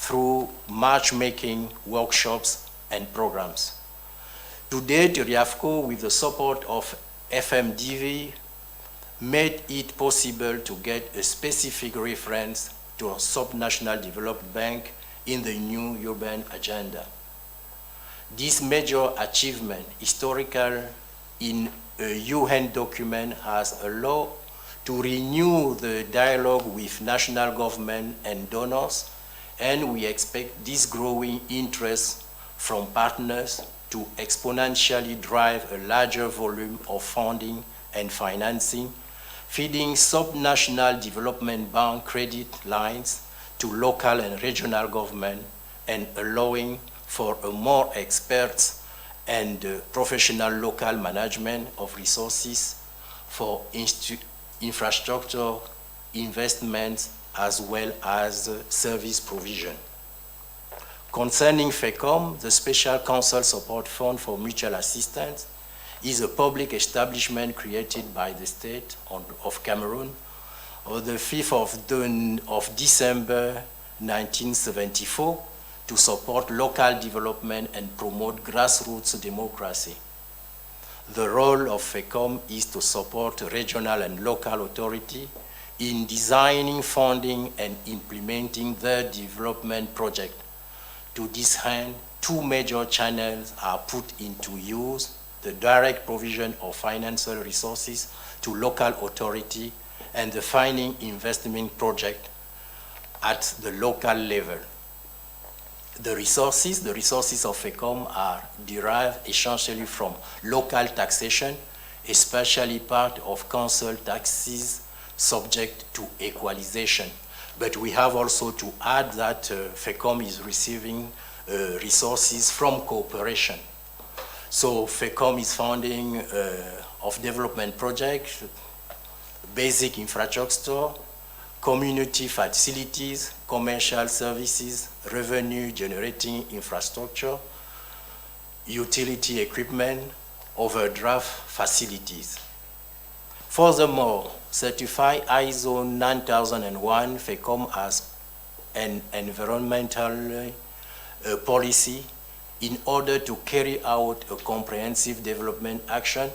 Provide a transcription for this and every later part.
through matchmaking workshops and programs. To date, RIAFCO, with the support of FMDV, made it possible to get a specific reference to a subnational development bank in the new urban agenda. This major achievement, historical in a UN document, has allowed to renew the dialogue with national government and donors, and we expect this growing interest from partners to exponentially drive a larger volume of funding and financing, feeding subnational development bank credit lines to local and regional government, and allowing for a more expert and professional local management of resources for infrastructure investments as well as service provision. Concerning FECOM, the Special Council Support Fund for Mutual Assistance is a public establishment created by the state of Cameroon on the 5th of December 1974 to support local development and promote grassroots democracy. The role of FECOM is to support regional and local authority in designing, funding, and implementing their development project. To this end, two major channels are put into use: the direct provision of financial resources to local authority and the finding investment project at the local level. The resources of FECOM are derived essentially from local taxation, especially part of council taxes subject to equalization. But we have also to add that FECOM is receiving resources from cooperation. So FECOM is funding of development projects, basic infrastructure, community facilities, commercial services, revenue generating infrastructure, utility equipment, overdraft facilities. Furthermore, certified ISO 9001, FECOM has an environmental policy. In order to carry out a comprehensive development action,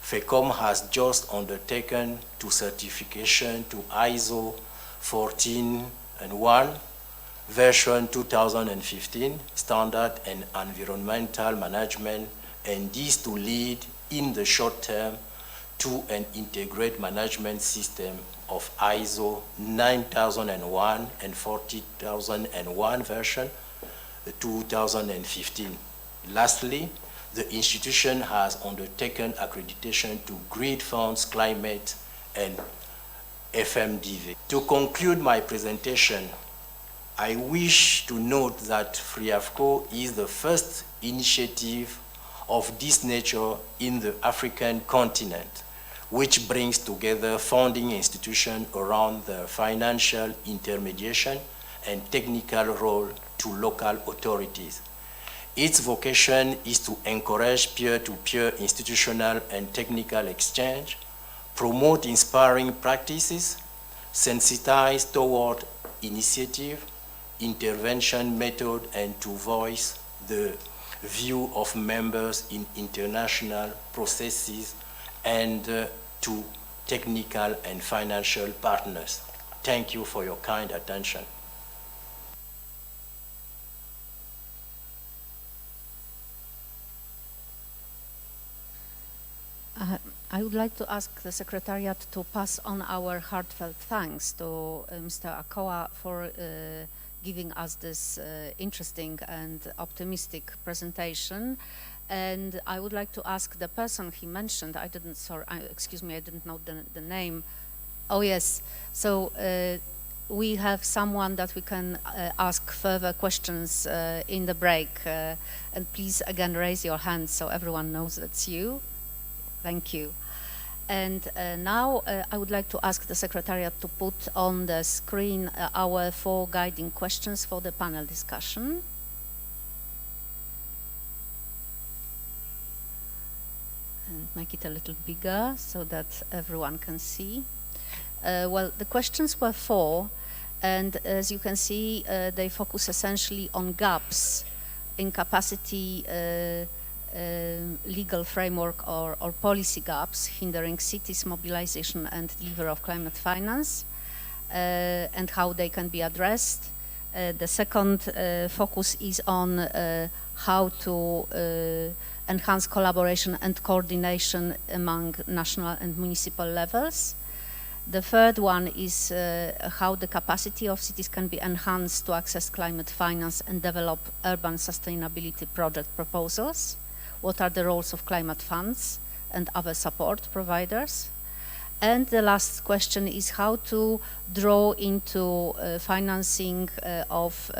FECOM has just undertaken to certification to ISO 14001 version 2015 standard and environmental management, and this to lead in the short term to an integrated management system of ISO 9001 and 40001 version 2015. Lastly, the institution has undertaken accreditation to Grid Funds, Climate, and FMDV. To conclude my presentation, I wish to note that RIAFCO is the first initiative of this nature in the African continent, which brings together funding institutions around the financial intermediation and technical role to local authorities. Its vocation is to encourage peer-to-peer institutional and technical exchange, promote inspiring practices, sensitize toward initiative, intervention method, and to voice the view of members in international processes and to technical and financial partners. Thank you for your kind attention. I would like to ask the Secretariat to pass on our heartfelt thanks to Mr. Akoa for giving us this interesting and optimistic presentation. And I would like to ask the person he mentioned, excuse me, I didn't know the name. Oh yes, so we have someone that we can ask further questions in the break. And please again raise your hand so everyone knows that's you. Thank you. And now I would like to ask the Secretariat to put on the screen our 4 guiding questions for the panel discussion. And make it a little bigger so that everyone can see. Well, the questions were 4. And as you can see, they focus essentially on gaps in capacity, legal framework or policy gaps hindering cities' mobilization and delivery of climate finance, and how they can be addressed. The second focus is on how to enhance collaboration and coordination among national and municipal levels. The third one is how the capacity of cities can be enhanced to access climate finance and develop urban sustainability project proposals. What are the roles of climate funds and other support providers? And the last question is how to draw into financing of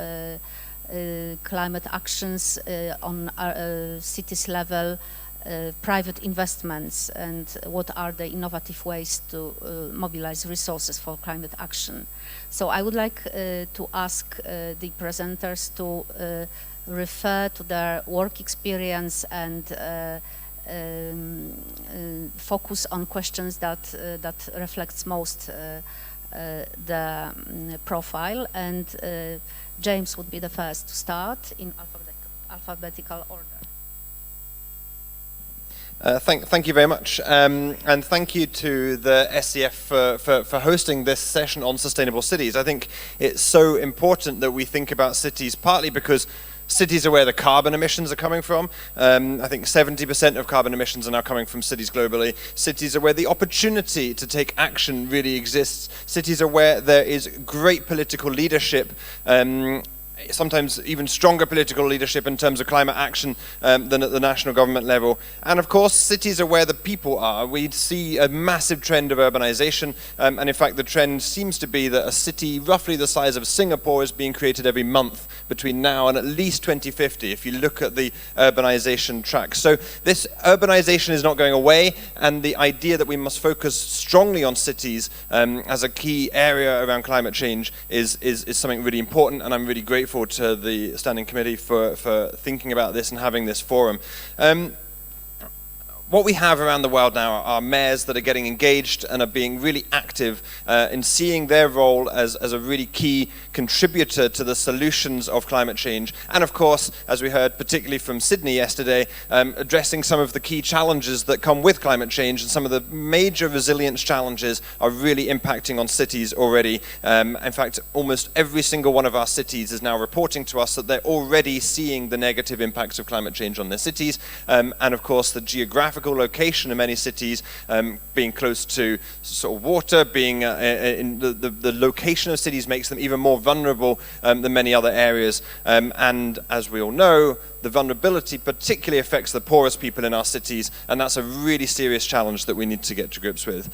climate actions on cities level, private investments, and what are the innovative ways to mobilize resources for climate action. So I would like to ask the presenters to refer to their work experience and focus on questions that reflects most the profile. And James would be the first to start in alphabetical order. Thank you very much, and thank you to the SCF for hosting this session on sustainable cities. I think it's so important that we think about cities, partly because cities are where the carbon emissions are coming from. I think 70% of carbon emissions are now coming from cities globally. Cities are where the opportunity to take action really exists. Cities are where there is great political leadership, sometimes even stronger political leadership in terms of climate action than at the national government level. And of course, cities are where the people are. We see a massive trend of urbanization, and in fact the trend seems to be that a city roughly the size of Singapore is being created every month between now and at least 2050, if you look at the urbanization track. So this urbanization is not going away, and the idea that we must focus strongly on cities as a key area around climate change is something really important, and I'm really grateful to the Standing Committee for thinking about this and having this forum. What we have around the world now are mayors that are getting engaged and are being really active in seeing their role as a really key contributor to the solutions of climate change. And of course, as we heard particularly from Sydney yesterday, addressing some of the key challenges that come with climate change, and some of the major resilience challenges are really impacting on cities already. In fact, almost every single one of our cities is now reporting to us that they're already seeing the negative impacts of climate change on their cities. And of course, the geographical location in many cities, being close to sort of water, being in the location of cities makes them even more vulnerable than many other areas. And as we all know, the vulnerability particularly affects the poorest people in our cities, and that's a really serious challenge that we need to get to grips with.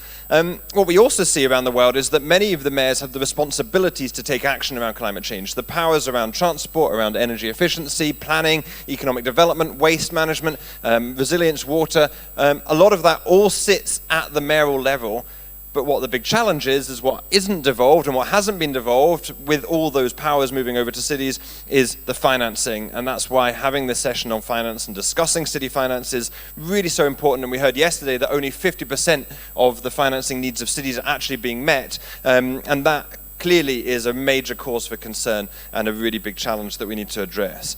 What we also see around the world is that many of the mayors have the responsibilities to take action around climate change. The powers around transport, around energy efficiency, planning, economic development, waste management, resilience, water, a lot of that all sits at the mayoral level. But what the big challenge is what isn't devolved, and what hasn't been devolved with all those powers moving over to cities, is the financing. And that's why having this session on finance and discussing city finance is really so important. And we heard yesterday that only 50% of the financing needs of cities are actually being met. And that clearly is a major cause for concern and a really big challenge that we need to address.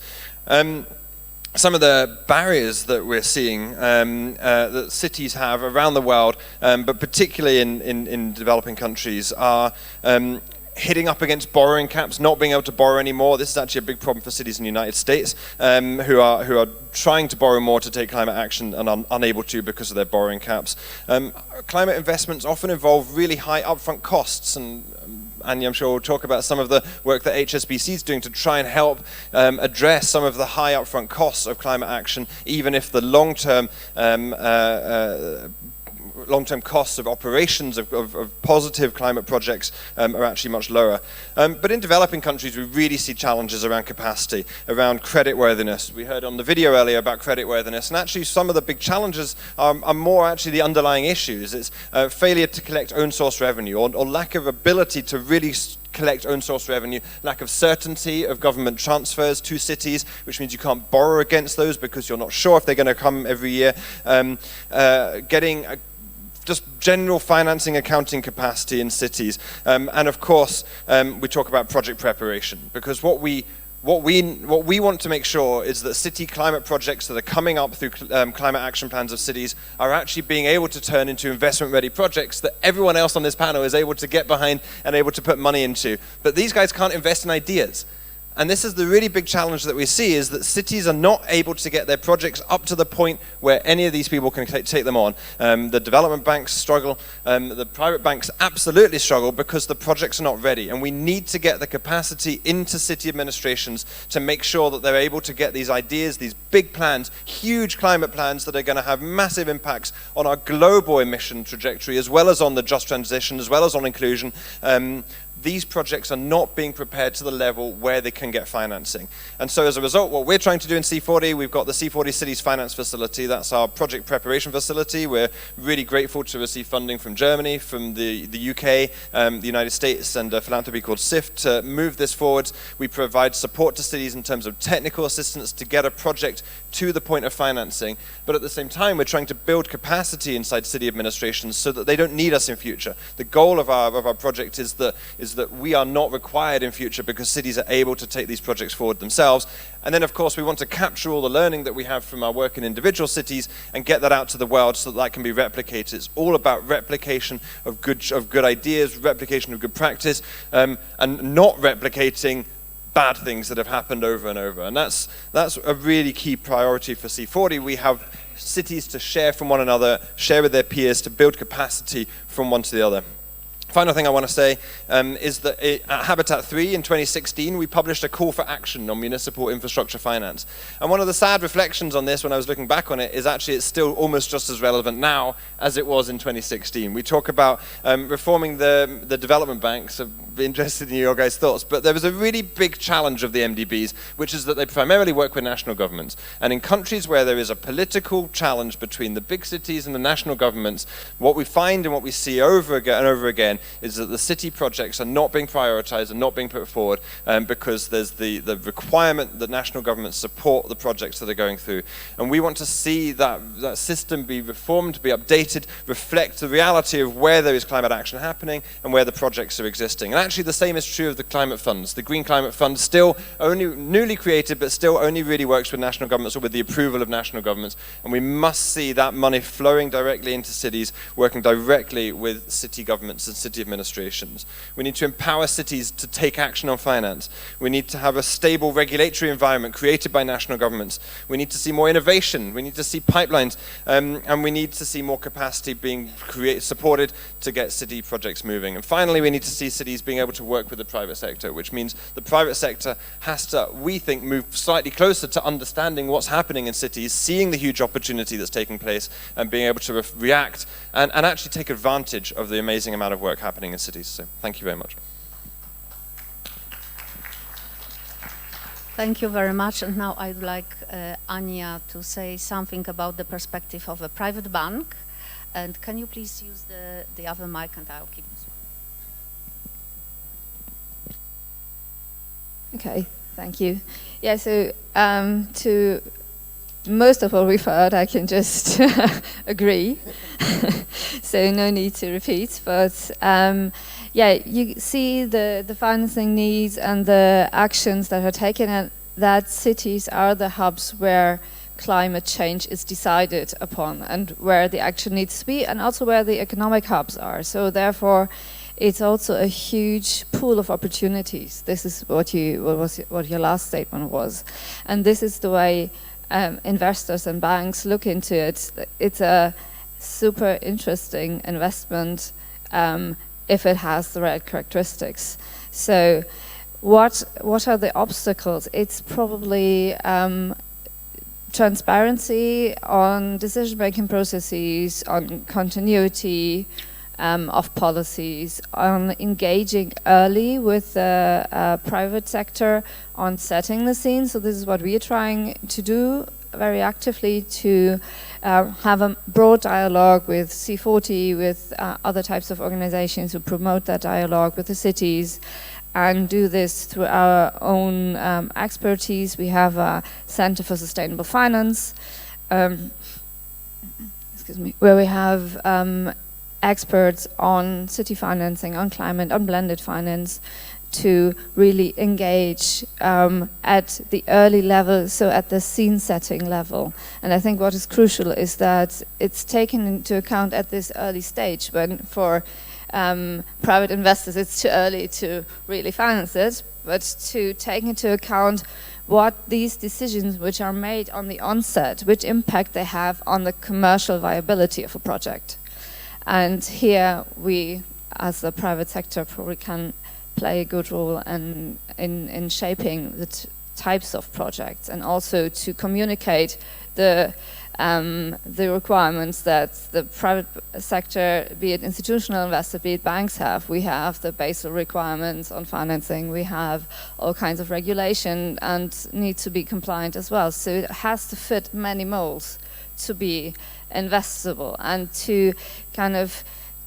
Some of the barriers that we're seeing that cities have around the world, but particularly in developing countries, are hitting up against borrowing caps, not being able to borrow anymore. This is actually a big problem for cities in the United States, who are trying to borrow more to take climate action and are unable to because of their borrowing caps. Climate investments often involve really high upfront costs, and Anya, I'm sure, will talk about some of the work that HSBC is doing to try and help address some of the high upfront costs of climate action, even if the long-term costs of operations of positive climate projects are actually much lower. But in developing countries, we really see challenges around capacity, around creditworthiness. We heard on the video earlier about creditworthiness, and actually some of the big challenges are more actually the underlying issues. It's failure to collect own source revenue, or lack of ability to really collect own source revenue, lack of certainty of government transfers to cities, which means you can't borrow against those because you're not sure if they're going to come every year. Getting just general financing accounting capacity in cities. And of course, we talk about project preparation, because what we want to make sure is that city climate projects that are coming up through climate action plans of cities are actually being able to turn into investment-ready projects that everyone else on this panel is able to get behind and able to put money into. But these guys can't invest in ideas. And this is the really big challenge that we see, is that cities are not able to get their projects up to the point where any of these people can take them on. The development banks struggle, the private banks absolutely struggle because the projects are not ready. And we need to get the capacity into city administrations to make sure that they're able to get these ideas, these big plans, huge climate plans that are going to have massive impacts on our global emission trajectory, as well as on the just transition, as well as on inclusion. These projects are not being prepared to the level where they can get financing. And so as a result, what we're trying to do in C40, we've got the C40 Cities Finance Facility. That's our project preparation facility. We're really grateful to receive funding from Germany, from the UK, the United States, and a philanthropy called Sept to move this forward. We provide support to cities in terms of technical assistance to get a project to the point of financing. But at the same time, we're trying to build capacity inside city administrations so that they don't need us in future. The goal of our project is that we are not required in future because cities are able to take these projects forward themselves. And then, of course, we want to capture all the learning that we have from our work in individual cities and get that out to the world so that can be replicated. It's all about replication of good ideas, replication of good practice, and not replicating bad things that have happened over and over. And that's a really key priority for C40. We have cities to share from one another, share with their peers, to build capacity from one to the other. Final thing I want to say is that at Habitat 3 in 2016, we published a call for action on municipal infrastructure finance. And one of the sad reflections on this when I was looking back on it is actually it's still almost just as relevant now as it was in 2016. We talk about reforming the development banks. I'd be interested in your guys' thoughts. But there was a really big challenge of the MDBs, which is that they primarily work with national governments. And in countries where there is a political challenge between the big cities and the national governments, what we find and what we see over and over again is that the city projects are not being prioritized and not being put forward because there's the requirement that national governments support the projects that are going through. And we want to see that system be reformed, be updated, reflect the reality of where there is climate action happening and where the projects are existing. And actually the same is true of the climate funds. The Green Climate Fund, still only newly created, but still only really works with national governments or with the approval of national governments. And we must see that money flowing directly into cities, working directly with city governments and city administrations. We need to empower cities to take action on finance. We need to have a stable regulatory environment created by national governments. We need to see more innovation. We need to see pipelines. And we need to see more capacity being supported to get city projects moving. And finally, we need to see cities being able to work with the private sector, which means the private sector has to, we think, move slightly closer to understanding what's happening in cities, seeing the huge opportunity that's taking place, and being able to react and actually take advantage of the amazing amount of work happening in cities. So thank you very much. Thank you very much. And now I'd like Anya to say something about the perspective of a private bank. And can you please use the other mic, and I'll keep this one. Okay, thank you. Yeah, so to most of what we've heard, I can just agree. So no need to repeat, but yeah, you see the financing needs and the actions that are taken, and that cities are the hubs where climate change is decided upon and where the action needs to be, and also where the economic hubs are. So therefore, it's also a huge pool of opportunities. This is what your last statement was, and this is the way investors and banks look into it. It's a super interesting investment if it has the right characteristics. So what are the obstacles? It's probably transparency on decision-making processes, on continuity of policies, on engaging early with the private sector, on setting the scene. So this is what we are trying to do very actively, to have a broad dialogue with C40, with other types of organizations who promote that dialogue with the cities, and do this through our own expertise. We have a Center for Sustainable Finance, excuse me, where we have experts on city financing, on climate, on blended finance, to really engage at the early level, so at the scene setting level. And I think what is crucial is that it's taken into account at this early stage, when for private investors it's too early to really finance it, but to take into account what these decisions which are made on the onset, which impact they have on the commercial viability of a project. And here we, as the private sector, probably can play a good role in shaping the types of projects, and also to communicate the requirements that the private sector, be it institutional investor, be it banks, have. We have the Basel requirements on financing, we have all kinds of regulation and need to be compliant as well. So it has to fit many molds to be investable, and to kind of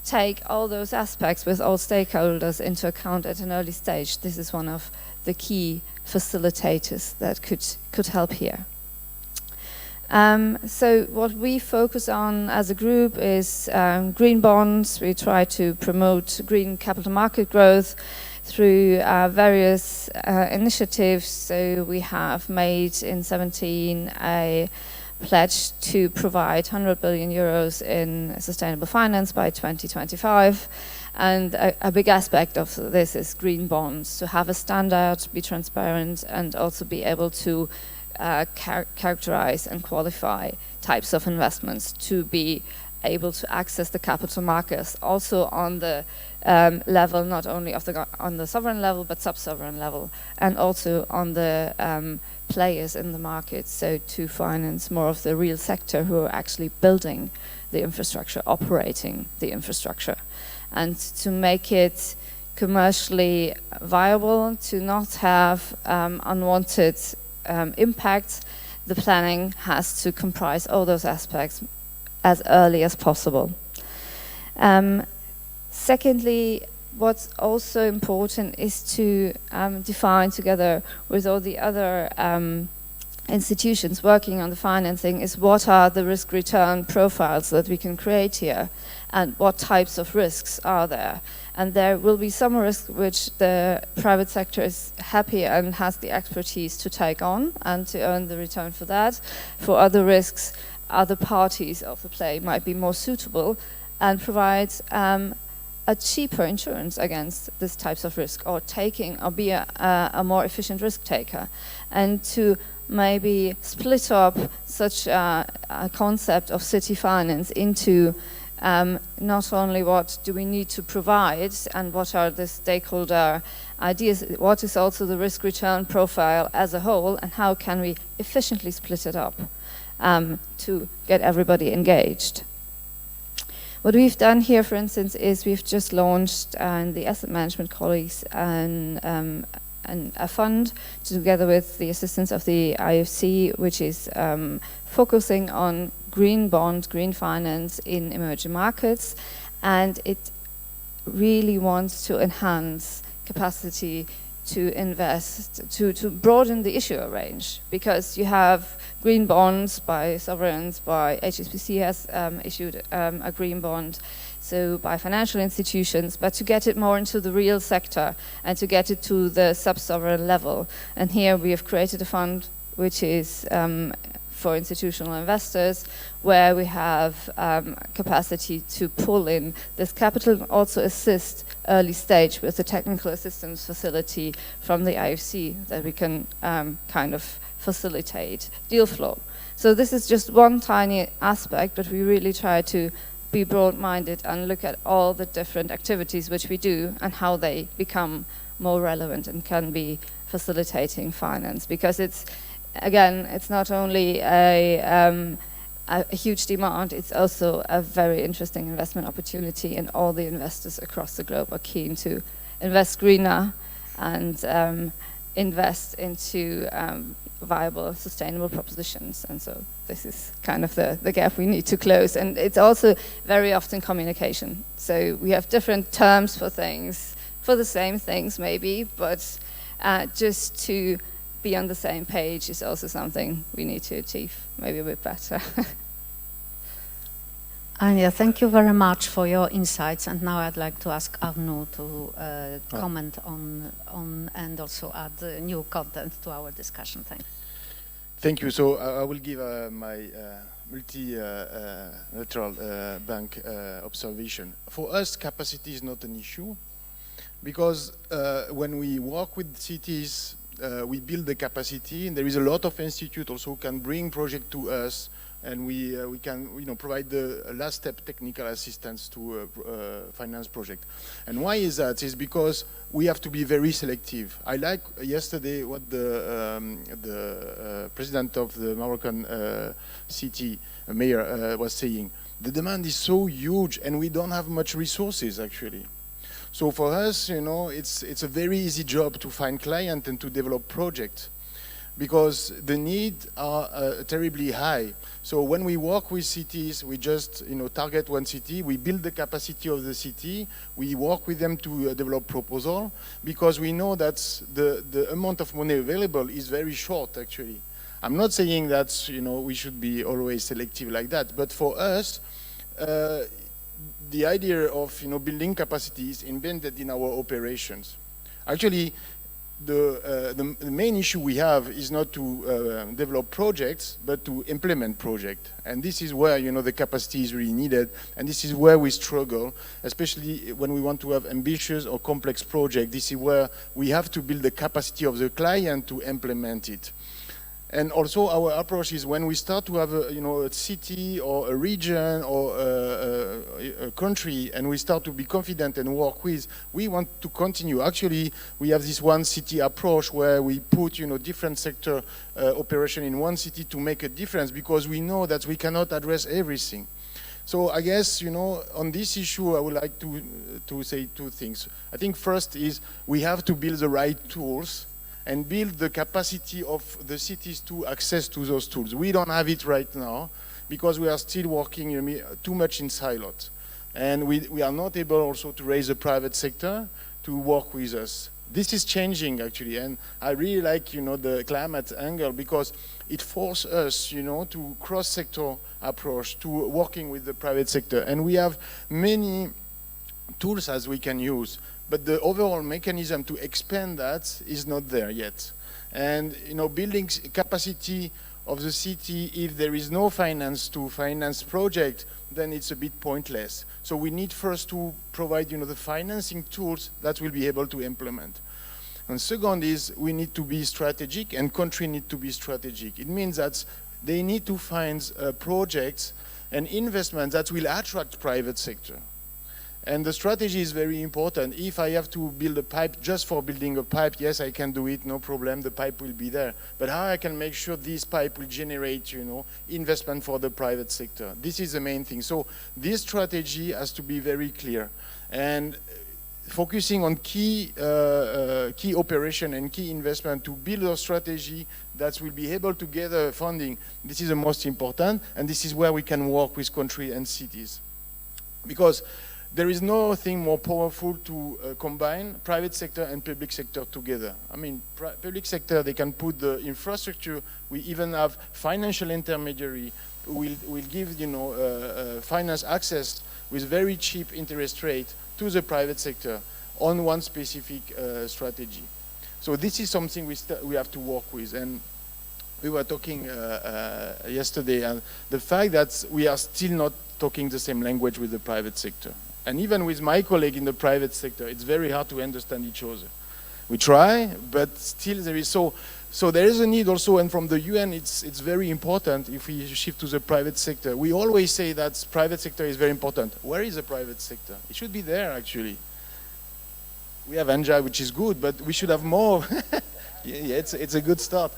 take all those aspects with all stakeholders into account at an early stage. This is one of the key facilitators that could help here. So what we focus on as a group is green bonds. We try to promote green capital market growth through various initiatives. So we have made in 2017 a pledge to provide 100 billion euros in sustainable finance by 2025. And a big aspect of this is green bonds, to have a standard, be transparent, and also be able to characterize and qualify types of investments, to be able to access the capital markets, also on the level, not only on the sovereign level, but sub-sovereign level, and also on the players in the market, so to finance more of the real sector who are actually building the infrastructure, operating the infrastructure, and to make it commercially viable, to not have unwanted impacts. The planning has to comprise all those aspects as early as possible. Secondly, what's also important is to define, together with all the other institutions working on the financing, is what are the risk-return profiles that we can create here, and what types of risks are there. And there will be some risks which the private sector is happy and has the expertise to take on and to earn the return for that. For other risks, other parties of the play might be more suitable and provide a cheaper insurance against these types of risk, or be a more efficient risk taker, and to maybe split up such a concept of city finance into not only what do we need to provide and what are the stakeholder ideas, what is also the risk return profile as a whole, and how can we efficiently split it up to get everybody engaged. What we've done here, for instance, is we've just launched, and the asset management colleagues, a fund together with the assistance of the IFC, which is focusing on green bonds, green finance in emerging markets, and it really wants to enhance capacity to invest, to broaden the issuer range, because you have green bonds by sovereigns, by HSBC has issued a green bond, so by financial institutions, but to get it more into the real sector and to get it to the sub-sovereign level. And here we have created a fund which is for institutional investors, where we have capacity to pull in this capital, also assist early stage with the technical assistance facility from the IFC, that we can kind of facilitate deal flow. So this is just one tiny aspect, but we really try to be broad-minded and look at all the different activities which we do and how they become more relevant and can be facilitating finance, because it's, again, it's not only a huge demand, it's also a very interesting investment opportunity, and all the investors across the globe are keen to invest greener and invest into viable, sustainable propositions. And so this is kind of the gap we need to close. And it's also very often communication. So we have different terms for things, for the same things maybe, but just to be on the same page is also something we need to achieve maybe a bit better. Anya, thank you very much for your insights. And now I'd like to ask Arnaud to comment on and also add new content to our discussion. Thank you. Thank you. So I will give my multilateral bank observation. For us, capacity is not an issue, because when we work with cities, we build the capacity, and there is a lot of institutes also who can bring project to us, and we can provide the last step technical assistance to finance project. And why is that? Is because we have to be very selective. I like yesterday what the president of the Moroccan city mayor was saying. The demand is so huge, and we don't have much resources actually. So for us, it's a very easy job to find client and to develop projects, because the needs are terribly high. So when we work with cities, we just target one city, we build the capacity of the city, we work with them to develop proposal, because we know that the amount of money available is very short actually. I'm not saying that we should be always selective like that, but for us, the idea of building capacity is embedded in our operations. Actually, the main issue we have is not to develop projects, but to implement projects. And this is where the capacity is really needed, and this is where we struggle, especially when we want to have ambitious or complex projects. This is where we have to build the capacity of the client to implement it. And also our approach is when we start to have a city or a region or a country, and we start to be confident and work with, we want to continue. Actually, we have this one city approach where we put different sector operation in one city to make a difference, because we know that we cannot address everything. So I guess, on this issue, I would like to say two things. I think first is we have to build the right tools and build the capacity of the cities to access to those tools. We don't have it right now, because we are still working too much in silos. And we are not able also to raise the private sector to work with us. This is changing actually, and I really like the climate angle, because it forces us to cross-sector approach to working with the private sector. And we have many tools as we can use, but the overall mechanism to expand that is not there yet. And building capacity of the city, if there is no finance to finance project, then it's a bit pointless. So we need first to provide the financing tools that will be able to implement. And second is we need to be strategic, and country need to be strategic. It means that they need to find projects and investments that will attract private sector. And the strategy is very important. If I have to build a pipe just for building a pipe, yes, I can do it, no problem, the pipe will be there. But how I can make sure this pipe will generate, investment for the private sector? This is the main thing. So this strategy has to be very clear. And focusing on key operation and key investment to build a strategy that will be able to gather funding, this is the most important, and this is where we can work with country and cities. Because there is nothing more powerful to combine private sector and public sector together. I mean, public sector, they can put the infrastructure. We even have financial intermediary who will give, finance access with very cheap interest rate to the private sector on one specific strategy. So this is something we have to work with. And we were talking yesterday, and the fact that we are still not talking the same language with the private sector. And even with my colleague in the private sector, it's very hard to understand each other. We try, but still there is so there is a need also, and from the UN, it's very important if we shift to the private sector. We always say that private sector is very important. Where is the private sector? It should be there, actually. We have Anja, which is good, but we should have more. Yeah, it's a good start.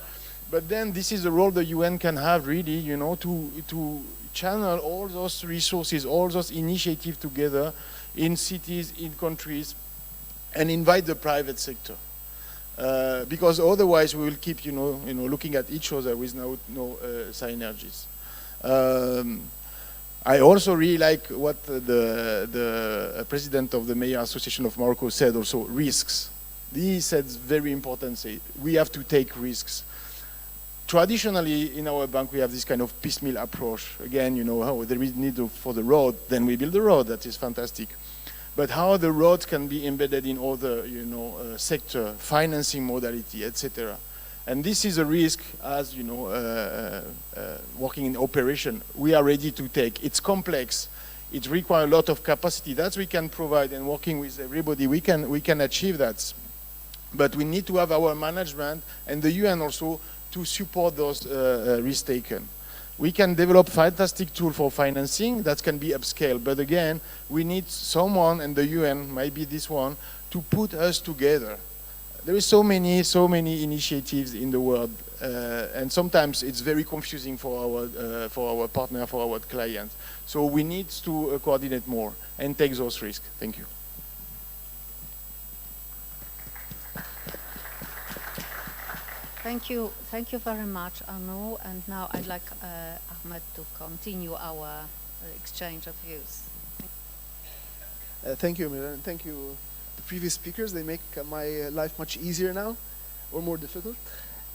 But then this is the role the UN can have, really, to channel all those resources, all those initiatives together in cities, in countries, and invite the private sector. Because otherwise we will keep, looking at each other with no synergies. I also really like what the president of the Mayor Association of Morocco said also, risks. He said very important, we have to take risks. traditionally, in our bank, we have this kind of piecemeal approach. Again, you know, how there is need for the road, then we build the road. That is fantastic. But how the roads can be embedded in other, you know, sector, financing modality, etc. And this is a risk, as you know, working in operation, we are ready to take. It's complex. It requires a lot of capacity that we can provide, and working with everybody, we can achieve that. But we need to have our management and the UN also to support those risks taken. We can develop fantastic tool for financing that can be upscaled, but again, we need someone, and the UN, maybe this one, to put us together. There is so many initiatives in the world, and sometimes it's very confusing for our partner, for our clients. So we need to coordinate more and take those risks. Thank you. Thank you very much, Anu. And now I'd like Ahmed to continue our exchange of views. Thank you, Mira, and thank you the previous speakers. They make my life much easier now, or more difficult.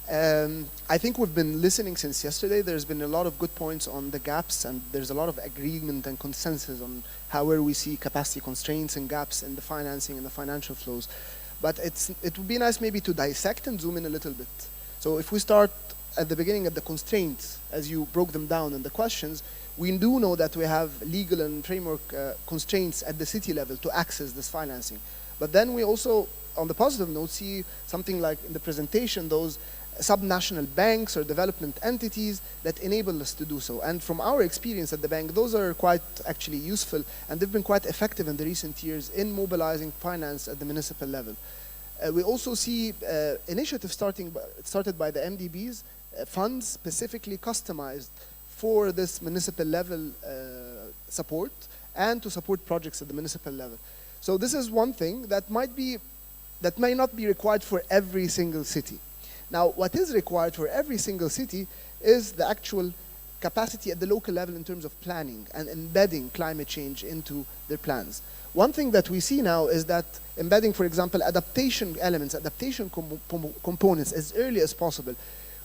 I think we've been listening since yesterday. There's been a lot of good points on the gaps, and there's a lot of agreement and consensus on where we see capacity constraints and gaps in the financing and the financial flows. But it would be nice maybe to dissect and zoom in a little bit. So if we start at the beginning at the constraints, as you broke them down in the questions, we do know that we have legal and framework constraints at the city level to access this financing. But then we also, on the positive note, see something like in the presentation, those subnational banks or development entities that enable us to do so. And from our experience at the bank, those are quite actually useful, and they've been quite effective in the recent years in mobilizing finance at the municipal level. We also see initiatives started by the MDBs, funds specifically customized for this municipal level support and to support projects at the municipal level. So this is one thing that may not be required for every single city. Now, what is required for every single city is the actual capacity at the local level in terms of planning and embedding climate change into their plans. One thing that we see now is that embedding, for example, adaptation elements, adaptation components as early as possible.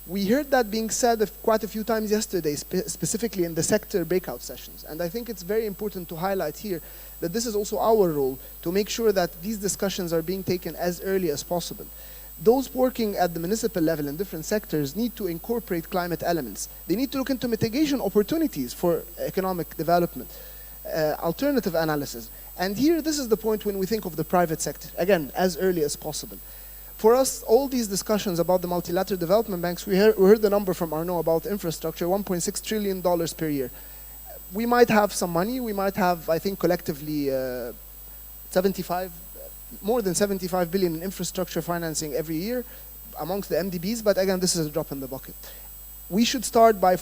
We heard that being said quite a few times yesterday, specifically in the sector breakout sessions. And I think it's very important to highlight here that this is also our role to make sure that these discussions are being taken as early as possible. Those working at the municipal level in different sectors need to incorporate climate elements. They need to look into mitigation opportunities for economic development, alternative analysis. And here, this is the point when we think of the private sector, again, as early as possible. For us, all these discussions about the multilateral development banks, we heard the number from Arnaud about infrastructure, $1.6 trillion per year. We might have some money, we might have, I think, collectively more than 75 billion in infrastructure financing every year amongst the MDBs, but again, this is a drop in the bucket. We should start by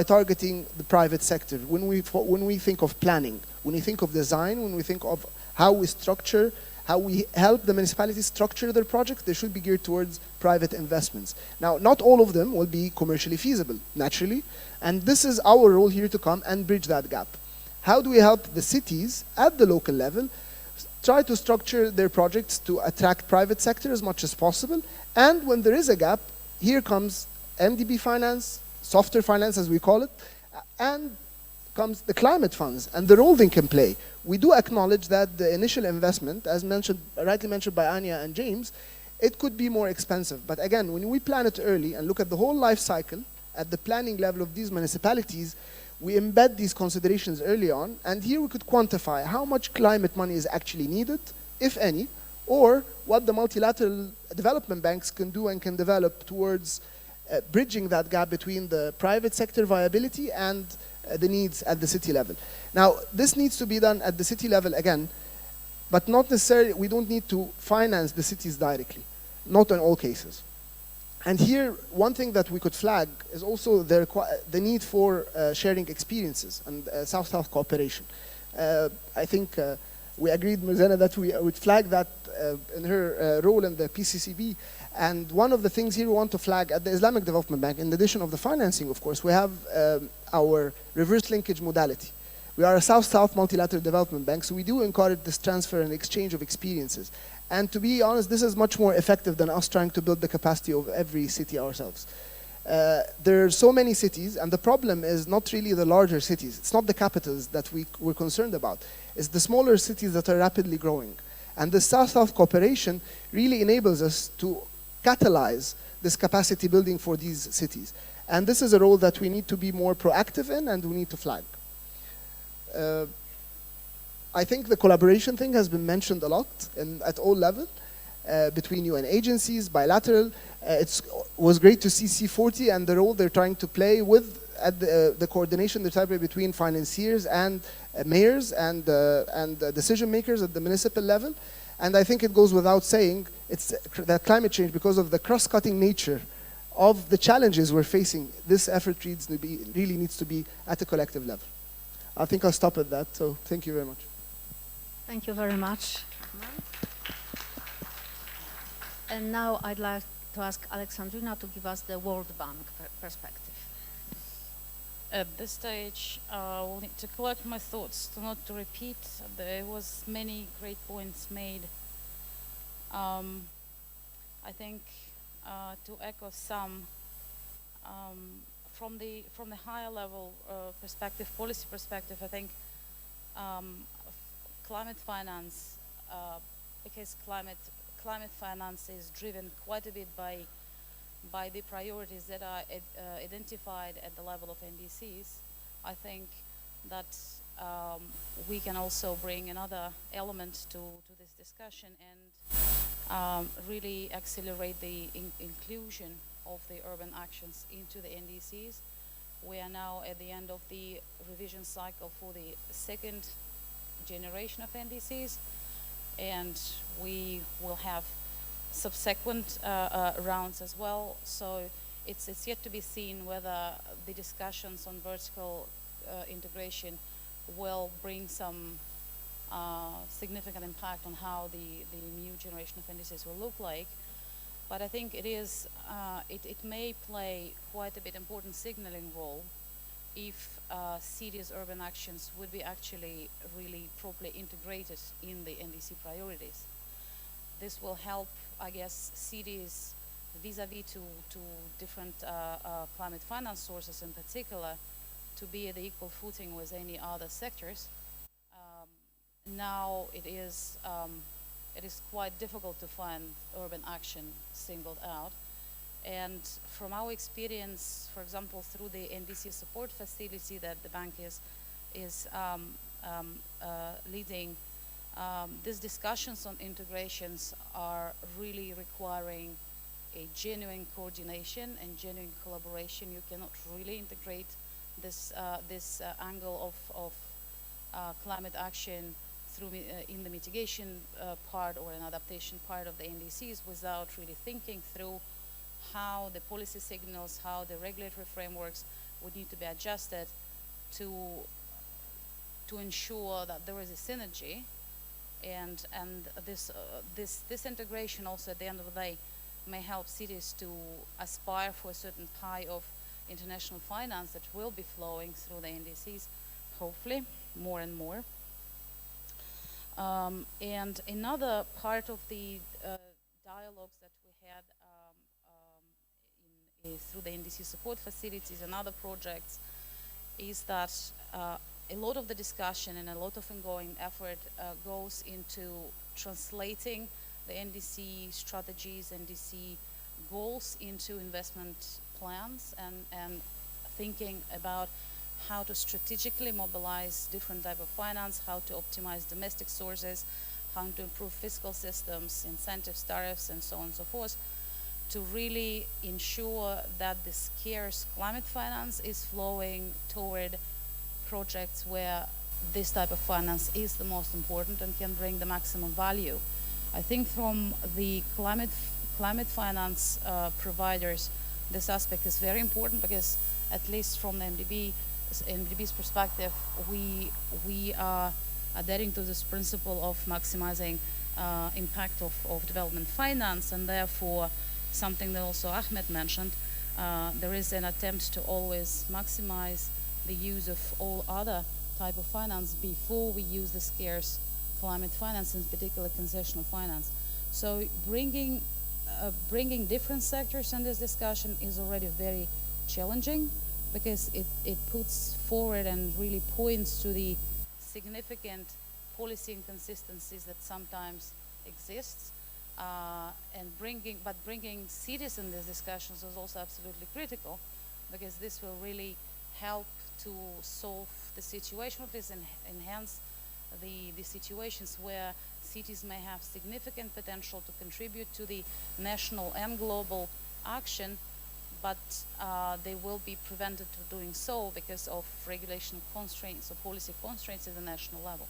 targeting the private sector. When we think of planning, when we think of design, when we think of how we structure, how we help the municipalities structure their projects, they should be geared towards private investments. Now, not all of them will be commercially feasible, naturally, and this is our role here to come and bridge that gap. How do we help the cities at the local level try to structure their projects to attract private sector as much as possible? And when there is a gap, here comes MDB finance, softer finance as we call it, and comes the climate funds and the role they can play. We do acknowledge that the initial investment, as rightly mentioned by Anya and James, it could be more expensive. But again, when we plan it early and look at the whole life cycle at the planning level of these municipalities, we embed these considerations early on, and here we could quantify how much climate money is actually needed, if any, or what the multilateral development banks can do and can develop towards bridging that gap between the private sector viability and the needs at the city level. Now, this needs to be done at the city level again, but not necessarily, we don't need to finance the cities directly, not in all cases. And here, one thing that we could flag is also the need for sharing experiences and South-South cooperation. I think we agreed, Mirzena, that we would flag that in her role in the PCCB. And one of the things here we want to flag at the Islamic Development Bank, in addition of the financing, of course, we have our reverse linkage modality. We are a South-South multilateral development bank, so we do encourage this transfer and exchange of experiences. And to be honest, this is much more effective than us trying to build the capacity of every city ourselves. There are so many cities, and the problem is not really the larger cities. It's not the capitals that we're concerned about. It's the smaller cities that are rapidly growing. And the South-South cooperation really enables us to catalyze this capacity building for these cities. And this is a role that we need to be more proactive in, and we need to flag. I think the collaboration thing has been mentioned a lot at all levels, between UN agencies, bilateral. It was great to see C40 and the role they're trying to play with the coordination they're trying to play between financiers and mayors and decision makers at the municipal level. And I think it goes without saying, it's that climate change, because of the cross-cutting nature of the challenges we're facing, this effort really needs to be at a collective level. I think I'll stop at that, so thank you very much. Thank you very much. And now I'd like to ask Alexandrina to give us the World Bank perspective. At this stage, I will need to collect my thoughts, not to repeat. There was many great points made. I think to echo some from the higher level perspective, policy perspective, I think climate finance, because climate finance is driven quite a bit by the priorities that are identified at the level of NDCs. I think that we can also bring another element to this discussion and really accelerate the inclusion of the urban actions into the NDCs. We are now at the end of the revision cycle for the second generation of NDCs, and we will have subsequent rounds as well. So it's yet to be seen whether the discussions on vertical integration will bring some significant impact on how the new generation of NDCs will look like. But I think it may play quite a bit important signaling role if cities' urban actions would be actually really properly integrated in the NDC priorities. This will help, I guess, cities vis-a-vis to different climate finance sources in particular to be at the equal footing with any other sectors. Now it is quite difficult to find urban action singled out. And from our experience, for example, through the NDC support facility that the bank is leading, these discussions on integrations are really requiring a genuine coordination and genuine collaboration. You cannot really integrate this angle of climate action through in the mitigation part or an adaptation part of the NDCs without really thinking through how the policy signals, how the regulatory frameworks would need to be adjusted to ensure that there is a synergy, and this integration also at the end of the day may help cities to aspire for a certain pie of international finance that will be flowing through the NDCs, hopefully more and more. And another part of the dialogues that we had through the NDC support facilities and other projects is that a lot of the discussion and a lot of ongoing effort goes into translating the NDC strategies, NDC goals into investment plans and thinking about how to strategically mobilize different type of finance, how to optimize domestic sources, how to improve fiscal systems, incentives, tariffs, and so on and so forth, to really ensure that the scarce climate finance is flowing toward projects where this type of finance is the most important and can bring the maximum value. I think from the climate finance providers, this aspect is very important because at least from the MDB's perspective, we are adhering to this principle of maximizing impact of development finance, and therefore something that also Ahmed mentioned, there is an attempt to always maximize the use of all other type of finance before we use the scarce climate finance, in particular concessional finance. So bringing bringing different sectors in this discussion is already very challenging, because it puts forward and really points to the significant policy inconsistencies that sometimes exist. And bringing cities in these discussions is also absolutely critical, because this will really help to solve the situation, at least enhance the situations where cities may have significant potential to contribute to the national and global action, but they will be prevented from doing so because of regulation constraints or policy constraints at the national level.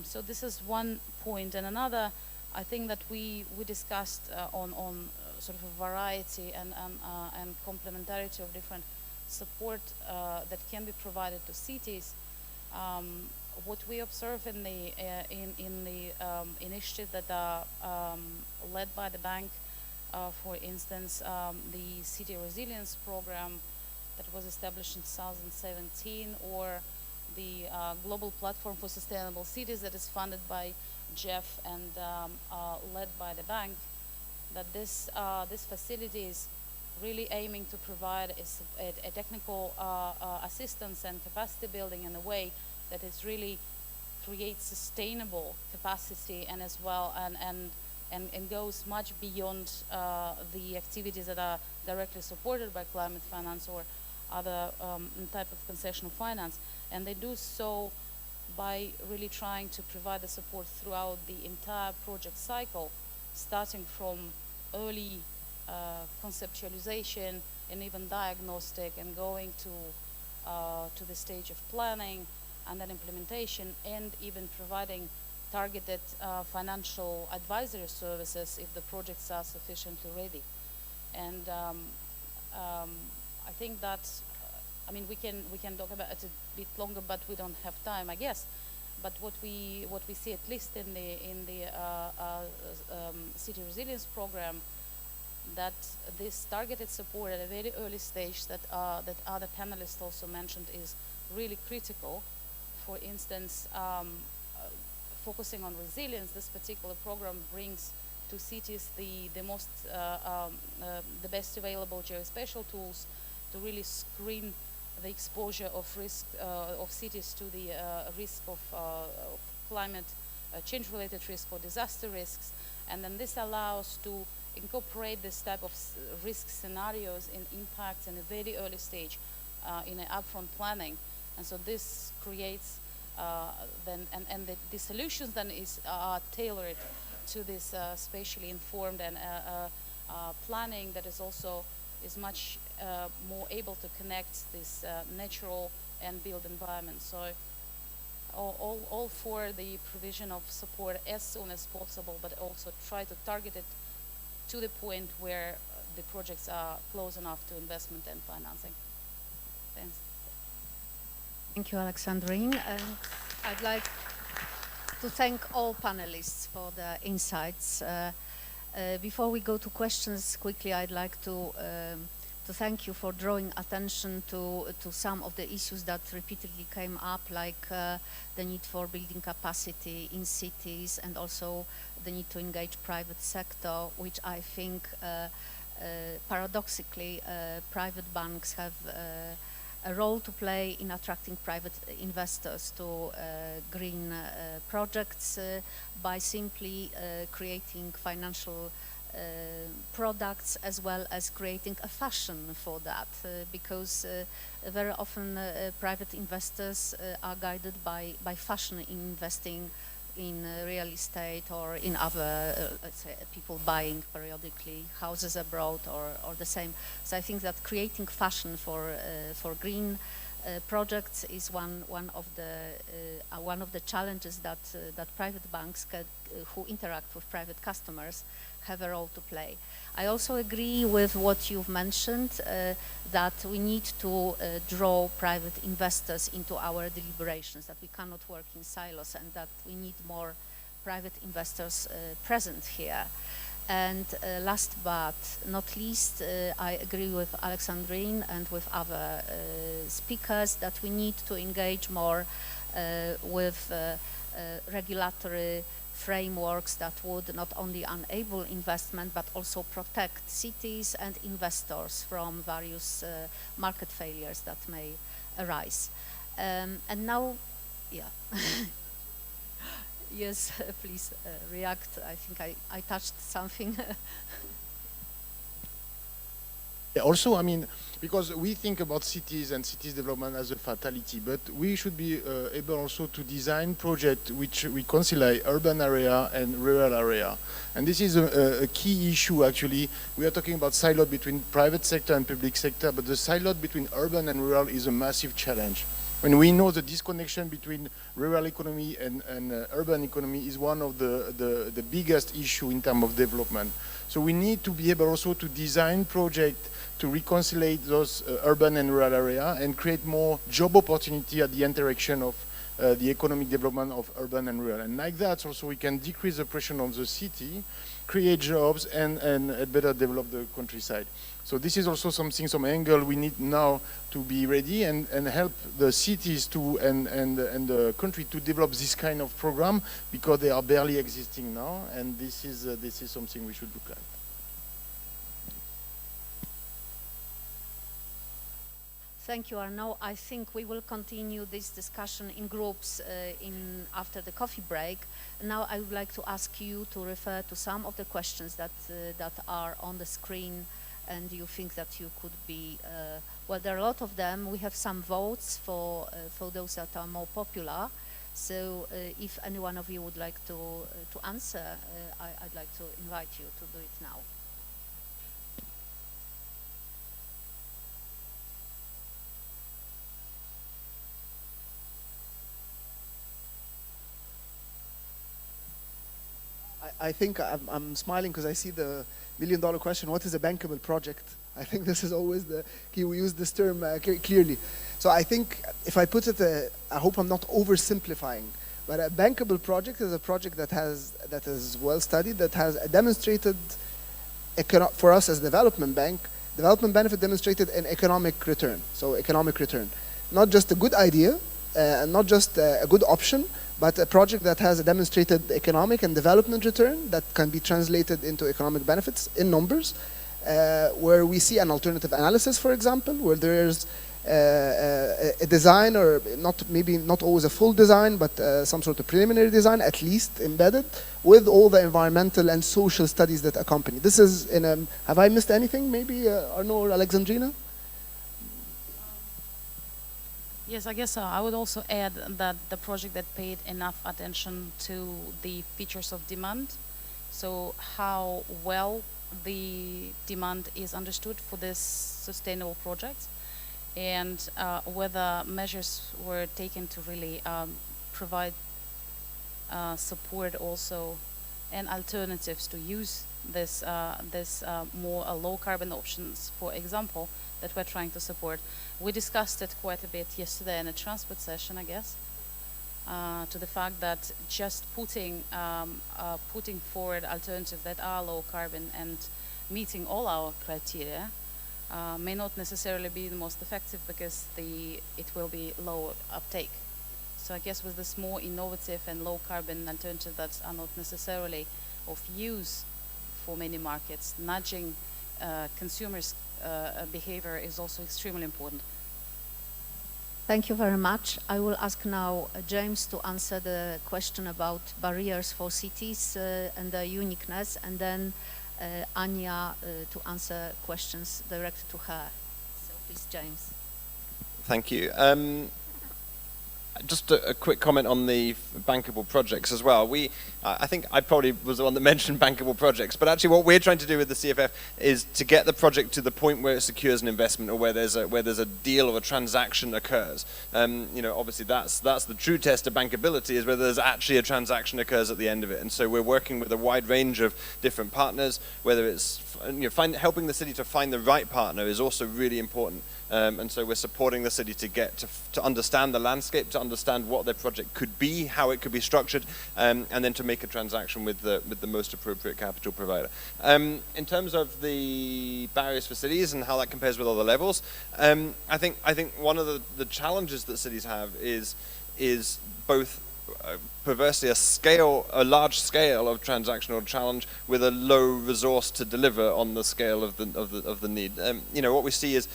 So this is one point. And another, I think that we discussed on sort of a variety and complementarity of different support that can be provided to cities. What we observe in the initiatives that are led by the bank, for instance, the City Resilience Program that was established in 2017, or the Global Platform for Sustainable Cities that is funded by Jeff and led by the bank, that this facility is really aiming to provide a technical assistance and capacity building in a way that it really creates sustainable capacity, and as well and goes much beyond the activities that are directly supported by climate finance or other type of concessional finance. And they do so by really trying to provide the support throughout the entire project cycle, starting from early conceptualization and even diagnostic, and going to the stage of planning and then implementation, and even providing targeted financial advisory services if the projects are sufficiently ready. And I think that, I mean, we can talk about it a bit longer, but we don't have time, I guess. But what we see, at least in the City Resilience Program, that this targeted support at a very early stage that other panelists also mentioned is really critical. For instance, focusing on resilience, this particular program brings to cities the best available geospatial tools to really screen the exposure of risk of cities to the risk of climate change-related risk or disaster risks, and then this allows to incorporate this type of risk scenarios and impacts in a very early stage in an upfront planning. And so this creates the solutions then are tailored to this spatially informed and planning that is much more able to connect this natural and built environment. So all for the provision of support as soon as possible, but also try to target it to the point where the projects are close enough to investment and financing. Thanks. Thank you, Alexandrine. And I'd like to thank all panelists for the insights. Before we go to questions, quickly, I'd like to thank you for drawing attention to some of the issues that repeatedly came up, like the need for building capacity in cities, and also the need to engage private sector, which I think paradoxically private banks have a role to play in attracting private investors to green projects by simply creating financial products, as well as creating a fashion for that, because very often private investors are guided by fashion in investing in real estate or in other, let's say, people buying periodically houses abroad or the same. So I think that creating fashion for green projects is one of the challenges that private banks who interact with private customers have a role to play. I also agree with what you've mentioned, that we need to draw private investors into our deliberations, that we cannot work in silos, and that we need more private investors present here. And last but not least, I agree with Alexandrine and with other speakers that we need to engage more with regulatory frameworks that would not only enable investment but also protect cities and investors from various market failures that may arise. And now, yeah. Yes, please react. I think I touched something. Yeah, also, I mean, because we think about cities and cities development as a fatality, but we should be able also to design projects which reconcile urban area and rural area. And this is a key issue, actually. We are talking about silo between private sector and public sector, but the silo between urban and rural is a massive challenge. When we know the disconnection between rural economy and urban economy is one of the biggest issue in terms of development. So we need to be able also to design projects to reconcile those urban and rural area and create more job opportunity at the interaction of the economic development of urban and rural. And like that also we can decrease the pressure on the city, create jobs and better develop the countryside. So this is also something, some angle we need now to be ready and help the cities to and the country to develop this kind of program because they are barely existing now, and this is something we should look at. Thank you, Arnaud. I think we will continue this discussion in groups after the coffee break. Now I would like to ask you to refer to some of the questions that are on the screen, and you think that you could be, well, there are a lot of them. We have some votes for those that are more popular. So if any one of you would like to answer, I'd like to invite you to do it now. I think I'm smiling because I see the million-dollar question, what is a bankable project? I think this is always the key. We use this term clearly. So I think if I put it, I hope I'm not oversimplifying, but a bankable project is a project that is well studied, that has demonstrated, for us as a development bank, development benefit demonstrated an economic return. So economic return. Not just a good idea, and not just a good option, but a project that has a demonstrated economic and development return that can be translated into economic benefits in numbers, where we see an alternative analysis, for example, where there's a design, or maybe not always a full design, but some sort of preliminary design, at least embedded, with all the environmental and social studies that accompany. This is in a, have I missed anything, maybe, Arnaud or Alexandrina? Yes, I guess I would also add that the project that paid enough attention to the features of demand, so how well the demand is understood for this sustainable project, and whether measures were taken to really provide support also and alternatives to use this more low carbon options, for example, that we're trying to support. We discussed it quite a bit yesterday in a transport session, I guess, to the fact that just putting forward alternatives that are low carbon and meeting all our criteria may not necessarily be the most effective because it will be low uptake. So I guess with this more innovative and low carbon alternative that are not necessarily of use for many markets, nudging consumers' behavior is also extremely important. Thank you very much. I will ask now James to answer the question about barriers for cities and their uniqueness, and then Anya to answer questions directed to her. So please, James. Thank you. Just a quick comment on the bankable projects as well. I think I probably was the one that mentioned bankable projects, but actually what we're trying to do with the CFF is to get the project to the point where it secures an investment, or where there's a deal or a transaction occurs. Obviously that's the true test of bankability, is whether there's actually a transaction occurs at the end of it. And so we're working with a wide range of different partners, whether it's helping the city to find the right partner is also really important. And so we're supporting the city to understand the landscape, to understand what their project could be, how it could be structured, and then to make a transaction with the most appropriate capital provider. In terms of the barriers for cities and how that compares with other levels, I think one of the challenges that cities have is both perversely a large scale of transactional challenge with a low resource to deliver on the scale of the need. You know, what we see is,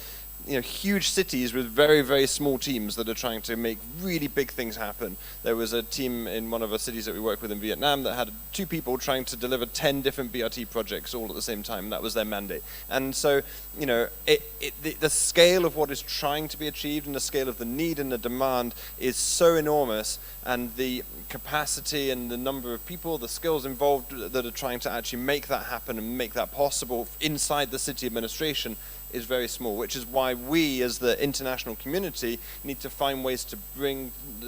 you know, huge cities with very, very small teams that are trying to make really big things happen. There was a team in one of the cities that we work with in Vietnam that had 2 people trying to deliver 10 different BRT projects all at the same time. That was their mandate. And so, you know, the scale of what is trying to be achieved and the scale of the need and the demand is so enormous, and the capacity and the number of people, the skills involved that are trying to actually make that happen and make that possible inside the city administration is very small, which is why we as the international community need to find ways to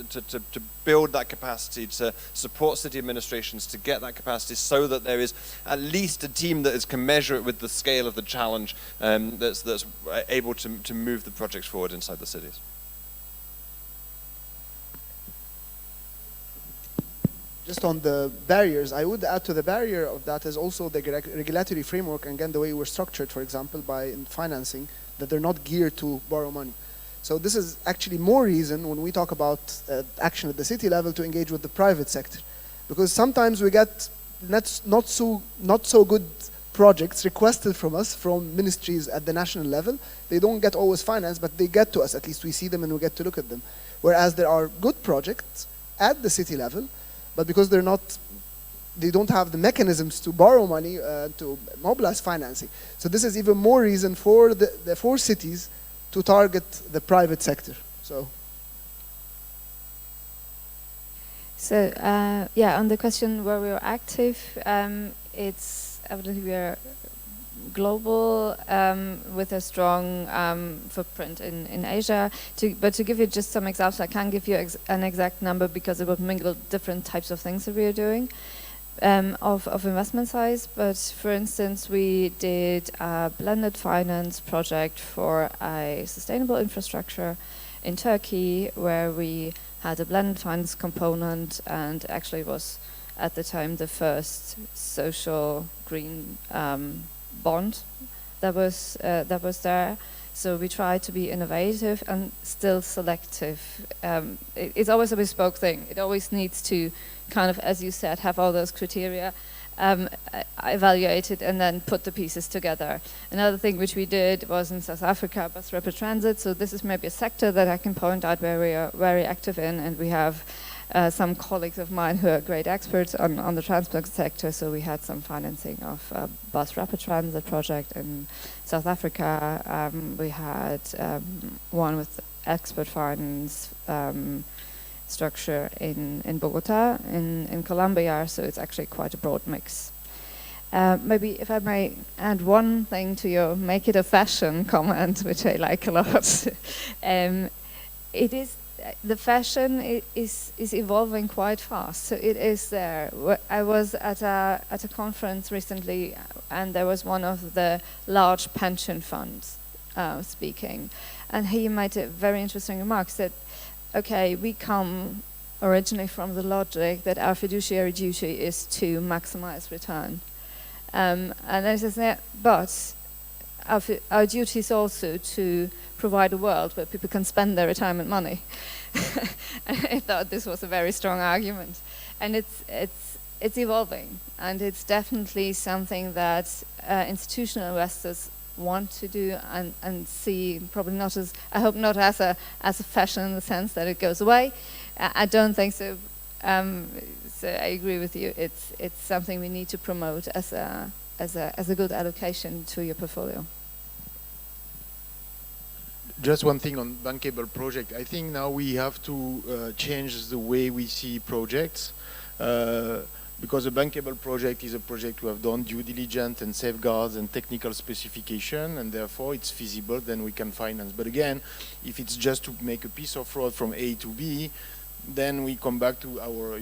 to build that capacity, to support city administrations to get that capacity, so that there is at least a team that can measure it with the scale of the challenge, that's able to move the projects forward inside the cities. Just on the barriers, I would add to the barrier of that is also the regulatory framework, and again, the way we're structured, for example, by financing, that they're not geared to borrow money. So this is actually more reason when we talk about action at the city level to engage with the private sector. Because sometimes we get not so good projects requested from us from ministries at the national level. They don't get always financed, but they get to us. At least we see them and we get to look at them. Whereas there are good projects at the city level, but because they don't have the mechanisms to borrow money, to mobilize financing. So this is even more reason for the 4 cities to target the private sector. So yeah, on the question where we are active, it's evidently we are global with a strong footprint in Asia. But to give you just some examples, I can't give you an exact number because it would mingle different types of things that we are doing of investment size. But for instance, we did a blended finance project for a sustainable infrastructure in Turkey, where we had a blended finance component, and actually was at the time the first social green bond that was there. So we try to be innovative and still selective. It's always a bespoke thing. It always needs to kind of, as you said, have all those criteria evaluated and then put the pieces together. Another thing which we did was in South Africa, bus rapid transit. So this is maybe a sector that I can point out where we are very active in, and we have some colleagues of mine who are great experts on the transport sector. So we had some financing of a bus rapid transit project in South Africa. We had one with expert finance structure in Bogota, in Colombia. So it's actually quite a broad mix. Maybe if I may add one thing to your make it a fashion comment, which I like a lot. It is the fashion is evolving quite fast. So it is there. I was at a conference recently, and there was one of the large pension funds speaking, and he made a very interesting remark. Said, "Okay, we come originally from the logic that our fiduciary duty is to maximize return, and I says, yeah, but our duty is also to provide a world where people can spend their retirement money." I thought this was a very strong argument, and it's evolving, and it's definitely something that institutional investors want to do and see, probably not as, I hope not as a fashion in the sense that it goes away. I don't think so. So I agree with you. It's something we need to promote as a good allocation to your portfolio. Just one thing on bankable project. I think now we have to change the way we see projects, because a bankable project is a project we have done due diligence and safeguards and technical specification, and therefore it's feasible, then we can finance. But again, if it's just to make a piece of road from A to B, then we come back to our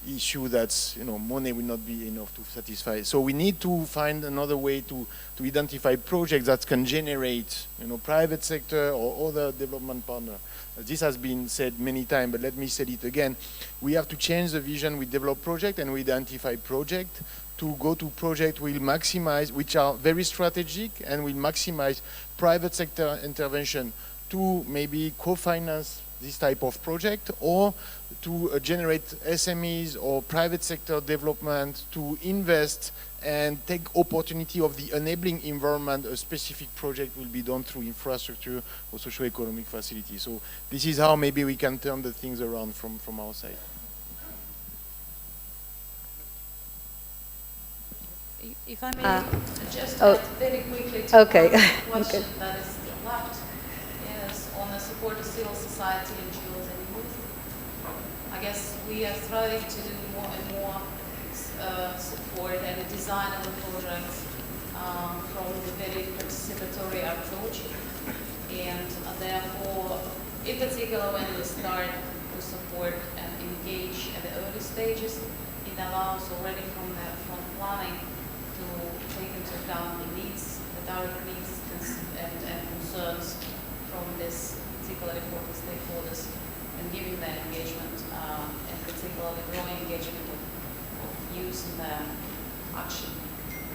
issue that's money will not be enough to satisfy. So we need to find another way to identify projects that can generate private sector or other development partner. This has been said many times, but let me say it again. We have to change the vision. We develop project and we identify project to go to project will maximize, which are very strategic, and will maximize private sector intervention to maybe co-finance this type of project, or to generate SMEs or private sector development to invest and take opportunity of the enabling environment. A specific project will be done through infrastructure or socio-economic facility. So this is how maybe we can turn the things around from our side. If I may just oh, add very quickly to okay. one question Okay. that is left, is on the support of civil society, NGOs and youth. I guess we are striving to do more and more support and design of the projects from the very participatory approach. And therefore, in particular when we start to support and engage at the early stages, it allows already from planning to take into account the needs, the direct needs and concerns from this particularly important stakeholders, and giving that engagement, and particularly growing engagement of youth in their action.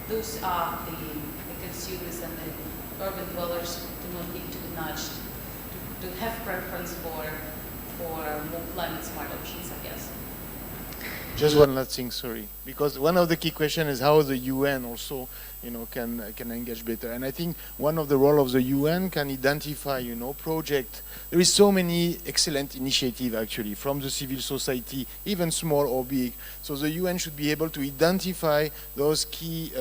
Those are the consumers and the urban dwellers do not need to be nudged to have preference for more climate smart options, I guess. Just one last thing, sorry, because one of the key questions is how the UN also, can engage better. And I think one of the role of the UN can identify, project. There is so many excellent initiatives actually from the civil society, even small or big. So the UN should be able to identify those key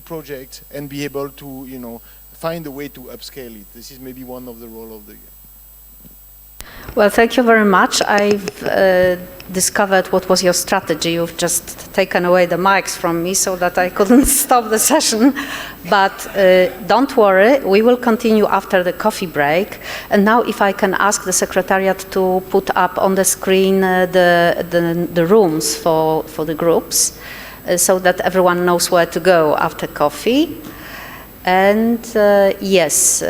projects and be able to, find a way to upscale it. This is maybe one of the role of the UN. Well, thank you very much. I've discovered what was your strategy. You've just taken away the mics from me so that I couldn't stop the session. But don't worry, we will continue after the coffee break. And now if I can ask the Secretariat to put up on the screen the rooms for the groups so that everyone knows where to go after coffee. And yes,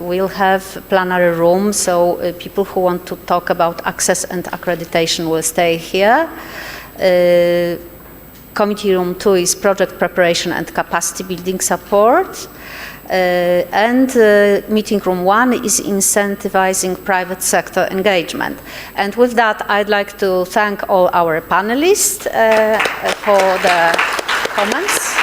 we'll have plenary room, so people who want to talk about access and accreditation will stay here. Committee room 2 is project preparation and capacity building support. And meeting room 1 is incentivizing private sector engagement. And with that, I'd like to thank all our panelists for the comments,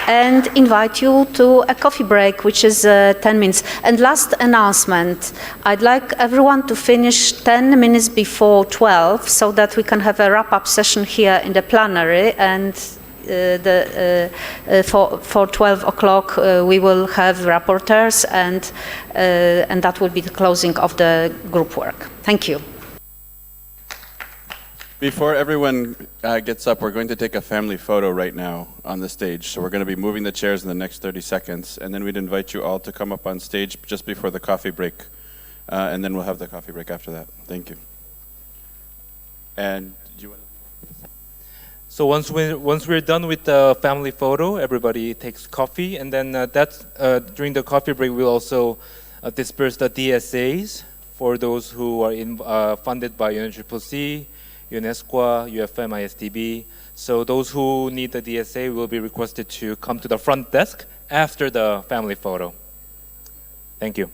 and invite you to a coffee break, which is 10 minutes. And last announcement, I'd like everyone to finish 10 minutes before 12 so that we can have a wrap-up session here in the plenary, and for 12 o'clock we will have rapporteurs, and that will be the closing of the group work. Thank you. Before everyone gets up, we're going to take a family photo right now on the stage. So we're going to be moving the chairs in the next 30 seconds. And then we'd invite you all to come up on stage just before the coffee break. And then we'll have the coffee break after that. Thank you. And you want to... So once we're done with the family photo, everybody takes coffee. And then during the coffee break, we'll also disperse the DSAs for those who are funded by UN-ESCWA, UN-ESCWA, UFM, ISDB. So those who need the DSA will be requested to come to the front desk after the family photo. Thank you.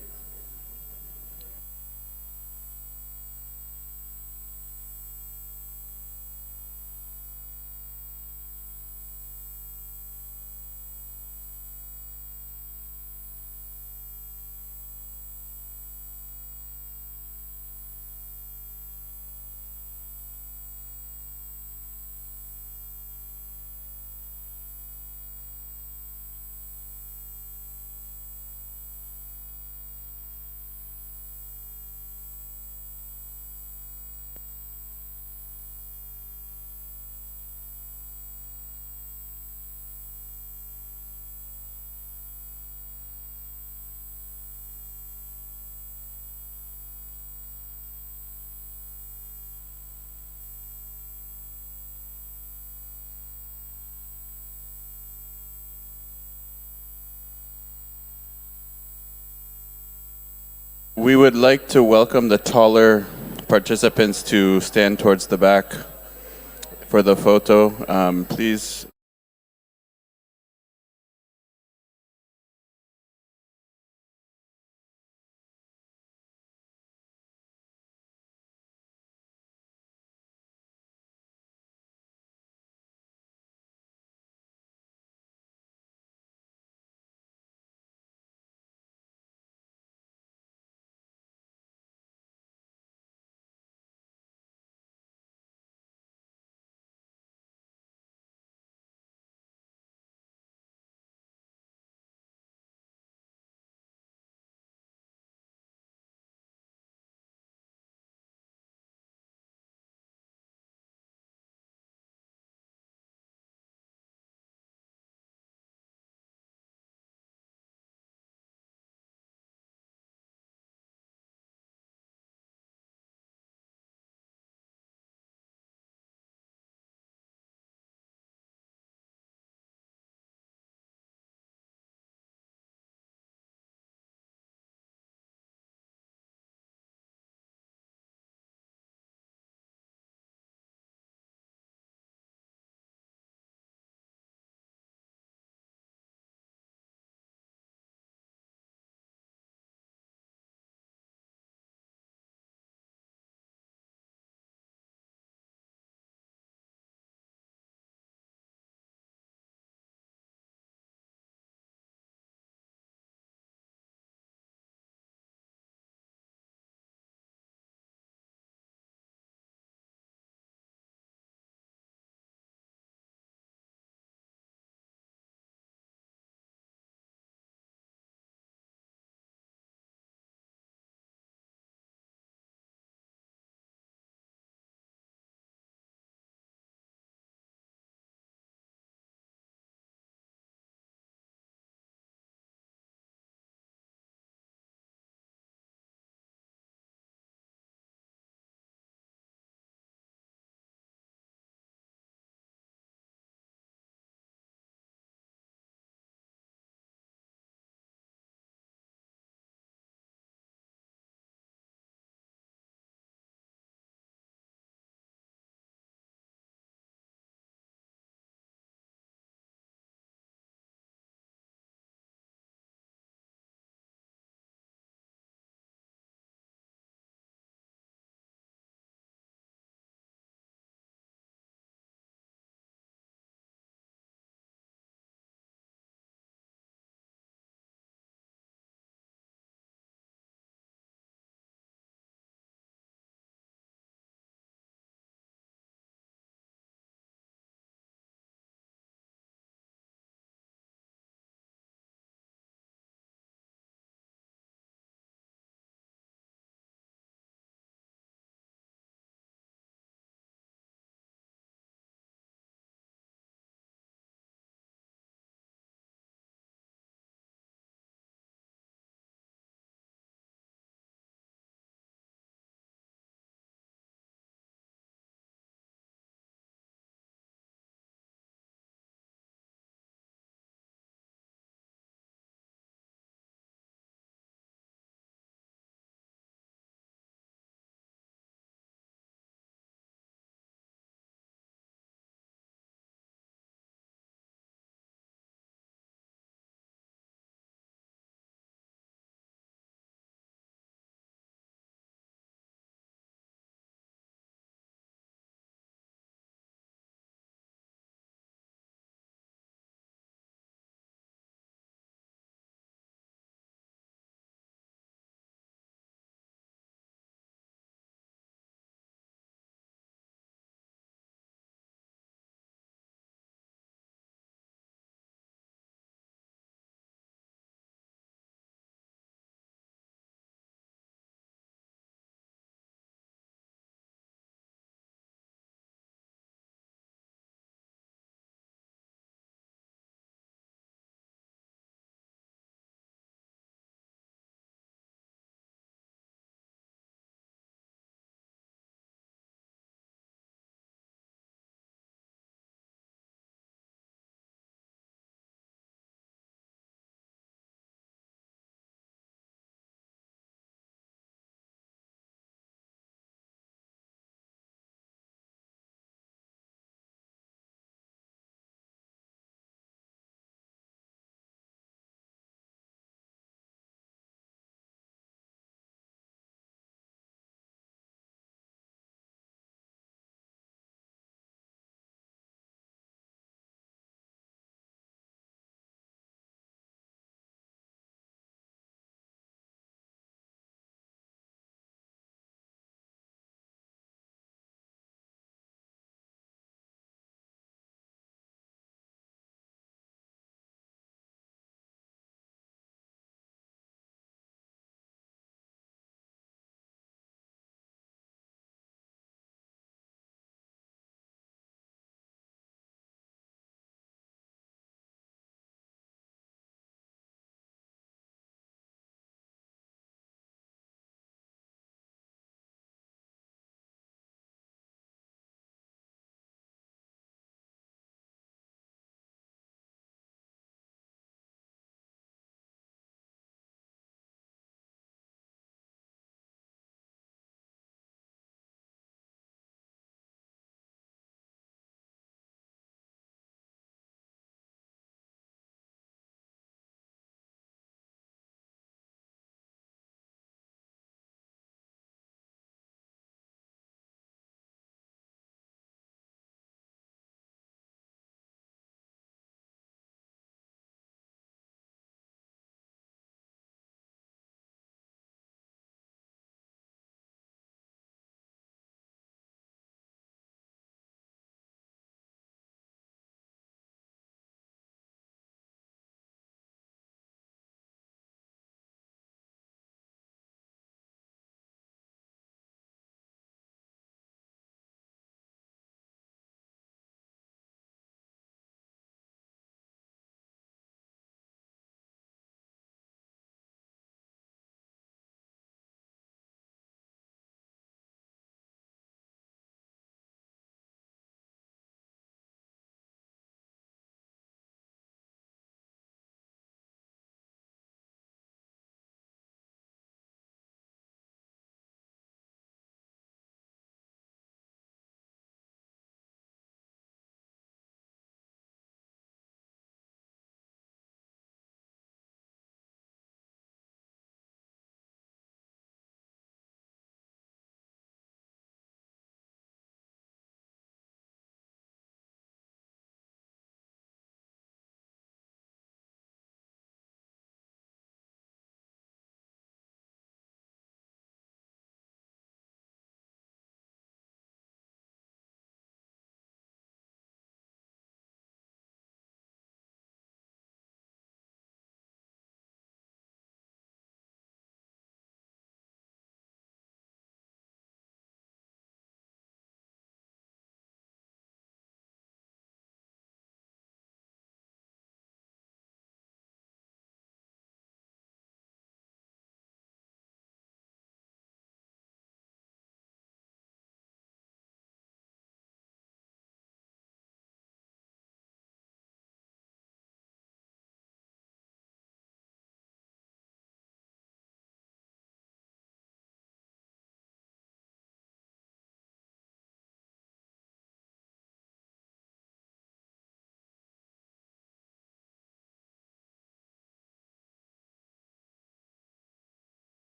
We would like to welcome the taller participants to stand towards the back for the photo. Please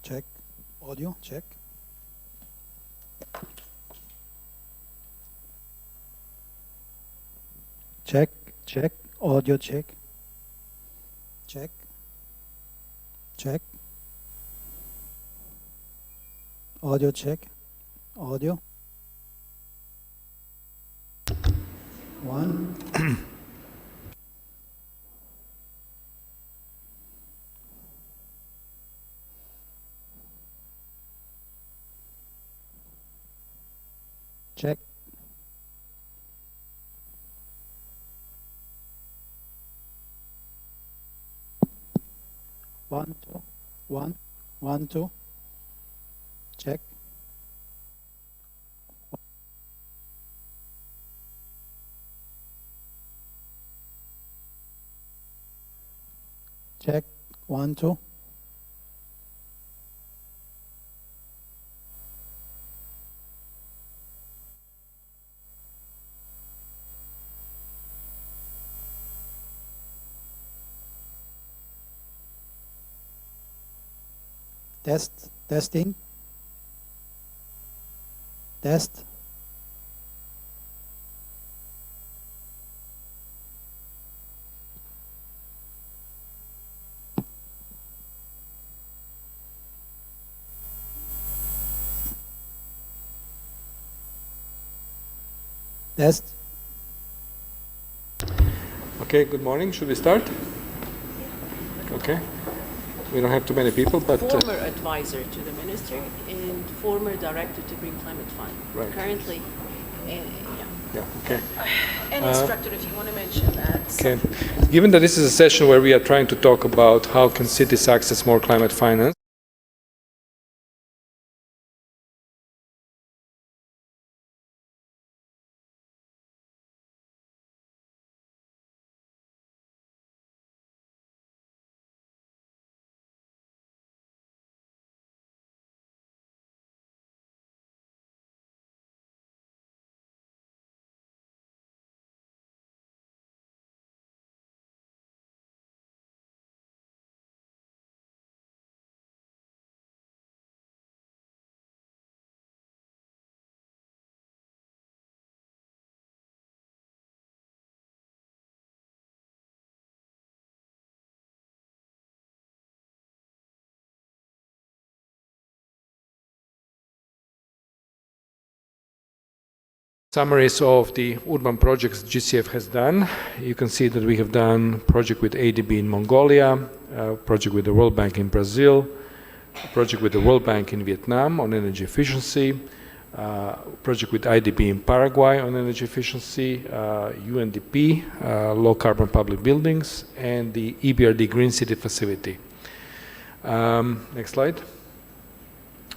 Check. Audio, check. Check, check. Audio, check. Check. Check. Audio, check. Audio. One. Check. One, two. One. 1, 2. Check. Check. 1, 2. Test. Testing. Test. Test. Okay, good morning. Should we start? Okay. We don't have too many people, but... Former advisor to the minister and former director to Green Climate Fund. Right. Currently, Yeah, okay. and instructor if you want to mention that. Okay. Given that this is a session where we are trying to talk about how can cities access more climate finance, summaries of the urban projects GCF has done. You can see that we have done project with ADB in Mongolia, project with the World Bank in Brazil, a project with the World Bank in Vietnam on energy efficiency, project with IDB in Paraguay on energy efficiency, UNDP, low carbon public buildings, and the EBRD Green City Facility. Next slide.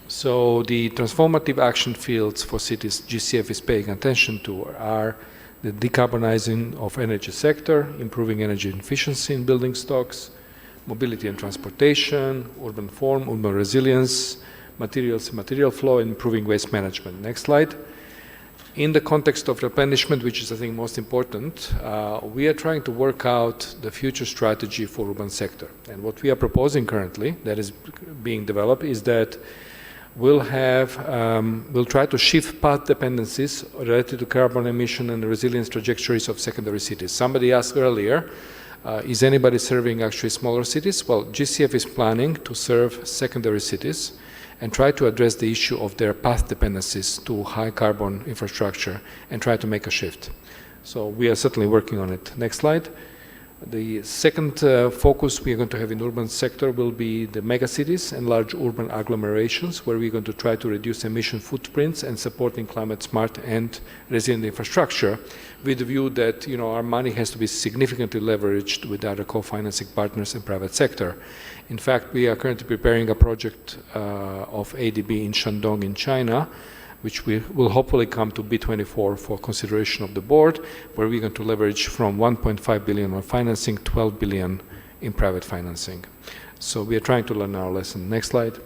So the transformative action fields for cities GCF is paying attention to are the decarbonizing of energy sector, improving energy efficiency in building stocks, mobility and transportation, urban form, urban resilience, materials and material flow, and improving waste management. Next slide. In the context of replenishment, which is I think most important, we are trying to work out the future strategy for urban sector. And what we are proposing currently that is being developed is that will try to shift path dependencies related to carbon emission and resilience trajectories of secondary cities. Somebody asked earlier, is anybody serving actually smaller cities? Well, GCF is planning to serve secondary cities and try to address the issue of their path dependencies to high carbon infrastructure and try to make a shift. So we are certainly working on it. Next slide. The second focus we are going to have in urban sector will be the megacities and large urban agglomerations, where we're going to try to reduce emission footprints and supporting climate smart and resilient infrastructure, with the view that our money has to be significantly leveraged with other co-financing partners and private sector. In fact, we are currently preparing a project of ADB in Shandong in China, which will hopefully come to B24 for consideration of the board, where we're going to leverage from 1.5 billion on financing, 12 billion in private financing. So we are trying to learn our lesson. Next slide.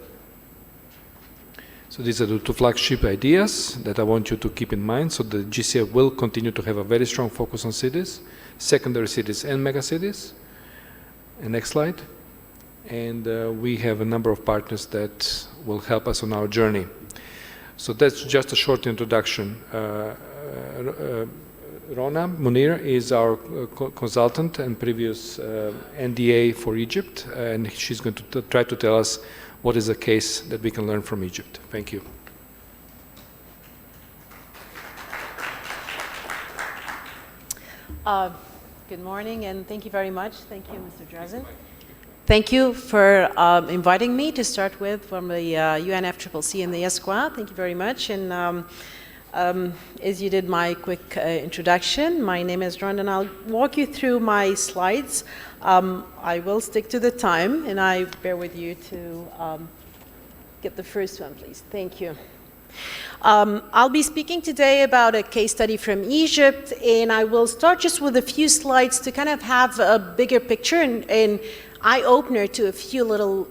So these are the two flagship ideas that I want you to keep in mind. So the GCF will continue to have a very strong focus on cities, secondary cities and megacities. And next slide. And we have a number of partners that will help us on our journey. So that's just a short introduction. Rona Munir is our consultant and previous NDA for Egypt, and she's going to try to tell us what is a case that we can learn from Egypt. Thank you. Good morning, and thank you very much. Thank you, Mr. Drazen. Thank you for inviting me to start with from the UN-ESCWA and the ESCWA. Thank you very much. And as you did my quick introduction, my name is Ron, and I'll walk you through my slides. I will stick to the time, and I bear with you to get the first one, please. Thank you. I'll be speaking today about a case study from Egypt, and I will start just with a few slides to kind of have a bigger picture and eye-opener to a few little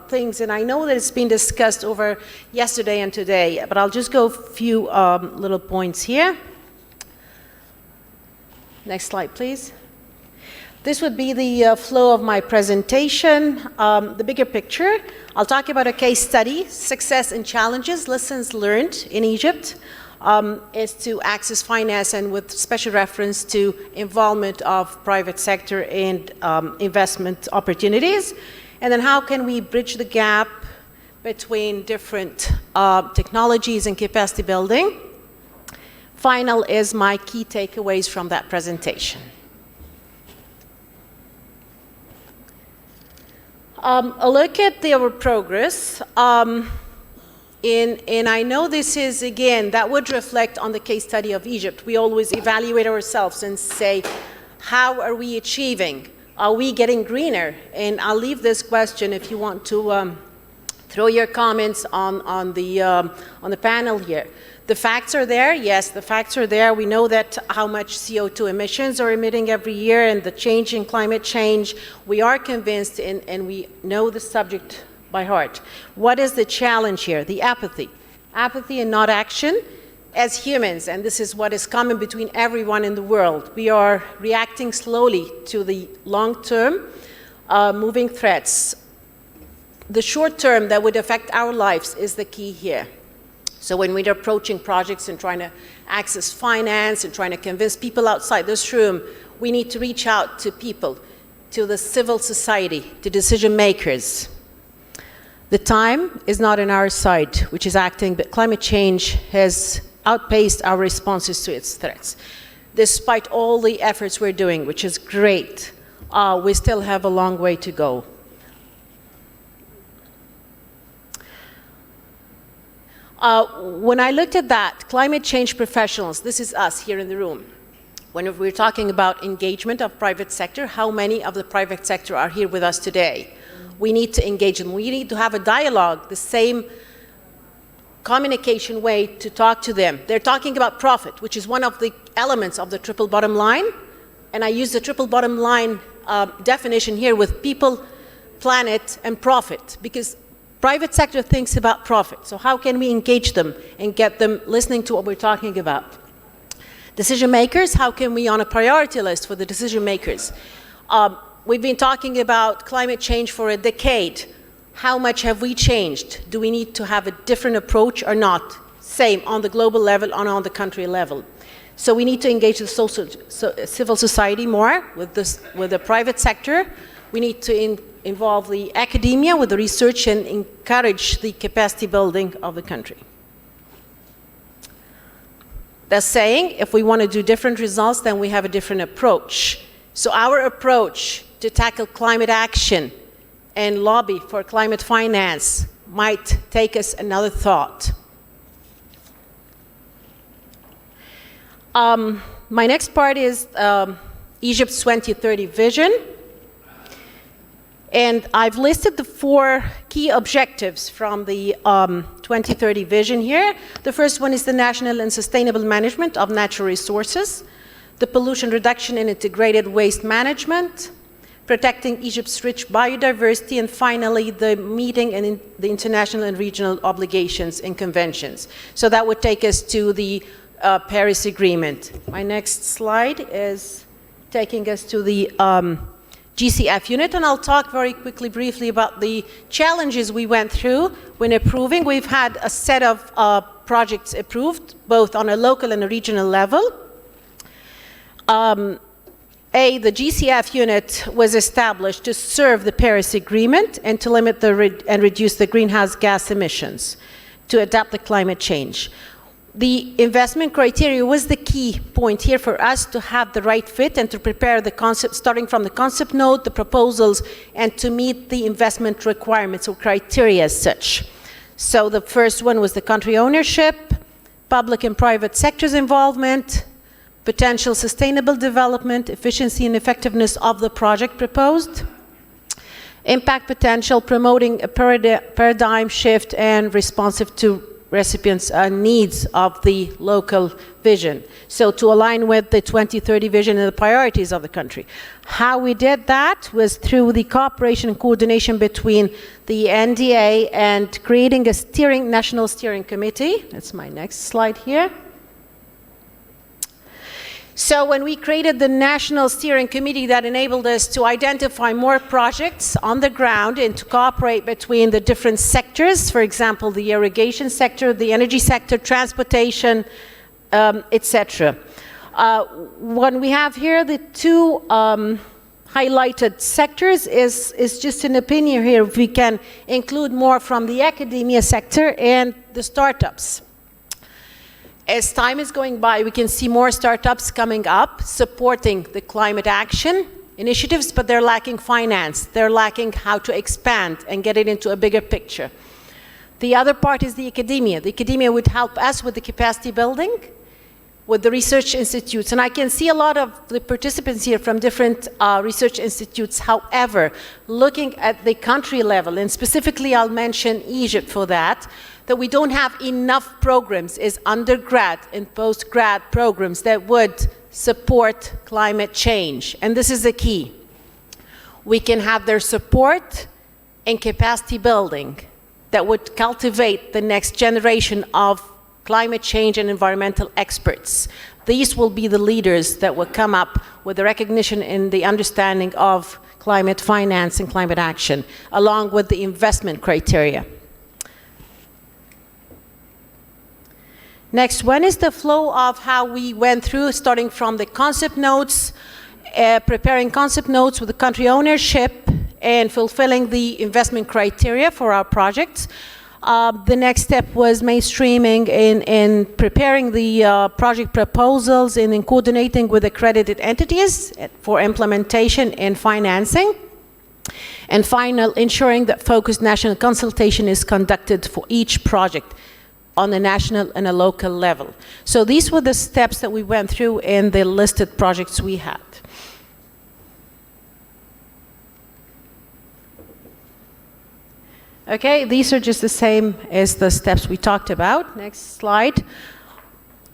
things. And I know that it's been discussed over yesterday and today, but I'll just go a few little points here. Next slide, please. This would be the flow of my presentation. The bigger picture, I'll talk about a case study, success and challenges, lessons learned in Egypt, is to access finance and with special reference to involvement of private sector and investment opportunities. And then how can we bridge the gap between different technologies and capacity building. Final is my key takeaways from that presentation. A look at our progress. And I know this is, again, that would reflect on the case study of Egypt. We always evaluate ourselves and say, how are we achieving? Are we getting greener? And I'll leave this question if you want to throw your comments on the panel here. The facts are there. Yes, the facts are there. We know that how much CO2 emissions are emitting every year and the change in climate change. We are convinced and we know the subject by heart. What is the challenge here? The apathy. Apathy and not action. As humans, and this is what is common between everyone in the world, we are reacting slowly to the long-term moving threats. The short term that would affect our lives is the key here. So when we're approaching projects and trying to access finance and trying to convince people outside this room, we need to reach out to people, to the civil society, to decision makers. The time is not on our side, which is acting, but climate change has outpaced our responses to its threats. Despite all the efforts we're doing, which is great, we still have a long way to go. When I looked at that, climate change professionals, this is us here in the room. When we're talking about engagement of private sector, how many of the private sector are here with us today? We need to engage them. We need to have a dialogue, the same communication way to talk to them. They're talking about profit, which is one of the elements of the triple bottom line. And I use the triple bottom line definition here with people, planet, and profit, because private sector thinks about profit. So how can we engage them and get them listening to what we're talking about? Decision makers, how can we on a priority list for the decision makers? We've been talking about climate change for a decade. how much have we changed? Do we need to have a different approach or not? Same on the global level and on the country level. So we need to engage the civil society more with the private sector. We need to involve the academia with the research and encourage the capacity building of the country. That's saying if we want to do different results, then we have a different approach. So our approach to tackle climate action and lobby for climate finance might take us another thought. My next part is Egypt's 2030 vision. And I've listed the 4 key objectives from the 2030 vision here. The first one is the national and sustainable management of natural resources, the pollution reduction and integrated waste management, protecting Egypt's rich biodiversity, and finally the meeting and the international and regional obligations and conventions. So that would take us to the Paris Agreement. My next slide is taking us to the GCF unit, and I'll talk very quickly, briefly about the challenges we went through when approving. We've had a set of projects approved, both on a local and a regional level. The GCF unit was established to serve the Paris Agreement and to limit and reduce the greenhouse gas emissions, to adapt to climate change. The investment criteria was the key point here for us to have the right fit and to prepare the concept, starting from the concept note, the proposals, and to meet the investment requirements or criteria as such. So the first one was the country ownership, public and private sectors involvement, potential sustainable development, efficiency and effectiveness of the project proposed, impact potential, promoting a paradigm shift and responsive to recipients' needs of the local vision. So to align with the 2030 vision and the priorities of the country. How we did that was through the cooperation and coordination between the NDA and creating a national steering committee. That's my next slide here. So when we created the National Steering Committee, that enabled us to identify more projects on the ground and to cooperate between the different sectors, for example, the irrigation sector, the energy sector, transportation, etc. What we have here, the 2 highlighted sectors is just an opinion here. If we can include more from the academia sector and the startups. As time is going by, we can see more startups coming up supporting the climate action initiatives, but they're lacking finance. They're lacking how to expand and get it into a bigger picture. The other part is the academia. The academia would help us with the capacity building, with the research institutes. And I can see a lot of the participants here from different research institutes. However, looking at the country level, and specifically I'll mention Egypt for that we don't have enough programs as undergrad and postgrad programs that would support climate change. And this is the key. We can have their support and capacity building that would cultivate the next generation of climate change and environmental experts. These will be the leaders that will come up with the recognition and the understanding of climate finance and climate action, along with the investment criteria. Next one is the flow of how we went through, starting from the concept notes, preparing concept notes with the country ownership, and fulfilling the investment criteria for our projects. The next step was mainstreaming in preparing the project proposals and in coordinating with accredited entities for implementation and financing. And final, ensuring that focused national consultation is conducted for each project on a national and a local level. So these were the steps that we went through in the listed projects we had. Okay, these are just the same as the steps we talked about. Next slide.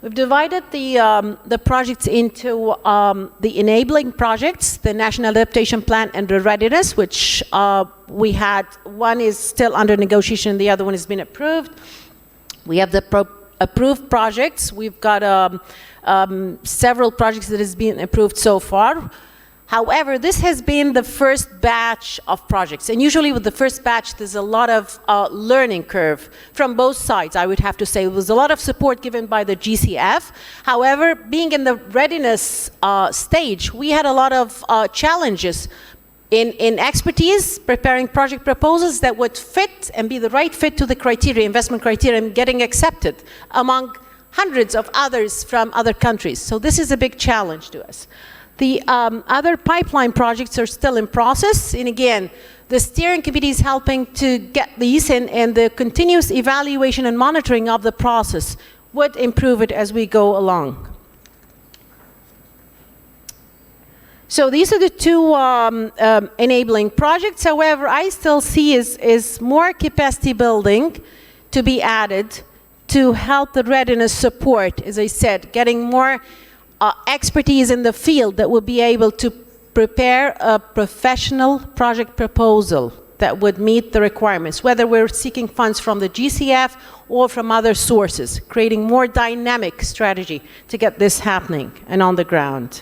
We've divided the projects into the enabling projects, the National Adaptation Plan and the Readiness, which we had. One is still under negotiation, the other one has been approved. We have the approved projects. We've got several projects that has been approved so far. However, this has been the first batch of projects, and usually with the first batch there's a lot of learning curve from both sides, I would have to say. There was a lot of support given by the GCF. However, being in the readiness stage, we had a lot of challenges in expertise, preparing project proposals that would fit and be the right fit to the criteria, investment criteria, and getting accepted among hundreds of others from other countries. So this is a big challenge to us. The other pipeline projects are still in process, and again, the steering committee is helping to get these, and the continuous evaluation and monitoring of the process would improve it as we go along. So these are the two enabling projects. However, I still see is more capacity building to be added to help the readiness support, as I said, getting more expertise in the field that would be able to prepare a professional project proposal that would meet the requirements, whether we're seeking funds from the GCF or from other sources, creating more dynamic strategy to get this happening and on the ground.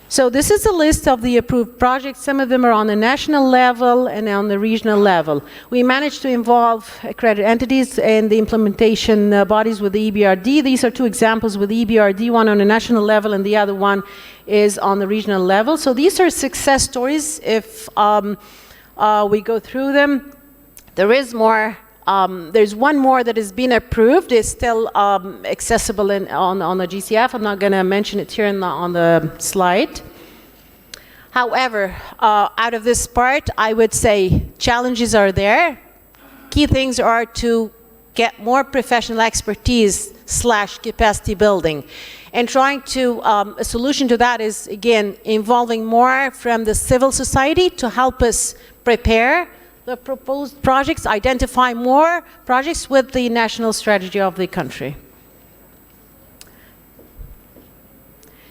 So this is a list of the approved projects. Some of them are on the national level and on the regional level. We managed to involve accredited entities and the implementation bodies with the EBRD. These are two examples with the EBRD, one on the national level and the other one is on the regional level. So these are success stories if we go through them. There is more. There's one more that has been approved. It's still accessible on the GCF. I'm not going to mention it here on the slide. However, out of this part, I would say challenges are there. Key things are to get more professional expertise / capacity building. And trying to, a solution to that is, again, involving more from the civil society to help us prepare the proposed projects, identify more projects with the national strategy of the country.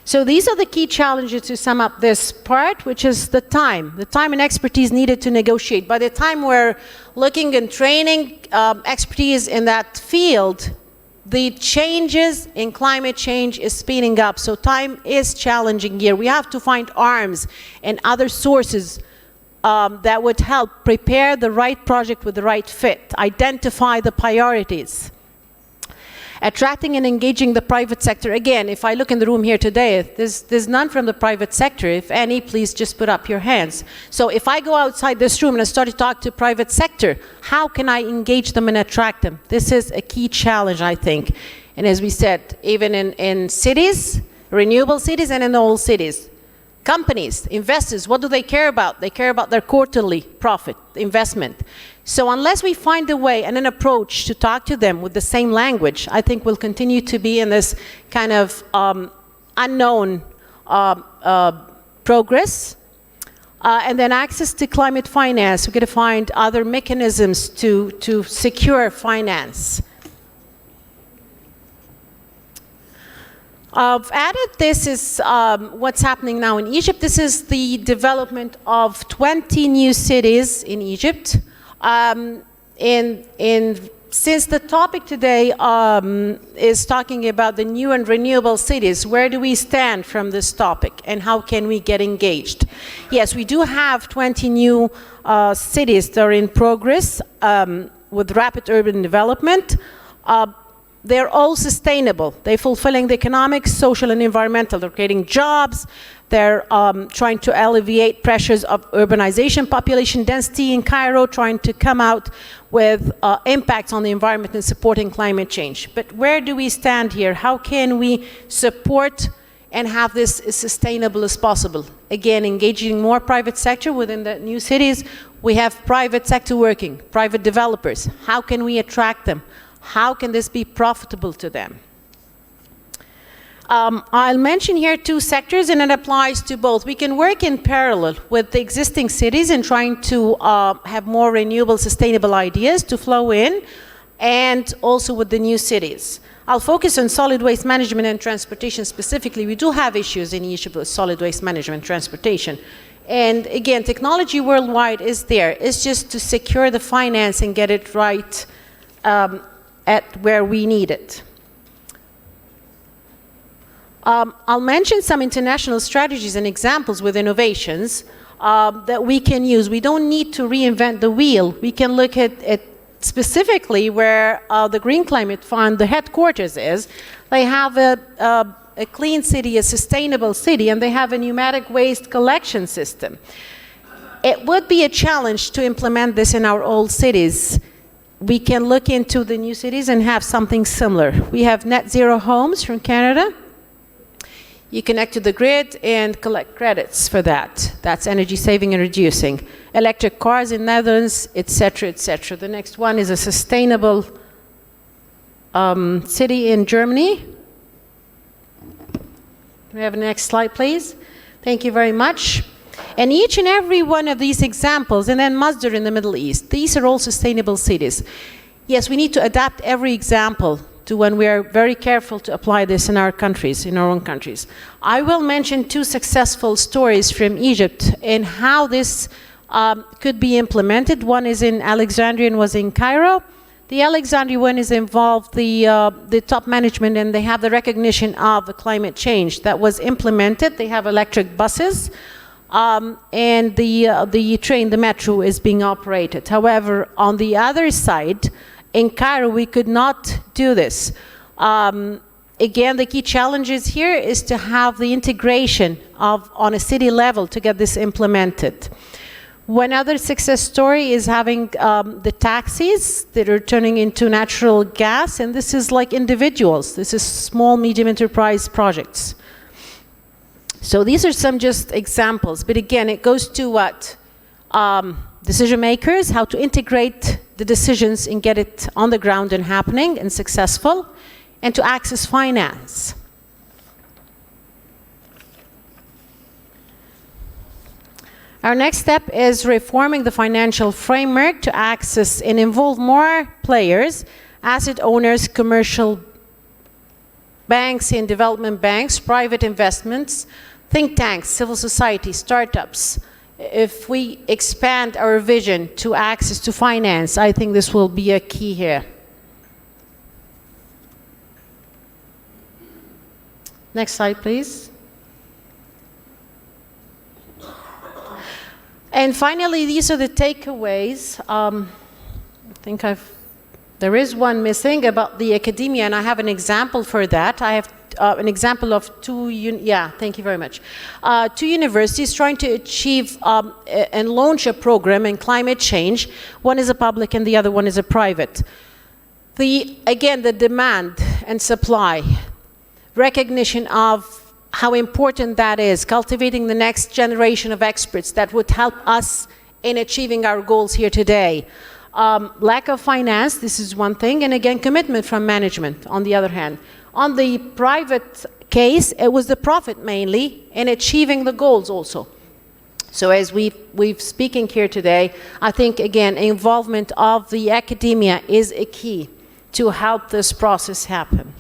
So these are the key challenges to sum up this part, which is the time and expertise needed to negotiate. By the time we're looking and training expertise in that field, the changes in climate change is speeding up. So time is challenging here. We have to find arms and other sources that would help prepare the right project with the right fit, identify the priorities. Attracting and engaging the private sector. Again, if I look in the room here today, there's none from the private sector. If any, please just put up your hands. So if I go outside this room and I start to talk to private sector, how can I engage them and attract them? This is a key challenge, I think. And as we said, even in cities, renewable cities and in all cities, companies, investors, what do they care about? They care about their quarterly profit, investment. So unless we find a way and an approach to talk to them with the same language, I think we'll continue to be in this kind of unknown progress. And then access to climate finance. We're going to find other mechanisms to secure finance. I've added this is what's happening now in Egypt. This is the development of 20 new cities in Egypt. Since the topic today is talking about the new and renewable cities, where do we stand from this topic and how can we get engaged? Yes, we do have 20 new cities that are in progress with rapid urban development. They're all sustainable. They're fulfilling the economic, social, and environmental. They're creating jobs. They're trying to alleviate pressures of urbanization, population density in Cairo, trying to come out with impacts on the environment and supporting climate change. But where do we stand here? How can we support and have this as sustainable as possible? Again, engaging more private sector within the new cities. We have private sector working, private developers. How can we attract them? How can this be profitable to them? I'll mention here two sectors, and it applies to both. We can work in parallel with the existing cities in trying to have more renewable, sustainable ideas to flow in, and also with the new cities. I'll focus on solid waste management and transportation specifically. We do have issues in Egypt with solid waste management and transportation. And again, technology worldwide is there. It's just to secure the finance and get it right at where we need it. I'll mention some international strategies and examples with innovations that we can use. We don't need to reinvent the wheel. We can look at specifically where the Green Climate Fund, the headquarters is. They have a clean city, a sustainable city, and they have a pneumatic waste collection system. It would be a challenge to implement this in our old cities. We can look into the new cities and have something similar. We have net zero homes from Canada. You connect to the grid and collect credits for that. That's energy saving and reducing. Electric cars in Netherlands, etc., etc. The next one is a sustainable city in Germany. Can we have the next slide, please? Thank you very much. And each and every one of these examples, and then Masdar in the Middle East, these are all sustainable cities. Yes, we need to adapt every example to when we are very careful to apply this in our countries, in our own countries. I will mention two successful stories from Egypt and how this could be implemented. One is in Alexandria and was in Cairo. The Alexandria one is involved the top management, and they have the recognition of the climate change that was implemented. They have electric buses. And the train, the metro, is being operated. However, on the other side, in Cairo, we could not do this. Again, the key challenges here is to have the integration on a city level to get this implemented. One other success story is having the taxis that are turning into natural gas, and this is like individuals. This is small, medium enterprise projects. So these are some just examples, but again, it goes to what? Decision makers, how to integrate the decisions and get it on the ground and happening and successful, and to access finance. Our next step is reforming the financial framework to access and involve more players, asset owners, commercial banks and development banks, private investments, think tanks, civil society, startups. If we expand our vision to access to finance, I think this will be a key here. Next slide, please. And finally, these are the takeaways. I think there is one missing about the academia, and I have an example for that. I have an example of thank you very much. Two universities trying to achieve and launch a program in climate change. One is a public and the other one is a private. Again, the demand and supply, recognition of how important that is, cultivating the next generation of experts that would help us in achieving our goals here today. Lack of finance, this is one thing, and again, commitment from management on the other hand. On the private case, it was the profit mainly in achieving the goals also. So as we've speaking here today, I think again, involvement of the academia is a key to help this process happen.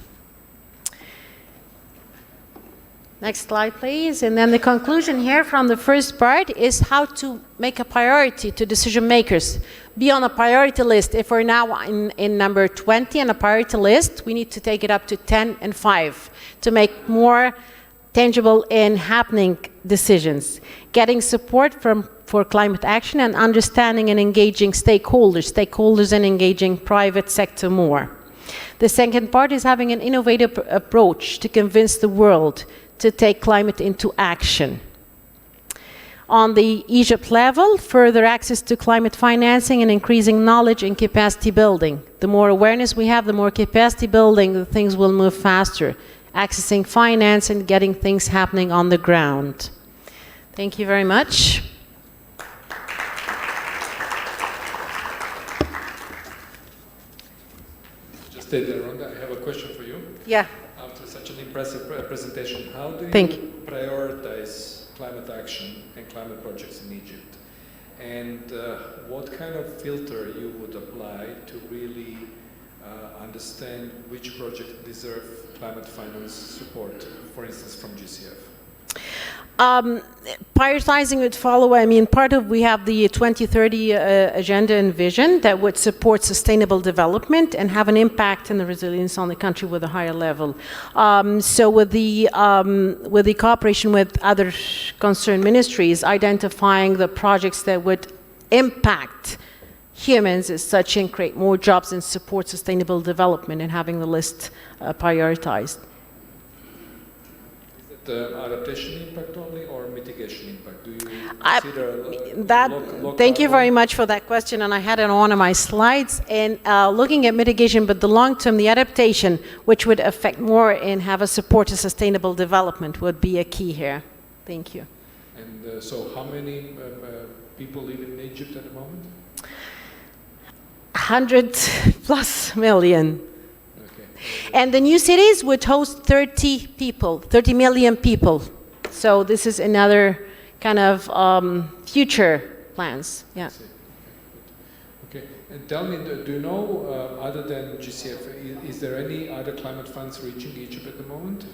Next slide, please. And then the conclusion here from the first part is how to make a priority to decision makers. Be on a priority list. If we're now in number 20 on a priority list, we need to take it up to 10 and 5 to make more tangible and happening decisions. Getting support for climate action and understanding and engaging stakeholders and engaging private sector more. The second part is having an innovative approach to convince the world to take climate into action. On the Egypt level, further access to climate financing and increasing knowledge and capacity building. The more awareness we have, the more capacity building, the things will move faster. Accessing finance and getting things happening on the ground. Thank you very much. Just stay there, Rhonda. I have a question for you. Yeah. After such an impressive presentation, how do you prioritize climate action and climate projects in Egypt? And what kind of filter you would apply to really understand which projects deserve climate finance support, for instance, from GCF? Prioritizing would follow, I mean, we have the 2030 agenda and vision that would support sustainable development and have an impact in the resilience on the country with a higher level. So with the cooperation with other concerned ministries, identifying the projects that would impact humans as such and create more jobs and support sustainable development, and having the list prioritized. The adaptation impact only or mitigation impact? Do you consider Thank you very much for that question, and I had it on one of my slides. And looking at mitigation, but the long term, the adaptation, which would affect more and have a support to sustainable development, would be a key here. Thank you. And so how many people live in Egypt at the moment? 100+ million. And the new cities would host 30 million people. So this is another kind of future plans. Yeah. Okay. And tell me, do you know, other than GCF, is there any other climate funds reaching Egypt at the moment,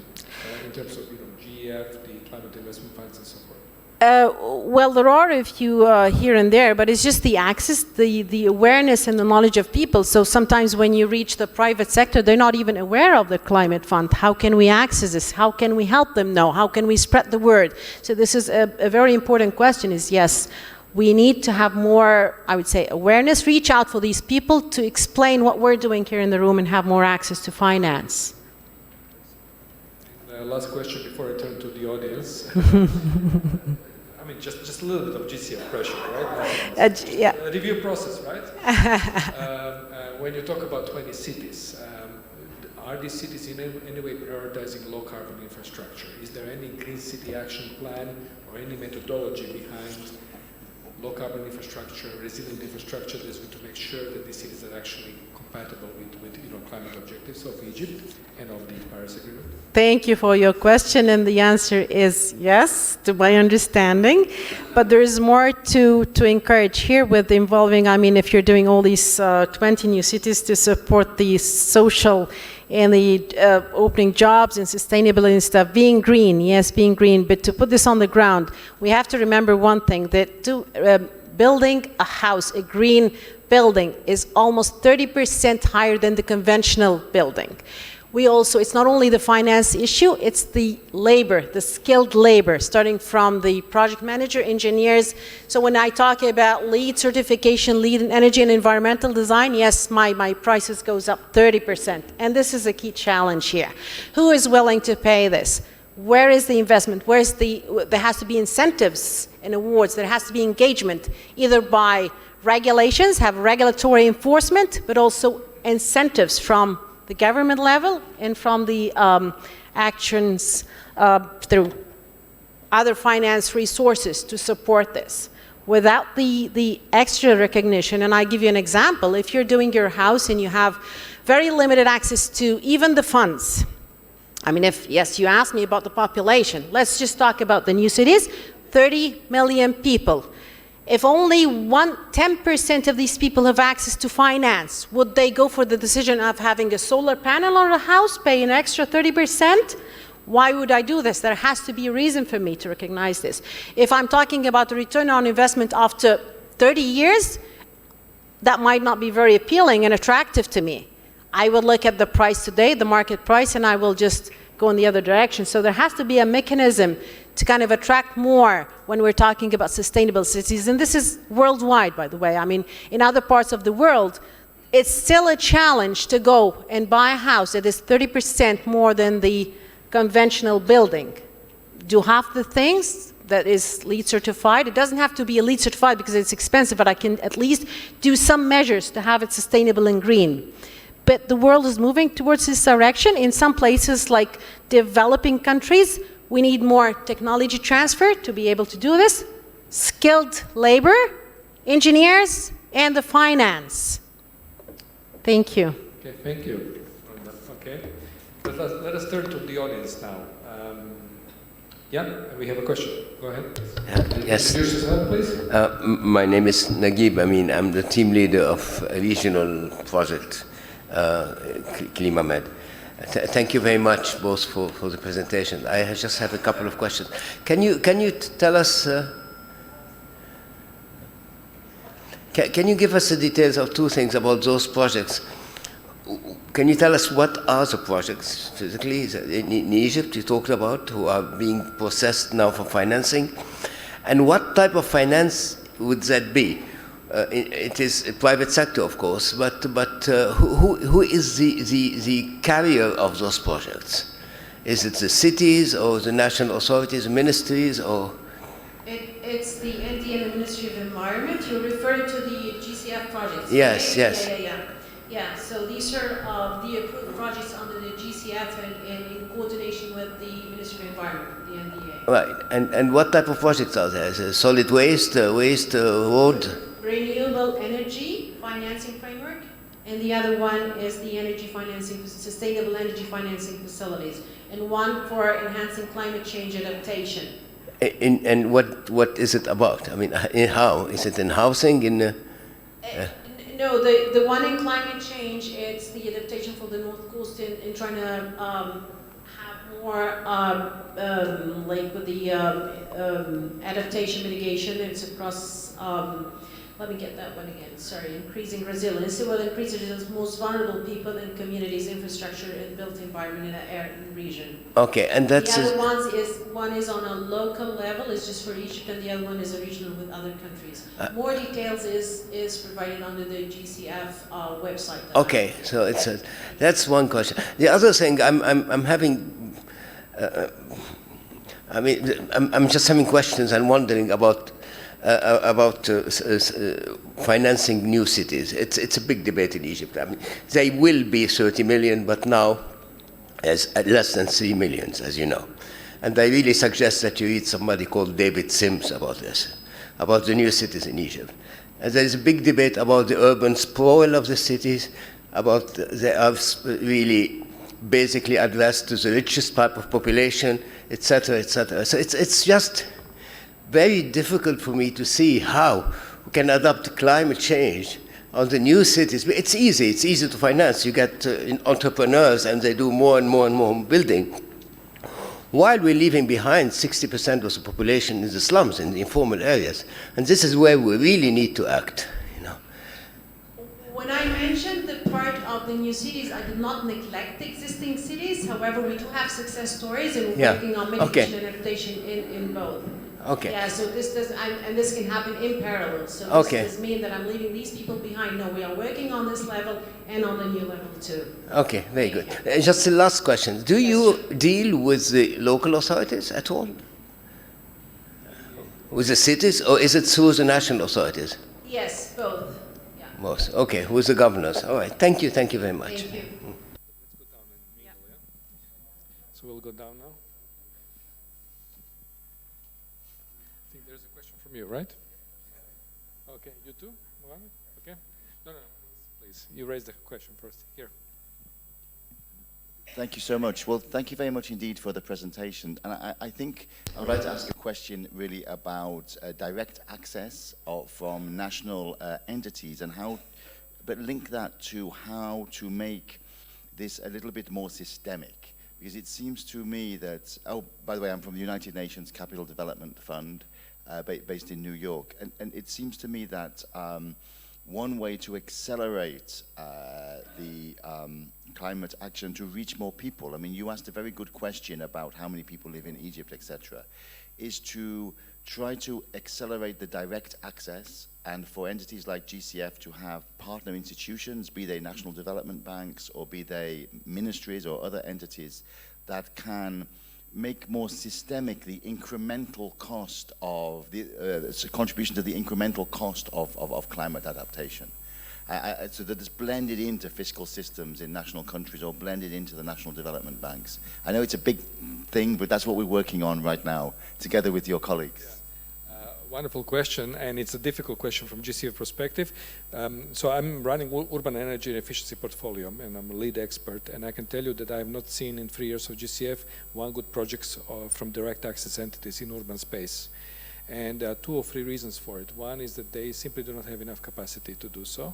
in terms of GEF, the climate investment funds, and so forth? Well, there are a few here and there, but it's just the access, the awareness and the knowledge of people. So sometimes when you reach the private sector, they're not even aware of the climate fund. How can we access this? How can we help them know? How can we spread the word? So this is a very important question, is yes, we need to have more, I would say, awareness, reach out for these people to explain what we're doing here in the room and have more access to finance. Last question before I turn to the audience. I mean, just a little bit of GCF pressure, right? Yeah. A review process, right? When you talk about 20 cities, are these cities in any way prioritizing low carbon infrastructure? Is there any green city action plan or any methodology behind low carbon infrastructure, resilient infrastructure that's going to make sure that these cities are actually compatible with climate objectives of Egypt and of the Paris Agreement? Thank you for your question, and the answer is yes, to my understanding. But there is more to encourage here with involving, I mean, if you're doing all these 20 new cities to support the social and the opening jobs and sustainability and stuff, being green, yes, being green, but to put this on the ground, we have to remember one thing, that building a house, a green building, is almost 30% higher than the conventional building. We also, it's not only the finance issue, it's the labor, the skilled labor, starting from the project manager, engineers. So when I talk about LEED certification, LEED in energy and environmental design, yes, my prices goes up 30%. And this is a key challenge here. Who is willing to pay this? Where is the investment? There has to be incentives and awards, there has to be engagement, either by regulations, have regulatory enforcement, but also incentives from the government level and from the actions through other finance resources to support this. Without the extra recognition, and I give you an example, if you're doing your house and you have very limited access to even the funds, I mean, yes, you asked me about the population, let's just talk about the new cities, 30 million people. If only 10% of these people have access to finance, would they go for the decision of having a solar panel on a house, pay an extra 30%? Why would I do this? There has to be a reason for me to recognize this. If I'm talking about the return on investment after 30 years, that might not be very appealing and attractive to me. I would look at the price today, the market price, and I will just go in the other direction. So there has to be a mechanism to kind of attract more when we're talking about sustainable cities. And this is worldwide, by the way. I mean, in other parts of the world, it's still a challenge to go and buy a house that is 30% more than the conventional building. Do half the things that is LEED certified. It doesn't have to be a LEED certified because it's expensive, but I can at least do some measures to have it sustainable and green. But the world is moving towards this direction. In some places, like developing countries, we need more technology transfer to be able to do this, skilled labor, engineers, and the finance. Thank you. Okay, thank you. Okay, let us turn to the audience now. Yeah, we have a question. Go ahead. Yes. Introduce yourself, please. My name is Naguib. I'm the team leader of a regional project, ClimaMed. Thank you very much both for the presentation. I just have a couple of questions. Can you tell us, can you give us the details of two things about those projects? Can you tell us what are the projects physically in Egypt you talked about who are being processed now for financing? And what type of finance would that be? It is a private sector, of course, but who is the carrier of those projects? Is it the cities or the national authorities, ministries, or? It's the ND and the Ministry of Environment. You're referring to the GCF projects. Yes, right? yes. Yeah, so these are the approved projects under the GCF and in coordination with the Ministry of Environment, the NDA. Right, and what type of projects are there? Is it solid waste, road? Renewable energy financing framework, and the other one is the energy financing, sustainable energy financing facilities, and one for enhancing climate change adaptation. And what is it about? I mean, how? Is it in housing? No, the one in climate change, it's the adaptation for the North Coast in trying to have more, like with the adaptation mitigation, it's across, let me get that one again, sorry, increasing resilience. It will increase resilience most vulnerable people in communities, infrastructure, and built environment in the region. Okay, and that's... The other one is on a local level, it's just for Egypt, and the other one is a regional with other countries. More details is provided under the GCF website. Okay, so that's one question. The other thing, I'm having, I'm just having questions and wondering about financing new cities. It's a big debate in Egypt. I mean, they will be 30 million, but now as less than 3 million, as you know. And I really suggest that you read somebody called David Sims about this, about the new cities in Egypt. And there is a big debate about the urban sprawl of the cities, about they are really basically addressed to the richest part of population, etc., etc. So it's just very difficult for me to see how we can adapt climate change on the new cities. It's easy to finance. You get entrepreneurs and they do more and more and more building, while we're leaving behind 60% of the population in the slums, in the informal areas. And this is where we really need to act. When I mentioned the part of the new cities, I did not neglect the existing cities. However, we do have success stories and we're working on mitigation and adaptation in both. Okay. Yeah, so this does, and this can happen in parallel. So this does mean that I'm leaving these people behind. No, we are working on this level and on the new level too. Okay, very good. Just the last question. Do you deal with the local authorities at all? With the cities, or is it through the national authorities? Yes, both. Yeah. Both. Okay, with the governors. All right. Thank you very much. Thank you. Let's go down in the middle, yeah? So we'll go down now. I think there's a question from you, right? Okay, you too, Mohammed? Okay. No, please. You raise the question first. Here. Thank you so much. Well, thank you very much indeed for the presentation. And I think I would like to ask a question really about direct access from national entities and how, but link that to how to make this a little bit more systemic. Because it seems to me that, oh, by the way, I'm from the United Nations Capital Development Fund based in New York. And it seems to me that one way to accelerate the climate action to reach more people, I mean, you asked a very good question about how many people live in Egypt, etc., is to try to accelerate the direct access and for entities like GCF to have partner institutions, be they national development banks or be they ministries or other entities that can make more systemic the incremental cost of the contribution to the incremental cost of climate adaptation. So that it's blended into fiscal systems in national countries or blended into the national development banks. I know it's a big thing, but that's what we're working on right now, together with your colleagues. Yeah. Wonderful question, and it's a difficult question from GCF perspective. So I'm running urban energy and efficiency portfolio, and I'm a lead expert, and I can tell you that I have not seen in 3 years of GCF one good project from direct access entities in urban space. And there are 2 or 3 reasons for it. One is that they simply do not have enough capacity to do so.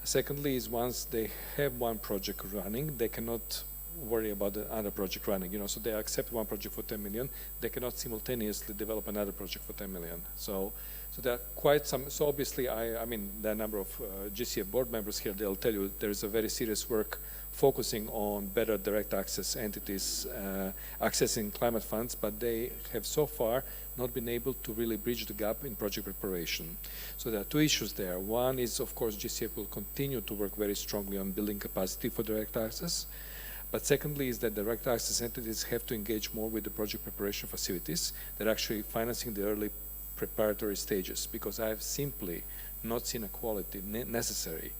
Secondly is once they have one project running, they cannot worry about the other project running. So they accept one project for 10 million, they cannot simultaneously develop another project for 10 million. So there are quite some. So obviously, I mean, there are a number of GCF board members here. They'll tell you there is a very serious work focusing on better direct access entities accessing climate funds, but they have so far not been able to really bridge the gap in project preparation. So there are two issues there. One is, of course, GCF will continue to work very strongly on building capacity for direct access. But secondly is that direct access entities have to engage more with the project preparation facilities that are actually financing the early preparatory stages, because I have simply not seen a quality necessary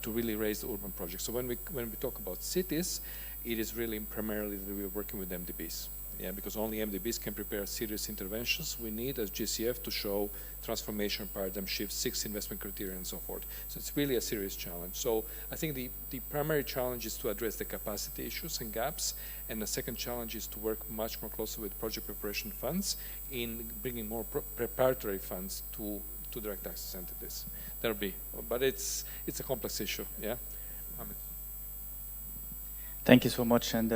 to really raise the urban projects. So when we talk about cities, it is really primarily that we're working with MDBs. Yeah, because only MDBs can prepare serious interventions. We need, as GCF, to show transformation, paradigm shifts, 6 investment criteria, and so forth. So it's really a serious challenge. So I think the primary challenge is to address the capacity issues and gaps, and the second challenge is to work much more closely with project preparation funds in bringing more preparatory funds to direct access entities. That'll be, but it's a complex issue. Yeah. Thank you so much, and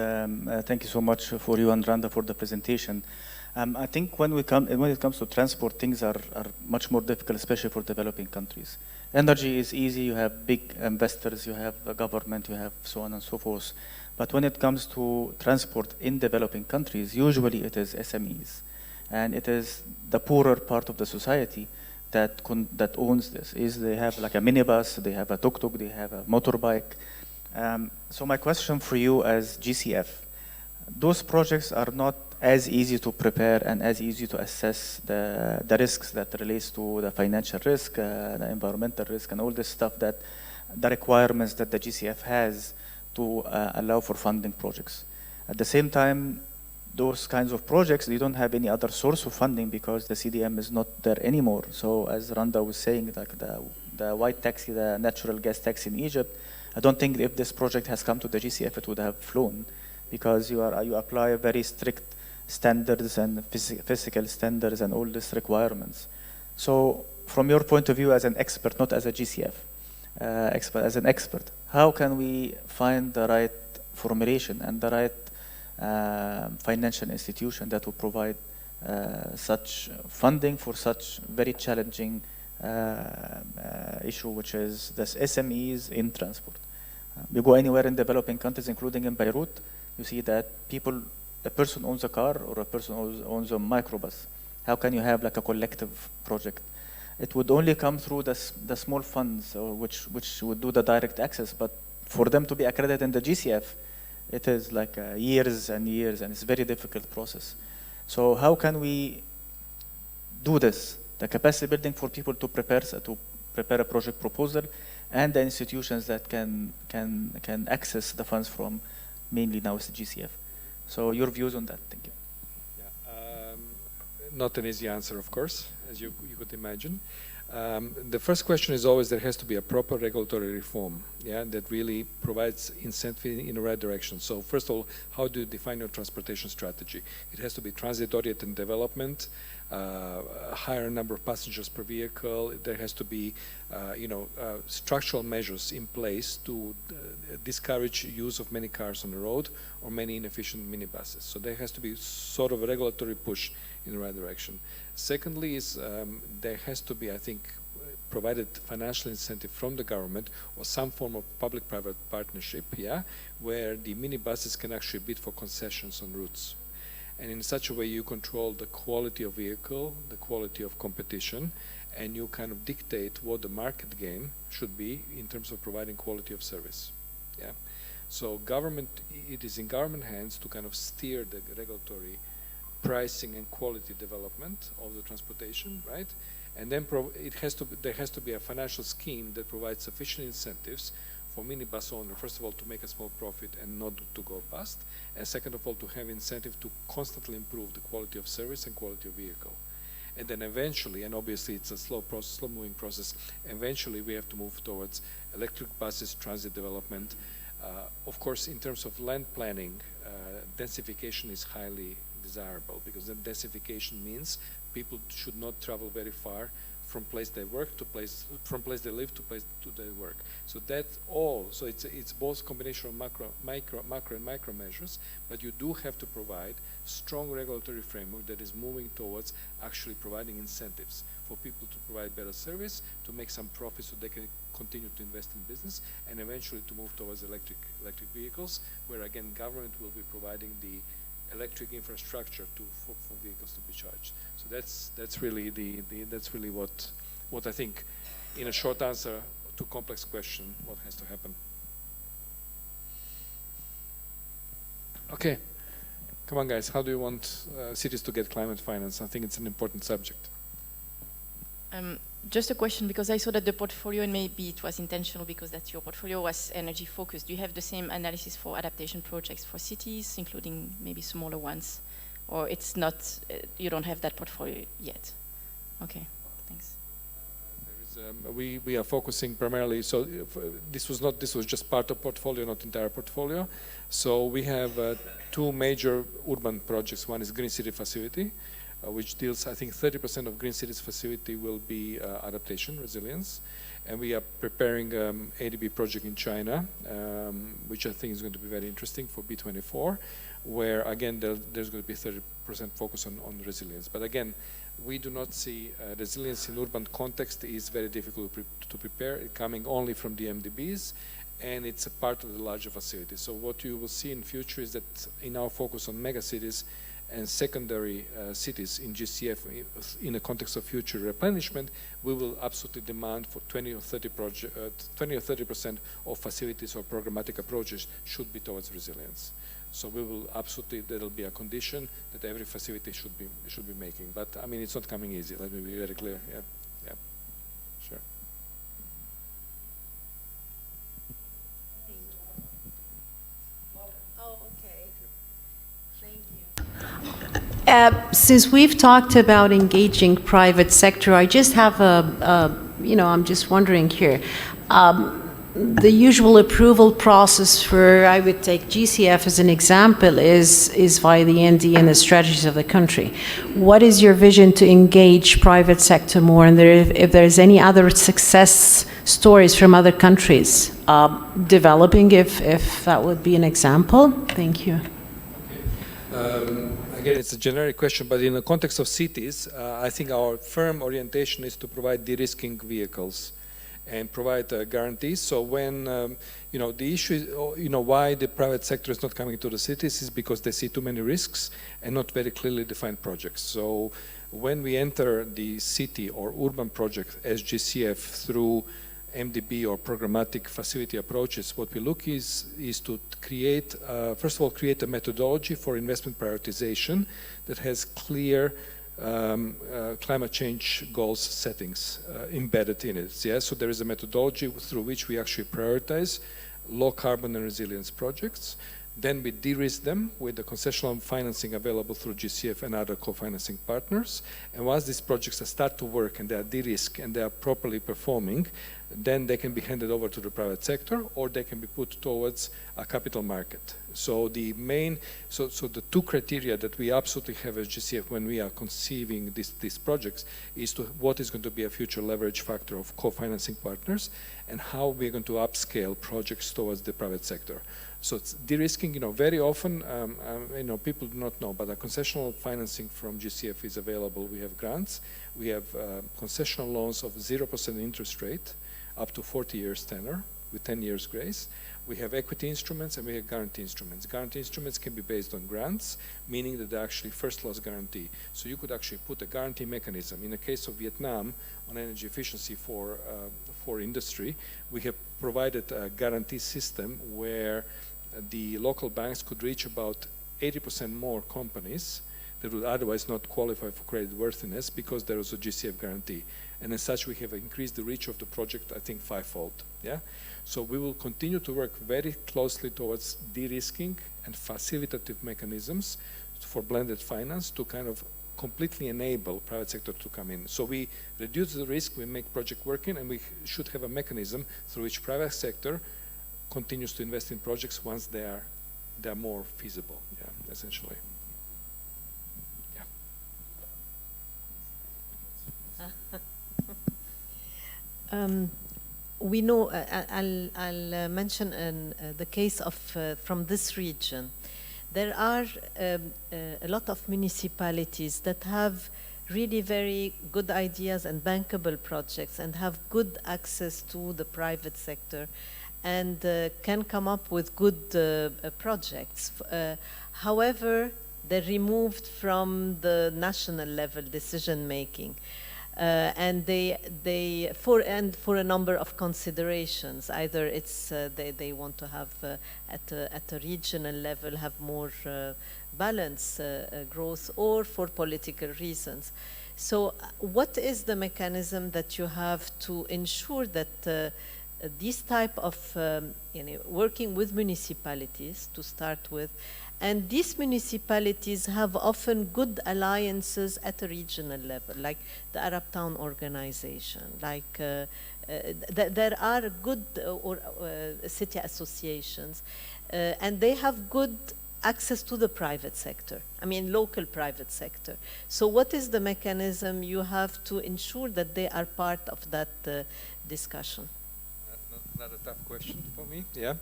thank you so much for you and Randa for the presentation. I think when it comes to transport, things are much more difficult, especially for developing countries. Energy is easy, you have big investors, you have a government, you have so on and so forth. But when it comes to transport in developing countries, usually it is SMEs. And it is the poorer part of the society that owns this. They have like a minibus, they have a tuk-tuk, they have a motorbike. So my question for you as GCF, those projects are not as easy to prepare and as easy to assess the risks that relates to the financial risk, the environmental risk, and all this stuff, that the requirements that the GCF has to allow for funding projects. At the same time, those kinds of projects, they don't have any other source of funding because the CDM is not there anymore. So as Randa was saying, like the white taxi, the natural gas tax in Egypt, I don't think if this project has come to the GCF, it would have flown, because you apply very strict standards and physical standards and all these requirements. So from your point of view as an expert, not as a GCF, as an expert, how can we find the right formulation and the right financial institution that will provide such funding for such very challenging issue, which is this SMEs in transport? You go anywhere in developing countries, including in Beirut, you see that a person owns a car or a person owns a microbus. How can you have like a collective project? It would only come through the small funds, which would do the direct access, but for them to be accredited in the GCF, it is like years and years, and it's a very difficult process. So how can we do this? The capacity building for people to prepare a project proposal, and the institutions that can access the funds from, mainly now is the GCF. So your views on that? Thank you. Yeah, not an easy answer, of course, as you could imagine. The first question is always there has to be a proper regulatory reform, yeah, that really provides incentive in the right direction. So first of all, how do you define your transportation strategy? It has to be transit-oriented development, a higher number of passengers per vehicle. There has to be, structural measures in place to discourage use of many cars on the road or many inefficient minibuses. So there has to be sort of a regulatory push in the right direction. Secondly is there has to be, I think, provided financial incentive from the government or some form of public-private partnership, yeah, where the minibuses can actually bid for concessions on routes. And in such a way you control the quality of vehicle, the quality of competition, and you kind of dictate what the market game should be in terms of providing quality of service. Yeah. So it is in government hands to kind of steer the regulatory pricing and quality development of the transportation, right? And then there has to be a financial scheme that provides sufficient incentives for minibus owner, first of all, to make a small profit and not to go bust, and second of all, to have incentive to constantly improve the quality of service and quality of vehicle. And then eventually, and obviously it's a slow moving process, eventually we have to move towards electric buses, transit development. Of course, in terms of land planning, densification is highly desirable, because then densification means people should not travel very far from place they work to place, from place they live to place to their work. So that's all. So it's both combination of macro and micro measures, but you do have to provide strong regulatory framework that is moving towards actually providing incentives for people to provide better service, to make some profit so they can continue to invest in business, and eventually to move towards electric vehicles, where again government will be providing the electric infrastructure for vehicles to be charged. So that's really that's really what I think, in a short answer to complex question, what has to happen. Okay, come on guys, how do you want cities to get climate finance? I think it's an important subject. Just a question, because I saw that the portfolio, and maybe it was intentional because that your portfolio was energy focused. Do you have the same analysis for adaptation projects for cities, including maybe smaller ones? Or it's not, you don't have that portfolio yet? Okay, thanks. We are focusing primarily, so this was just part of portfolio, not entire portfolio. So we have two major urban projects. One is Green City Facility, which deals, I think 30% of Green Cities Facility will be adaptation, resilience. And we are preparing ADB project in China, which I think is going to be very interesting for B24, where again, there's going to be 30% focus on resilience. But again, we do not see resilience in urban context is very difficult to prepare, coming only from the MDBs, and it's a part of the larger facility. So what you will see in future is that in our focus on megacities and secondary cities in GCF, in the context of future replenishment, we will absolutely demand for 20 or 30% of facilities or programmatic approaches should be towards resilience. So we will absolutely, there will be a condition that every facility should be making. But I mean, it's not coming easy. Let me be very clear. Yeah, yeah, sure. Since we've talked about engaging private sector, I just have I'm just wondering here. The usual approval process for, I would take GCF as an example, is via the ND and the strategies of the country. What is your vision to engage private sector more? And if there's any other success stories from other countries developing, if that would be an example? Thank you. Again, it's a generic question, but in the context of cities, I think our firm orientation is to provide de-risking vehicles and provide guarantees. So when, the issue is, why the private sector is not coming to the cities is because they see too many risks and not very clearly defined projects. So when we enter the city or urban project as GCF through MDB or programmatic facility approaches, what we look is to create, first of all, create a methodology for investment prioritization that has clear climate change goals settings embedded in it. Yeah? So there is a methodology through which we actually prioritize low carbon and resilience projects. Then we de-risk them with the concessional financing available through GCF and other co-financing partners. And once these projects start to work and they are de-risked and they are properly performing, then they can be handed over to the private sector or they can be put towards a capital market. So the the two criteria that we absolutely have as GCF when we are conceiving these projects is to what is going to be a future leverage factor of co-financing partners and how we're going to upscale projects towards the private sector. So it's de-risking, very often, people do not know, but a concessional financing from GCF is available. We have grants, we have concessional loans of 0% interest rate, up to 40 years tenor with 10 years grace. We have equity instruments and we have guarantee instruments. Guarantee instruments can be based on grants, meaning that they're actually first loss guarantee. So you could actually put a guarantee mechanism. In the case of Vietnam, on energy efficiency for industry, we have provided a guarantee system where the local banks could reach about 80% more companies that would otherwise not qualify for credit worthiness because there was a GCF guarantee. And as such, we have increased the reach of the project, I think, 5-fold. Yeah? So we will continue to work very closely towards de-risking and facilitative mechanisms for blended finance to kind of completely enable private sector to come in. So we reduce the risk, we make project working, and we should have a mechanism through which private sector continues to invest in projects once they are more feasible, yeah, essentially. We know, I'll mention the case of from this region. There are a lot of municipalities that have really very good ideas and bankable projects and have good access to the private sector and can come up with good projects. However, they're removed from the national level decision making. And for a number of considerations, either it's they want to have at a regional level have more balance growth, or for political reasons. So, what is the mechanism that you have to ensure that these type of working with municipalities to start with? And these municipalities have often good alliances at a regional level, like the Arab Town Organization, like there are good city associations, and they have good access to the private sector, I mean local private sector. So what is the mechanism you have to ensure that they are part of that discussion? Not a tough question for me, yeah.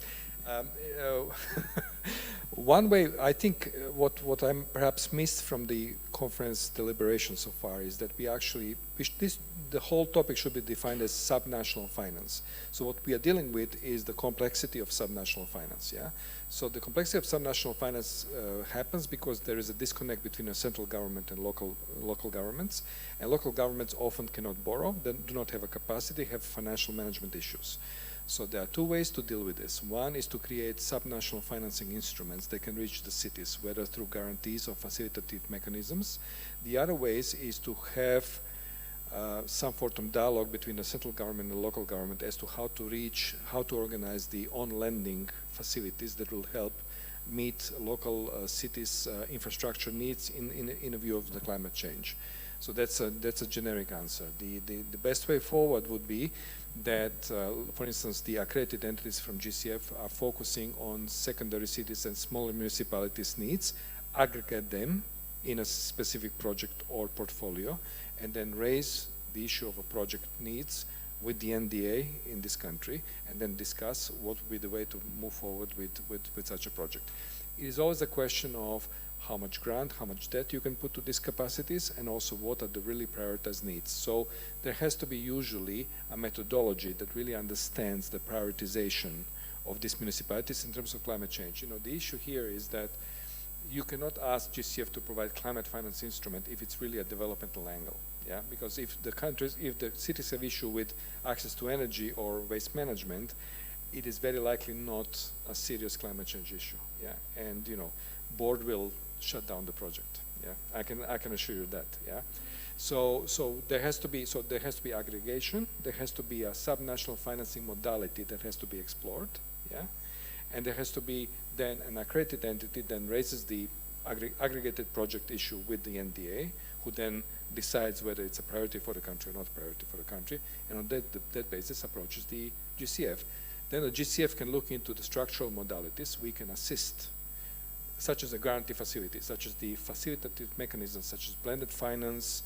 One way, I think what I'm perhaps missed from the conference deliberation so far is that the whole topic should be defined as subnational finance. So what we are dealing with is the complexity of subnational finance, yeah? So the complexity of subnational finance happens because there is a disconnect between a central government and local governments, and local governments often cannot borrow, they do not have a capacity, have financial management issues. So there are two ways to deal with this. One is to create subnational financing instruments that can reach the cities, whether through guarantees or facilitative mechanisms. The other ways is to have some sort of dialogue between the central government and the local government as to how to organize the on-lending facilities that will help meet local cities' infrastructure needs in a view of the climate change. So that's a generic answer. The best way forward would be that, for instance, the accredited entities from GCF are focusing on secondary cities and smaller municipalities' needs, aggregate them in a specific project or portfolio, and then raise the issue of a project needs with the NDA in this country, and then discuss what would be the way to move forward with such a project. It is always a question of how much grant, how much debt you can put to these capacities, and also what are the really prioritized needs. So there has to be usually a methodology that really understands the prioritization of these municipalities in terms of climate change. You know, the issue here is that you cannot ask GCF to provide climate finance instrument if it's really a developmental angle, yeah? Because if the cities have issue with access to energy or waste management, it is very likely not a serious climate change issue, yeah? And, you know, board will shut down the project, yeah? I can assure you that, yeah? So there has to be aggregation, there has to be a subnational financing modality that has to be explored, yeah? And there has to be then an accredited entity then raises the aggregated project issue with the NDA, who then decides whether it's a priority for the country or not a priority for the country, and on that basis approaches the GCF. Then the GCF can look into the structural modalities we can assist, such as a guarantee facility, such as the facilitative mechanisms, such as blended finance,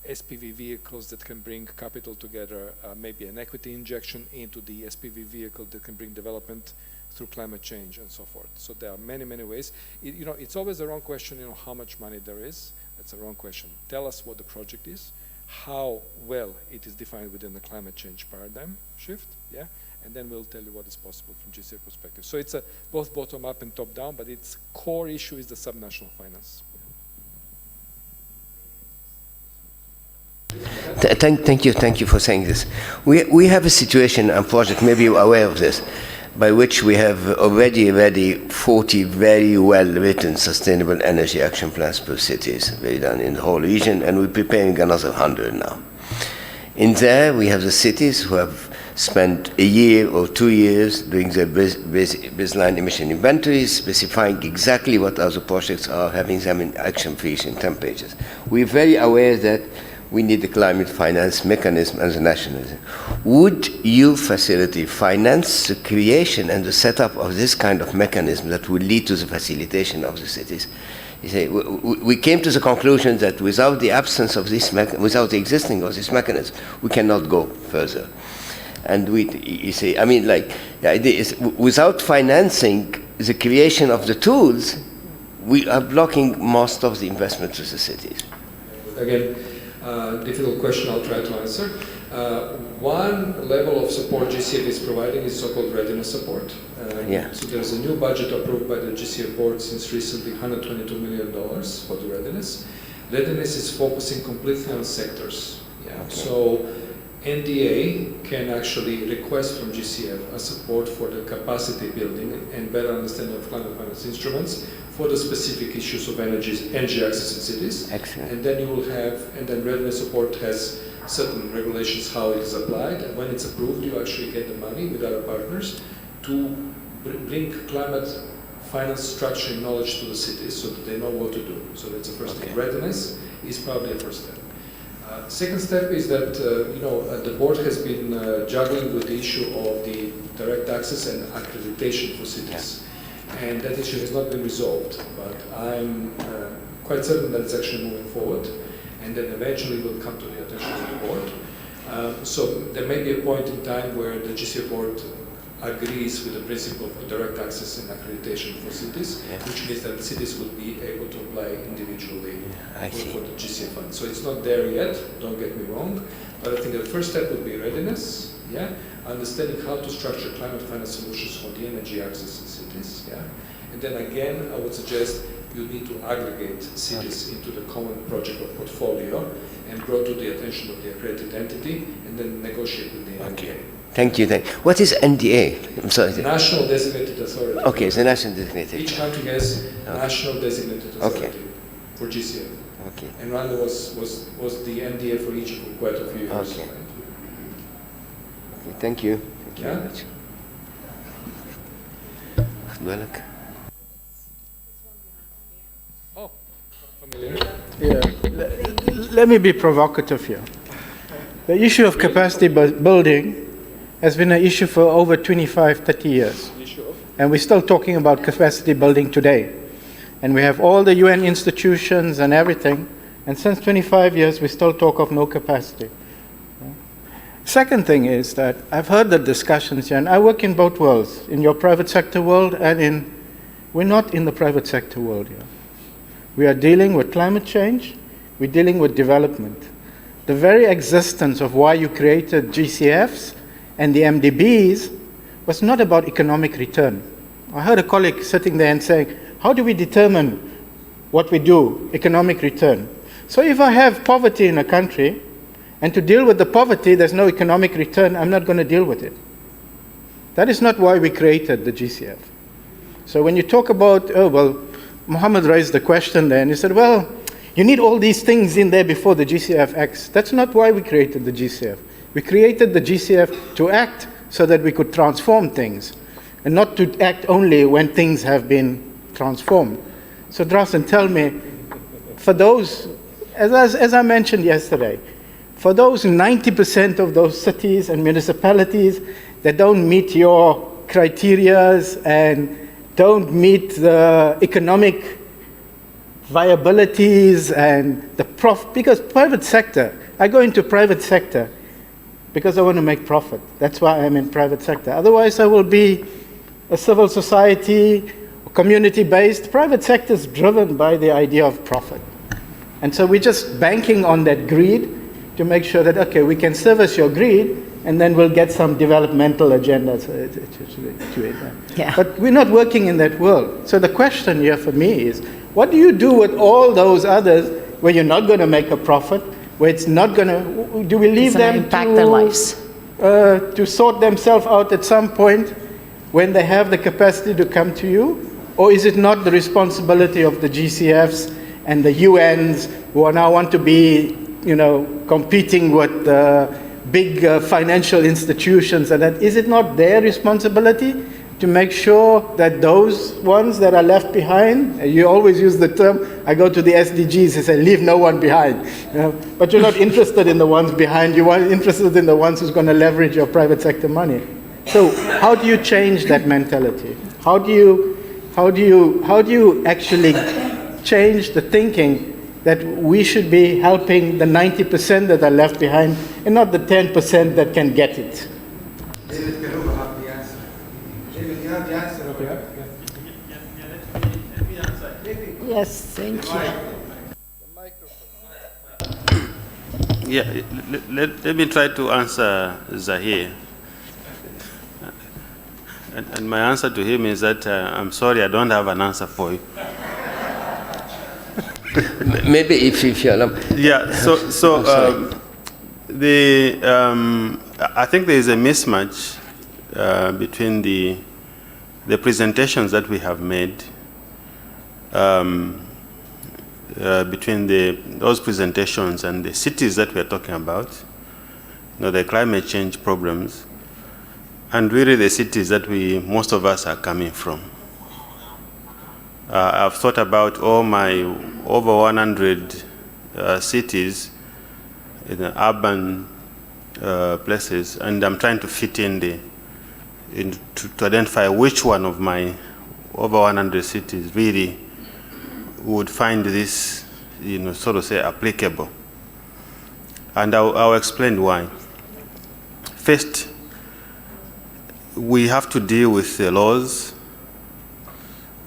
SPV vehicles that can bring capital together, maybe an equity injection into the SPV vehicle that can bring development through climate change and so forth. So there are many, many ways. You know, it's always the wrong question, you know, how much money there is. That's a wrong question. Tell us what the project is, how well it is defined within the climate change paradigm shift, yeah? And then we'll tell you what is possible from GCF perspective. So it's both bottom up and top down, but its core issue is the subnational finance. Thank you for saying this. We have a situation and project, maybe you're aware of this, by which we have already 40 very well-written sustainable energy action plans per cities, very done in the whole region, and we're preparing another 100 now. In there, we have the cities who have spent a year or 2 years doing their baseline emission inventories, specifying exactly what other projects are, having them in action fees in 10 pages. We're very aware that we need the climate finance mechanism as a national. Would you facility finance the creation and the setup of this kind of mechanism that will lead to the facilitation of the cities? You see, we came to the conclusion that without the absence of this, without the existing of this mechanism, we cannot go further. And you see, I mean, like, the idea is, without financing the creation of the tools, we are blocking most of the investment to the cities. Again, difficult question, I'll try to answer. One level of support GCF is providing is so-called readiness support. So there's a new budget approved by the GCF board since recently, $122 million for the readiness. Readiness is focusing completely on sectors. So NDA can actually request from GCF a support for the capacity building and better understanding of climate finance instruments for the specific issues of energy access in cities. Excellent. And then you will have, and then readiness support has certain regulations how it is applied, and when it's approved, you actually get the money with other partners to bring climate finance structure and knowledge to the cities so that they know what to do. So that's the first thing. Readiness is probably the first step. Second step is that the board has been juggling with the issue of the direct access and accreditation for cities. And that issue has not been resolved, but I'm quite certain that it's actually moving forward, and then eventually will come to the attention of the board. So there may be a point in time where the GCF board agrees with the principle of direct access and accreditation for cities, which means that the cities will be able to apply individually for the GCF fund. So it's not there yet, don't get me wrong, but I think the first step would be readiness, understanding how to structure climate finance solutions for the energy access in cities, and then again, I would suggest you need to aggregate cities into the common project or portfolio and brought to the attention of the accredited entity, and then negotiate with the NDA. Thank you. What is NDA? I'm sorry. National Designated Authority. Okay, it's a national designated. Each country has national designated authority for GCF. Okay. And Rwanda was the NDA for Egypt for quite a few years. Okay. Thank you. Thank you very much. Welcome. Let me be provocative here. The issue of capacity building has been an issue for over 25, 30 years. And we're still talking about capacity building today. And we have all the UN institutions and everything. And since 25 years, we still talk of no capacity. Second thing is that I've heard the discussions here, and I work in both worlds, in your private sector world and we're not in the private sector world here. We are dealing with climate change, we're dealing with development. The very existence of why you created GCFs and the MDBs was not about economic return. I heard a colleague sitting there and saying, how do we determine what we do, economic return? So if I have poverty in a country, and to deal with the poverty, there's no economic return, I'm not going to deal with it. That is not why we created the GCF. So when you talk about, Mohammed raised the question there, and he said, well, you need all these things in there before the GCF acts. That's not why we created the GCF. We created the GCF to act so that we could transform things, and not to act only when things have been transformed. So Drasen, tell me, for those, as I mentioned yesterday, for those 90% of those cities and municipalities that don't meet your criterias and don't meet the economic viabilities and the because private sector, I go into private sector because I want to make profit. That's why I'm in private sector. Otherwise I will be a civil society, community-based. Private sector is driven by the idea of profit. And so we're just banking on that greed to make sure that, okay, we can service your greed, and then we'll get some developmental agendas to it. But we're not working in that world. So the question here for me is, what do you do with all those others where you're not going to make a profit, where it's not going to, do we leave them impact their lives? To sort themselves out at some point when they have the capacity to come to you? Or is it not the responsibility of the GCFs and the UNs who now want to be, competing with big financial institutions, and that is it not their responsibility to make sure that those ones that are left behind, you always use the term, I go to the SDGs and say, leave no one behind. But you're not interested in the ones behind, you are interested in the ones who's going to leverage your private sector money. So how do you change that mentality? How do you actually change the thinking that we should be helping the 90% that are left behind and not the 10% that can get it. David Karuba have the answer. David, you have the answer over here. Yes, thank you. Yeah, let me try to answer Zahir. And my answer to him is that I'm sorry, I don't have an answer for you. Maybe if you allow. Yeah, I think there is a mismatch between the presentations that we have made, between those presentations and the cities that we are talking about, the climate change problems, and really the cities that most of us are coming from. I've thought about all my over 100 cities in the urban places, and I'm trying to fit to identify which one of my over 100 cities really would find this, sort of say, applicable. And I'll explain why. First, we have to deal with the laws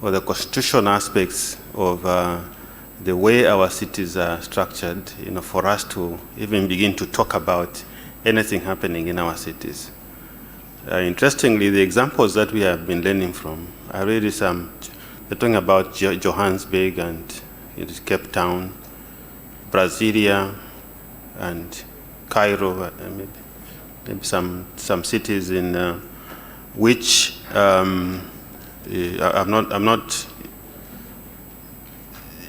or the constitutional aspects of the way our cities are structured, for us to even begin to talk about anything happening in our cities. Interestingly, the examples that we have been learning from are really they're talking about Johannesburg and Cape Town, Brasilia, and Cairo, maybe some cities in which I'm not.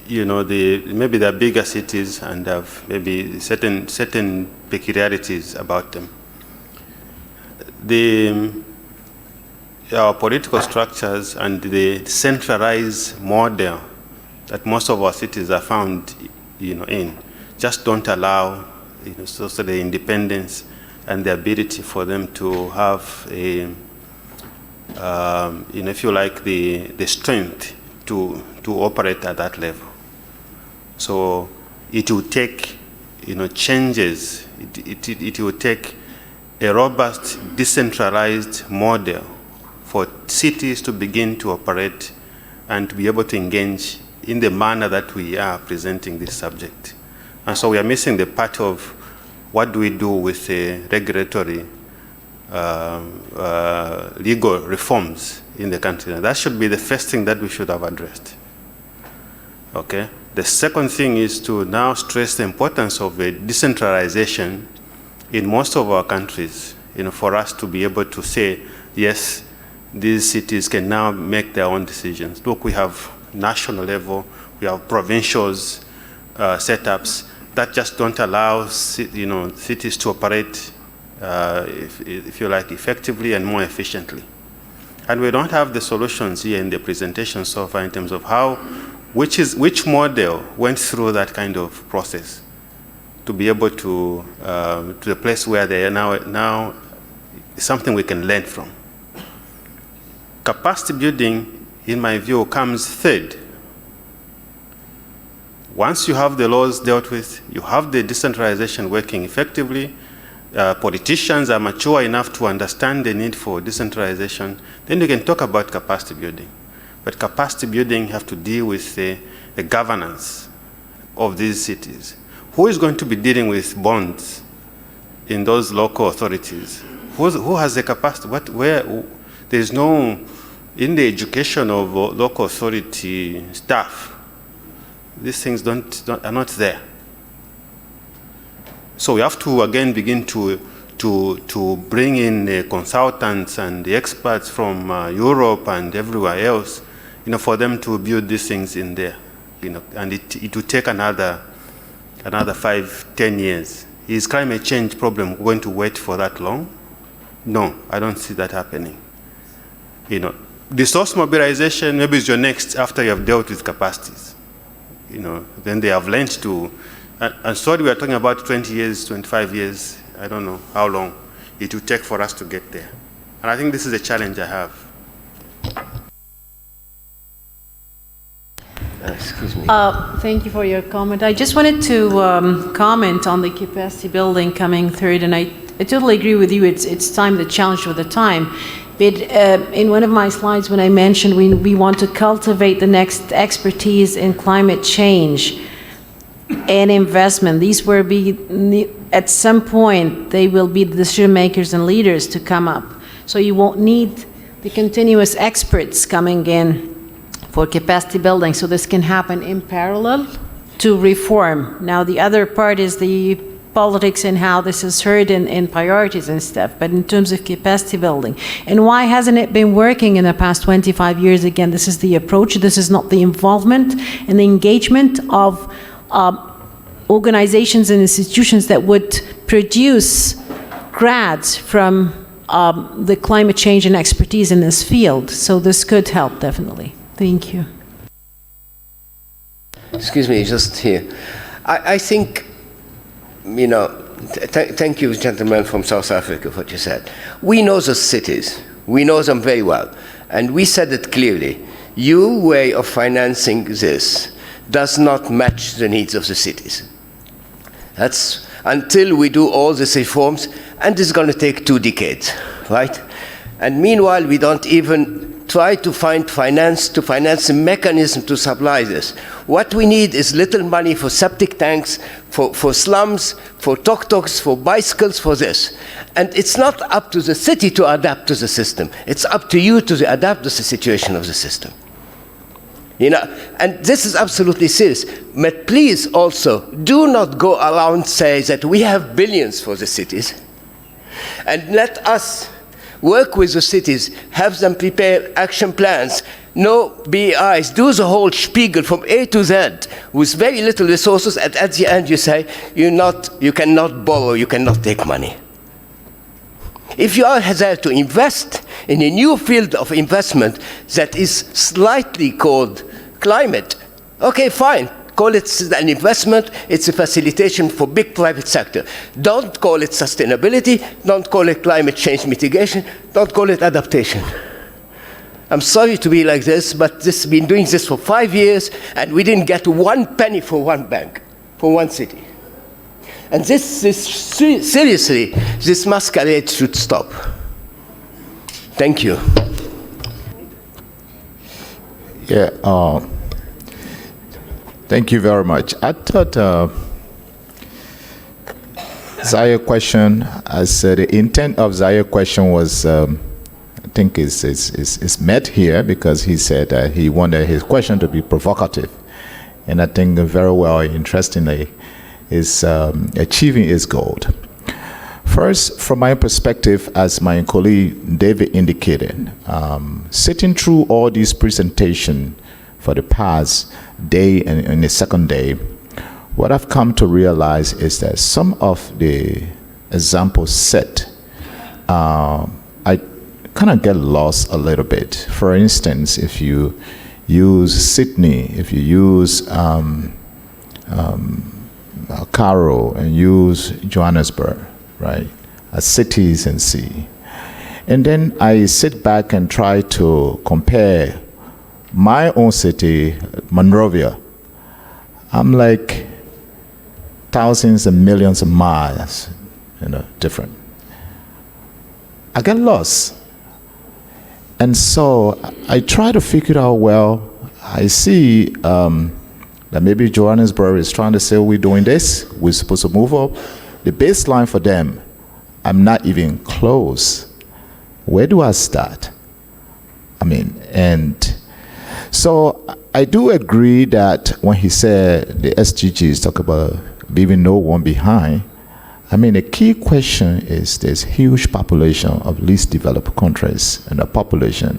Maybe they're bigger cities and have maybe certain peculiarities about them. Our political structures and the centralized model that most of our cities are found, in, just don't allow, so the independence and the ability for them to have if you like, the strength to operate at that level. So it will take, changes. It will take a robust, decentralized model for cities to begin to operate and to be able to engage in the manner that we are presenting this subject. And so we are missing the part of what do we do with the regulatory legal reforms in the country. And that should be the first thing that we should have addressed. Okay? The second thing is to now stress the importance of a decentralization in most of our countries, for us to be able to say, yes, these cities can now make their own decisions. Look, we have national level, we have provincials, setups that just don't allow, cities to operate, if you like, effectively and more efficiently. And we don't have the solutions here in the presentation so far in terms of which model went through that kind of process to be able to the place where they are now something we can learn from. Capacity building, in my view, comes third. Once you have the laws dealt with, you have the decentralization working effectively, politicians are mature enough to understand the need for decentralization, then you can talk about capacity building. But capacity building have to deal with the governance of these cities. Who is going to be dealing with bonds in those local authorities? Who has the capacity? There's no, in the education of local authority staff, these things are not there. So we have to again begin to bring in the consultants and the experts from Europe and everywhere else, for them to build these things in there, and it will take another 5-10 years. Is climate change problem going to wait for that long? No, I don't see that happening. Resource mobilization maybe is your next after you have dealt with capacities. Then they have learned to, and sorry, we are talking about 20 years, 25 years, I don't know how long it will take for us to get there. And I think this is a challenge I have. Excuse me. Thank you for your comment. I just wanted to comment on the capacity building coming third, and I totally agree with you. It's time to challenge with the time. But in one of my slides, when I mentioned we want to cultivate the next expertise in climate change and investment, these will be, at some point, they will be the decision makers and leaders to come up. So you won't need the continuous experts coming in for capacity building, so this can happen in parallel to reform. Now the other part is the politics and how this is heard in priorities and stuff, but in terms of capacity building. And why hasn't it been working in the past 25 years? Again, this is the approach, this is not the involvement and the engagement of organizations and institutions that would produce grads from the climate change and expertise in this field. So this could help, definitely. Thank you. Excuse me, just here. I think, you know, thank you, gentlemen from South Africa, for what you said. We know the cities. We know them very well. And we said it clearly. Your way of financing this does not match the needs of the cities. That's until we do all these reforms, and it's going to take 2 decades, right? And meanwhile, we don't even try to find finance a mechanism to supply this. What we need is little money for septic tanks, for slums, for tuk-tuks, for bicycles, for this. And it's not up to the city to adapt to the system. It's up to you to adapt to the situation of the system. You know, and this is absolutely serious. But please also, do not go around say that we have billions for the cities. And let us work with the cities, have them prepare action plans, no BIs, do the whole spiegel from A to Z with very little resources, and at the end you say, you cannot borrow, you cannot take money. If you are there to invest in a new field of investment that is slightly called climate, okay, fine. Call it an investment, it's a facilitation for big private sector. Don't call it sustainability, don't call it climate change mitigation, don't call it adaptation. I'm sorry to be like this, but this has been doing this for 5 years, and we didn't get 1 penny for one bank, for one city. And this is, seriously, this masquerade should stop. Thank you. Yeah, thank you very much. I thought Zaire question, as the intent of Zaire question was, I think is met here, because he said he wanted his question to be provocative. And I think very well, interestingly, is achieving its goal. First, from my perspective, as my colleague David indicated, sitting through all these presentations for the past day and the second day, what I've come to realize is that some of the examples set, I kind of get lost a little bit. For instance, if you use Sydney, if you use Cairo and use Johannesburg, right, as cities and sea. And then I sit back and try to compare my own city, Monrovia. I'm like thousands and millions of miles, different. I get lost. And so I try to figure out, well, I see that maybe Johannesburg is trying to say we're doing this, we're supposed to move up. The baseline for them, I'm not even close. Where do I start? And so I do agree that when he said the SDGs talk about leaving no one behind, the key question is this huge population of least developed countries and the population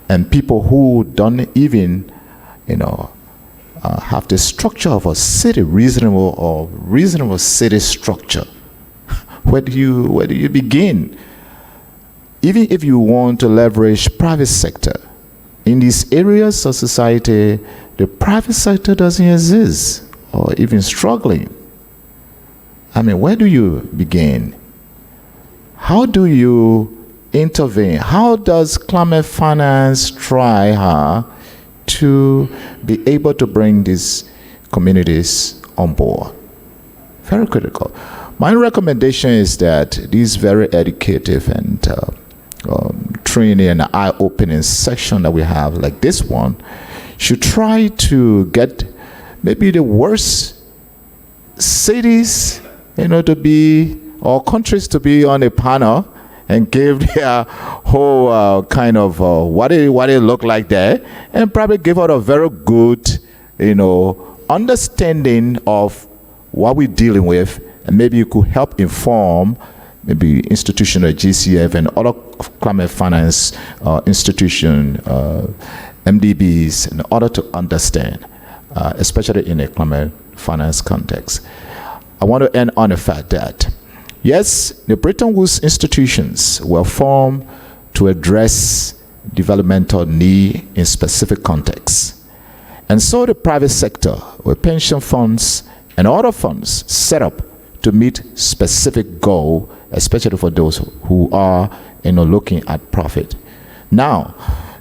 and people who don't even, have the structure of a city, reasonable city structure. Where do you begin? Even if you want to leverage private sector, in these areas of society, the private sector doesn't exist or even struggling. Where do you begin? How do you intervene? How does climate finance try to be able to bring these communities on board. Very critical. My recommendation is that this very educative and training and eye-opening section that we have, like this one, should try to get maybe the worst cities, to be, or countries to be on a panel and give their whole kind of what it look like there, and probably give out a very good, understanding of what we're dealing with, and maybe you could help inform maybe institutional GCF and other climate finance institution, MDBs, in order to understand, especially in a climate finance context. I want to end on the fact that, yes, the Bretton Woods institutions were formed to address developmental need in specific contexts. And so the private sector, with pension funds and other funds set up to meet specific goal, especially for those who are looking at profit. Now,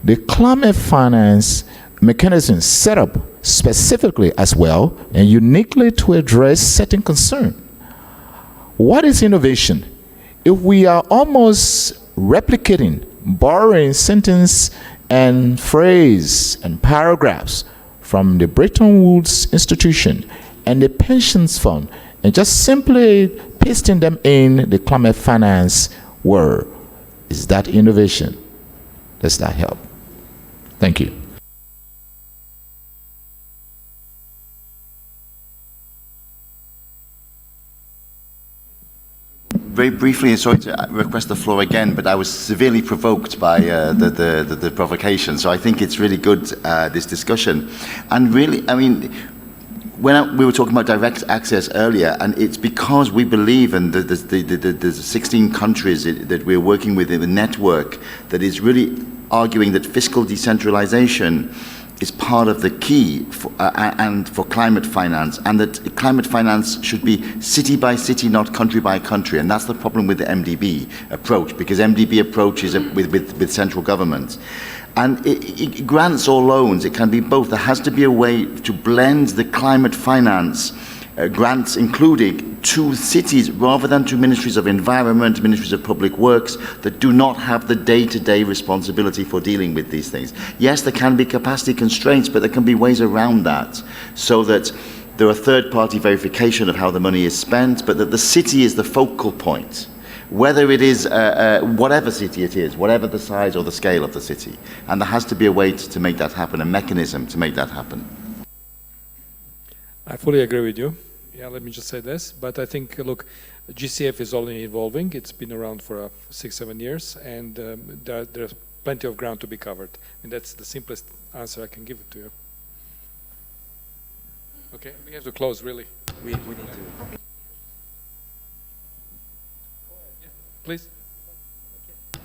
the climate finance mechanism set up specifically as well and uniquely to address certain concern. What is innovation? If we are almost replicating, borrowing sentence and phrase and paragraphs from the Bretton Woods institution and the pensions fund, and just simply pasting them in the climate finance world, is that innovation? Does that help? Thank you. Very briefly, sorry to request the floor again, but I was severely provoked by the provocation. So I think it's really good, this discussion. And really, I mean, we were talking about direct access earlier, and it's because we believe in the 16 countries that we're working with in the network that is really arguing that fiscal decentralization is part of the key for climate finance, and that climate finance should be city by city, not country by country. And that's the problem with the MDB approach, because MDB approach is with central government. And grants or loans, it can be both. There has to be a way to blend the climate finance grants, including to cities rather than to ministries of environment, ministries of public works that do not have the day-to-day responsibility for dealing with these things. Yes, there can be capacity constraints, but there can be ways around that so that there are third-party verification of how the money is spent, but that the city is the focal point, whether it is whatever city it is, whatever the size or the scale of the city. And there has to be a way to make that happen, a mechanism to make that happen. I fully agree with you. Yeah, let me just say this. But I think, look, GCF is only evolving. It's been around for 6-7 years, and there's plenty of ground to be covered. And that's the simplest answer I can give it to you. Okay, we have to close, really. We need to. Please.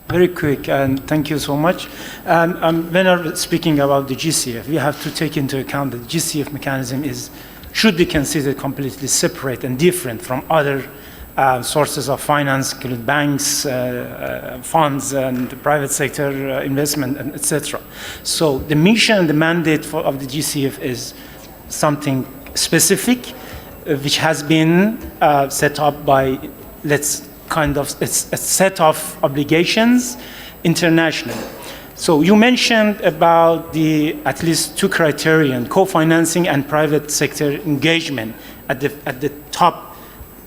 Very quick, and thank you so much. And when I'm speaking about the GCF, we have to take into account that the GCF mechanism should be considered completely separate and different from other sources of finance, including banks, funds, and the private sector investment, and etc. So the mission and the mandate of the GCF is something specific, which has been set up by, it's a set of obligations internationally. So you mentioned about the at least two criterion, co-financing and private sector engagement at the top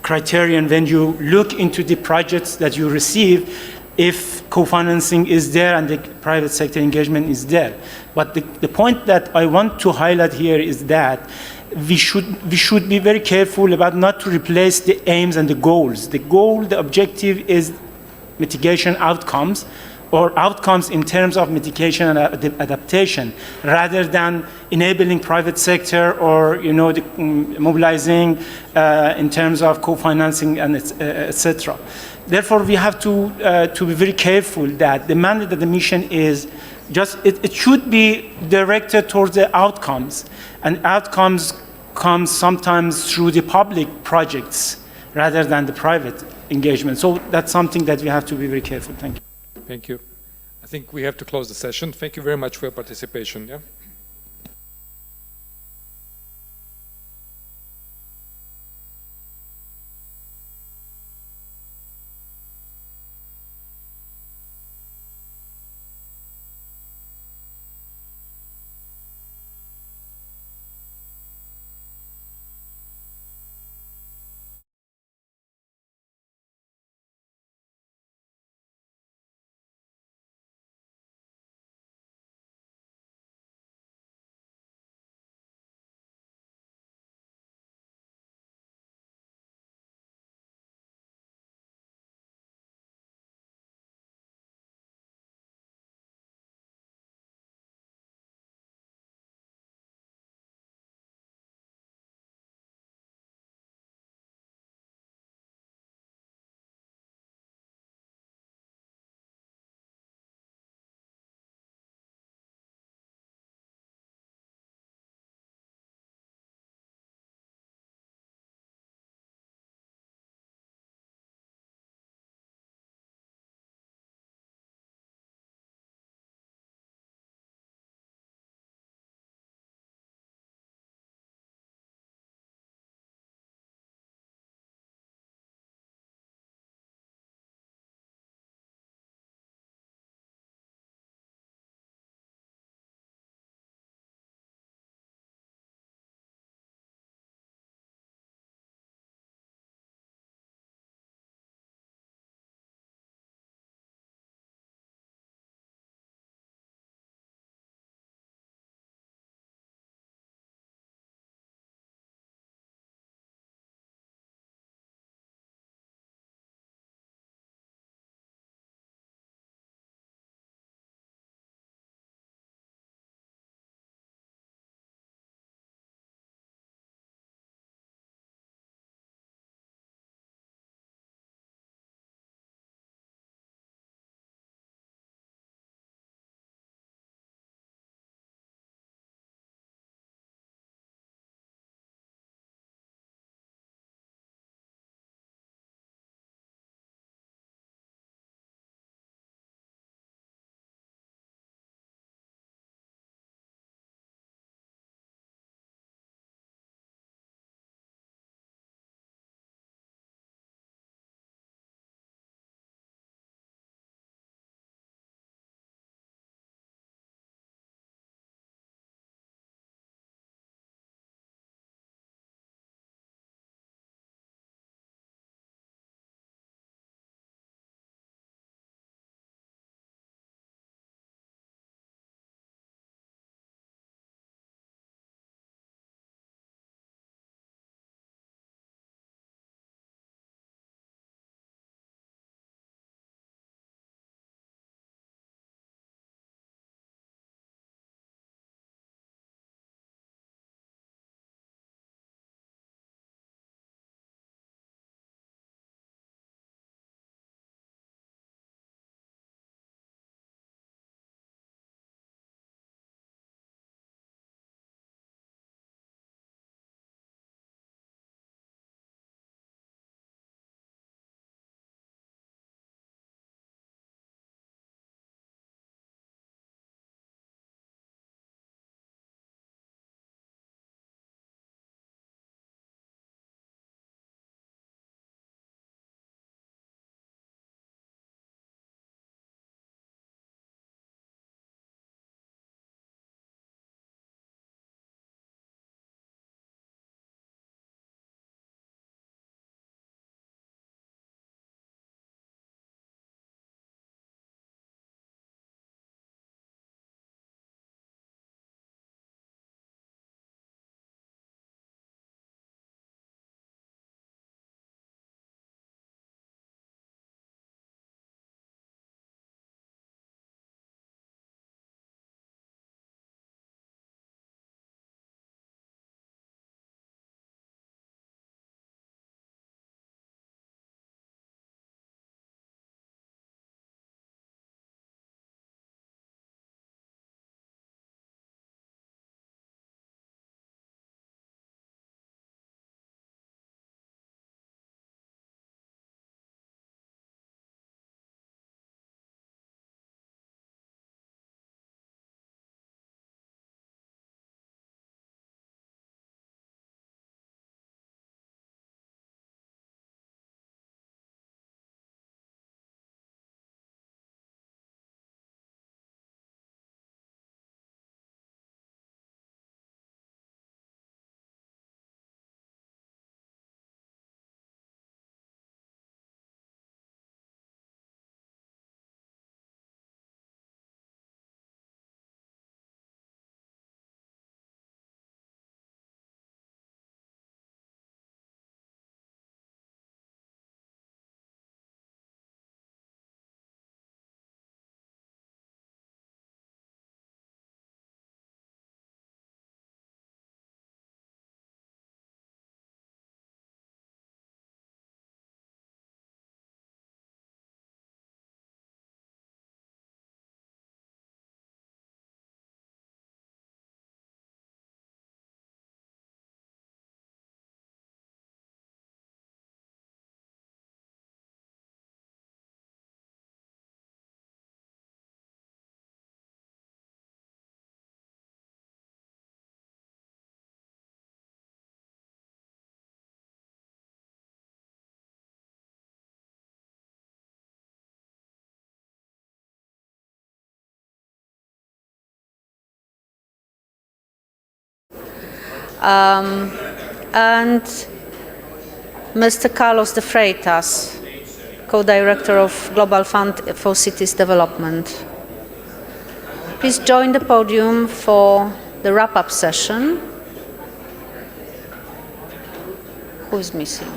criterion when you look into the projects that you receive, if co-financing is there and the private sector engagement is there. But the point that I want to highlight here is that we should be very careful about not to replace the aims and the goals. The objective is mitigation outcomes, or outcomes in terms of mitigation and adaptation, rather than enabling private sector or mobilizing in terms of co-financing and etc. Therefore, we have to be very careful that the mandate of the mission is it should be directed towards the outcomes, and outcomes come sometimes through the public projects rather than the private engagement. So that's something that we have to be very careful. Thank you. Thank you. I think we have to close the session. Thank you very much for your participation. Yeah. And Mr. Carlos de Freitas, co-director of Global Fund for Cities Development. Please join the podium for the wrap-up session. Who is missing?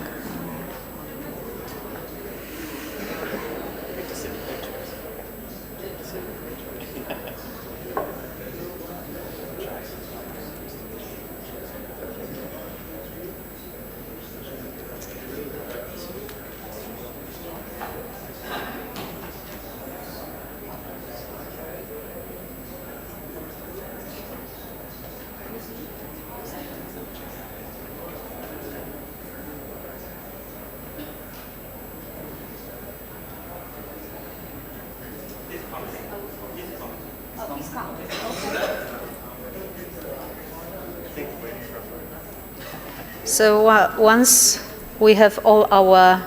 So once we have all our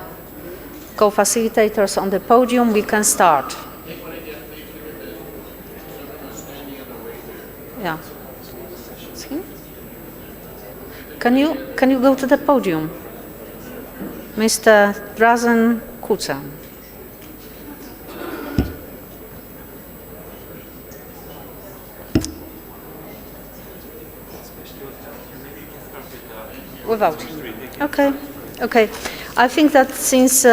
co-facilitators on the podium, we can start. Yeah. Can you go to the podium, Mr. Drazen Kuca? Without him. Okay. Okay. I think that since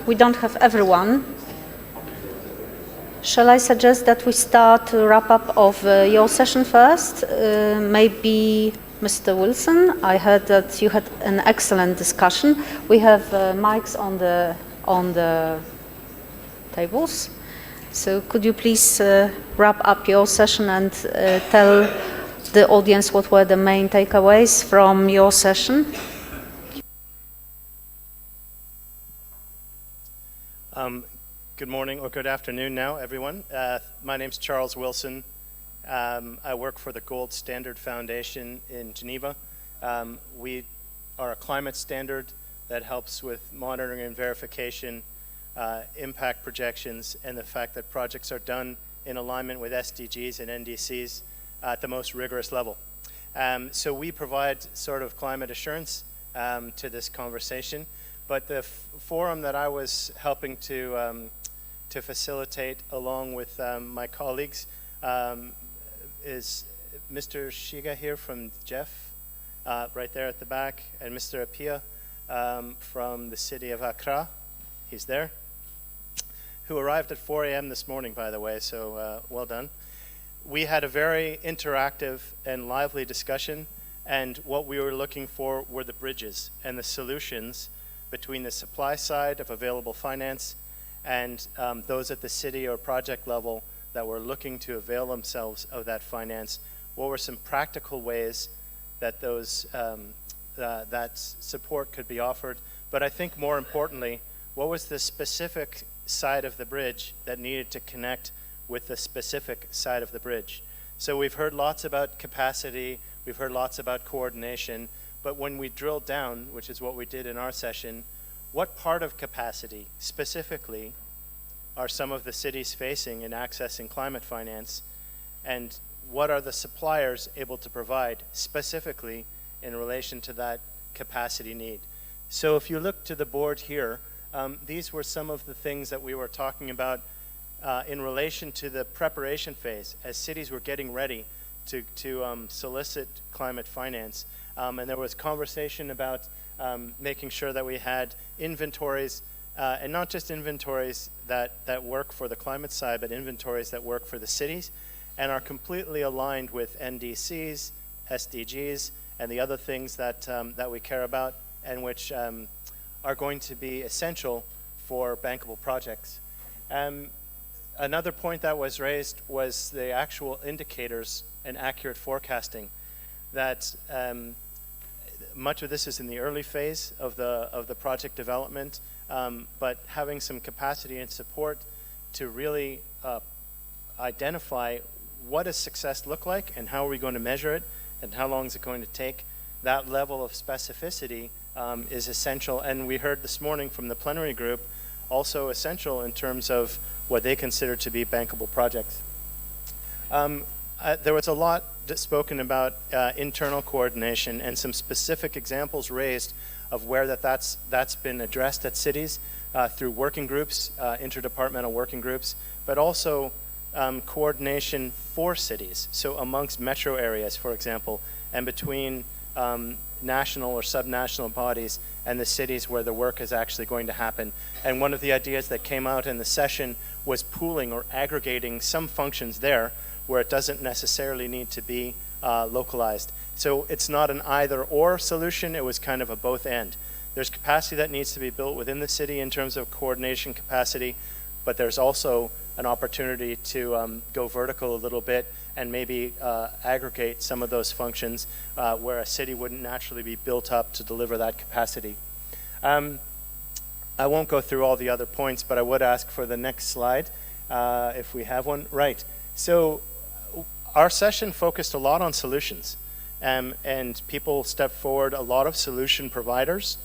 we don't have everyone, shall I suggest that we start a wrap-up of your session first? Maybe Mr. Wilson, I heard that you had an excellent discussion. We have mics on the tables. So could you please wrap up your session and tell the audience what were the main takeaways from your session? Good morning or good afternoon now, everyone. My name's Charles Wilson. I work for the Gold Standard Foundation in Geneva. We are a climate standard that helps with monitoring and verification, impact projections, and the fact that projects are done in alignment with SDGs and NDCs at the most rigorous level. So we provide sort of climate assurance to this conversation, but the forum that I was helping to facilitate along with my colleagues is Mr. Shiga here from Jeff, right there at the back, and Mr. Apia from the city of Accra, he's there, who arrived at 4 a.m. this morning, by the way, so well done. We had a very interactive and lively discussion, and what we were looking for were the bridges and the solutions between the supply side of available finance and those at the city or project level that were looking to avail themselves of that finance. What were some practical ways that those that support could be offered? But I think more importantly, what was the specific side of the bridge that needed to connect with the specific side of the bridge? So we've heard lots about capacity, we've heard lots about coordination, but when we drilled down, which is what we did in our session, what part of capacity specifically are some of the cities facing in accessing climate finance, and what are the suppliers able to provide specifically in relation to that capacity need? So if you look to the board here, these were some of the things that we were talking about in relation to the preparation phase as cities were getting ready to solicit climate finance. And there was conversation about making sure that we had inventories, and not just inventories that work for the climate side, but inventories that work for the cities and are completely aligned with NDCs, SDGs, and the other things that we care about and which are going to be essential for bankable projects. Another point that was raised was the actual indicators and accurate forecasting. That much of this is in the early phase of the project development, but having some capacity and support to really identify what does success look like and how are we going to measure it and how long is it going to take, that level of specificity is essential. And we heard this morning from the plenary group also essential in terms of what they consider to be bankable projects. There was a lot spoken about internal coordination and some specific examples raised of where that's been addressed at cities through working groups, interdepartmental working groups, but also coordination for cities. So amongst metro areas, for example, and between national or subnational bodies and the cities where the work is actually going to happen. And one of the ideas that came out in the session was pooling or aggregating some functions there where it doesn't necessarily need to be localized. So it's not an either-or solution, it was kind of a both and. There's capacity that needs to be built within the city in terms of coordination capacity, but there's also an opportunity to go vertical a little bit and maybe aggregate some of those functions where a city wouldn't naturally be built up to deliver that capacity. I won't go through all the other points, but I would ask for the next slide, if we have one. Right. So our session focused a lot on solutions, and people stepped forward, a lot of solution providers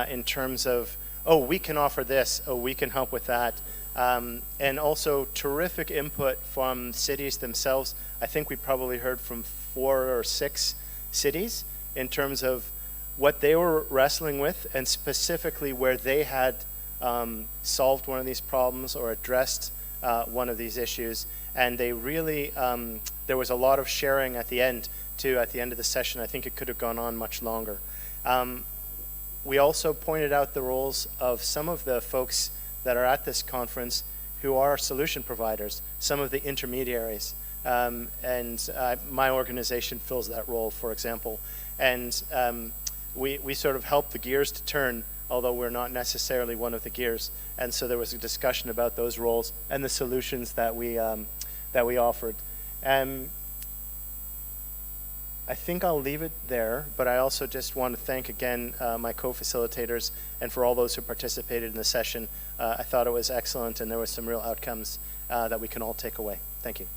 in terms of, oh, we can offer this, oh, we can help with that. And also terrific input from cities themselves. I think we probably heard from 4 or 6 cities in terms of what they were wrestling with and specifically where they had solved one of these problems or addressed one of these issues. And they really, there was a lot of sharing at the end too, at the end of the session. I think it could have gone on much longer. We also pointed out the roles of some of the folks that are at this conference who are solution providers, some of the intermediaries. My organization fills that role, for example. And we sort of help the gears to turn, although we're not necessarily one of the gears. And so there was a discussion about those roles and the solutions that we offered. I think I'll leave it there, but I also just want to thank again my co-facilitators and for all those who participated in the session. I thought it was excellent and there were some real outcomes that we can all take away. Thank you.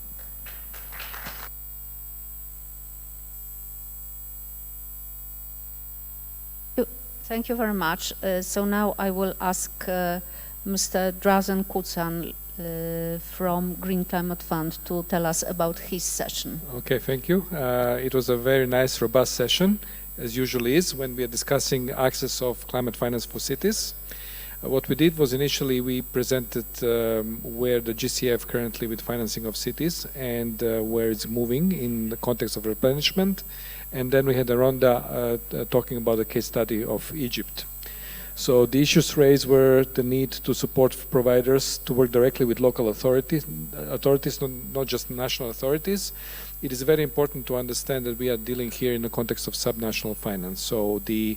Thank you very much. So now I will ask Mr. Drazen Kucan from Green Climate Fund to tell us about his session. Okay, thank you. It was a very nice, robust session, as usually is when we are discussing access of climate finance for cities. What we did was initially we presented where the GCF currently with financing of cities and where it's moving in the context of replenishment. And then we had a ronda talking about the case study of Egypt. So the issues raised were the need to support providers to work directly with local authorities, not just national authorities. It is very important to understand that we are dealing here in the context of subnational finance. So the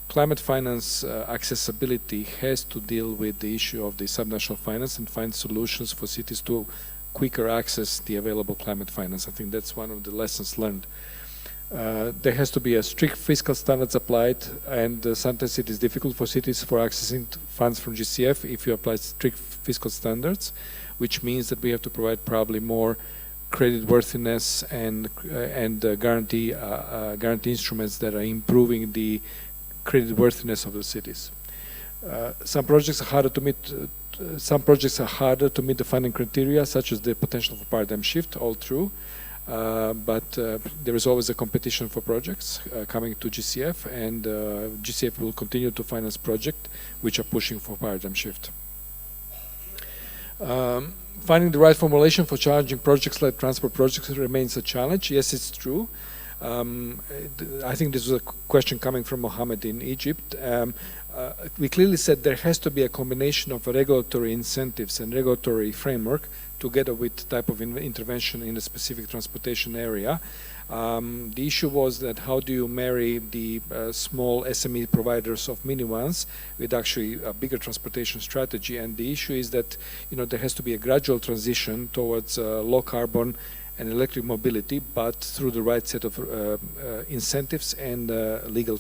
climate finance accessibility has to deal with the issue of the subnational finance and find solutions for cities to quicker access the available climate finance. I think that's one of the lessons learned. There has to be a strict fiscal standards applied, and sometimes it is difficult for cities for accessing funds from GCF if you apply strict fiscal standards, which means that we have to provide probably more credit worthiness and guarantee instruments that are improving the credit worthiness of the cities. Some projects are harder to meet. Some projects are harder to meet the funding criteria, such as the potential for paradigm shift. All true. But there is always a competition for projects coming to GCF, and GCF will continue to finance projects which are pushing for paradigm shift. Finding the right formulation for challenging projects like transport projects remains a challenge. Yes, it's true. I think this was a question coming from Mohammed in Egypt. We clearly said there has to be a combination of regulatory incentives and regulatory framework together with type of intervention in a specific transportation area. The issue was that how do you marry the small SME providers of minivans with actually a bigger transportation strategy? And the issue is that there has to be a gradual transition towards low carbon and electric mobility, but through the right set of incentives and legal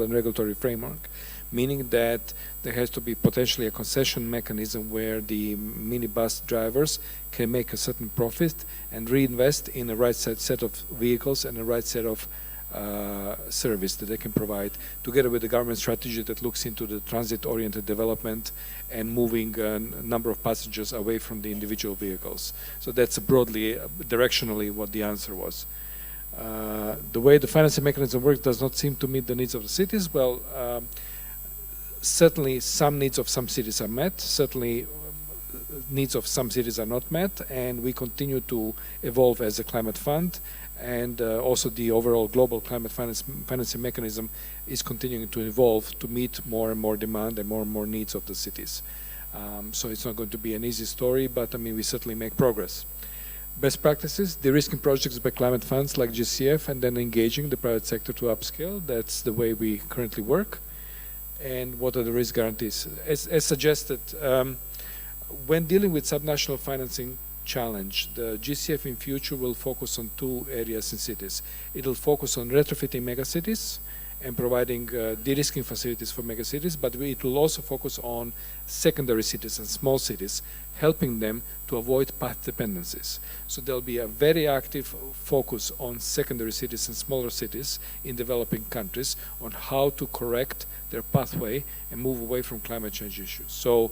and regulatory framework. Meaning that there has to be potentially a concession mechanism where the minibus drivers can make a certain profit and reinvest in the right set of vehicles and the right set of service that they can provide, together with the government strategy that looks into the transit-oriented development and moving a number of passengers away from the individual vehicles. So that's broadly, directionally, what the answer was. The way the financing mechanism works does not seem to meet the needs of the cities. Well, certainly some needs of some cities are met, certainly needs of some cities are not met, and we continue to evolve as a climate fund, and also the overall global climate financing mechanism is continuing to evolve to meet more and more demand and more needs of the cities. So it's not going to be an easy story, but I mean, we certainly make progress. Best practices, de-risking projects by climate funds like GCF, and then engaging the private sector to upscale. That's the way we currently work. And what are the risk guarantees? As suggested, when dealing with subnational financing challenge, the GCF in future will focus on two areas in cities. It will focus on retrofitting megacities and providing de-risking facilities for megacities, but it will also focus on secondary cities and small cities, helping them to avoid path dependencies. So there'll be a very active focus on secondary cities and smaller cities in developing countries on how to correct their pathway and move away from climate change issues. So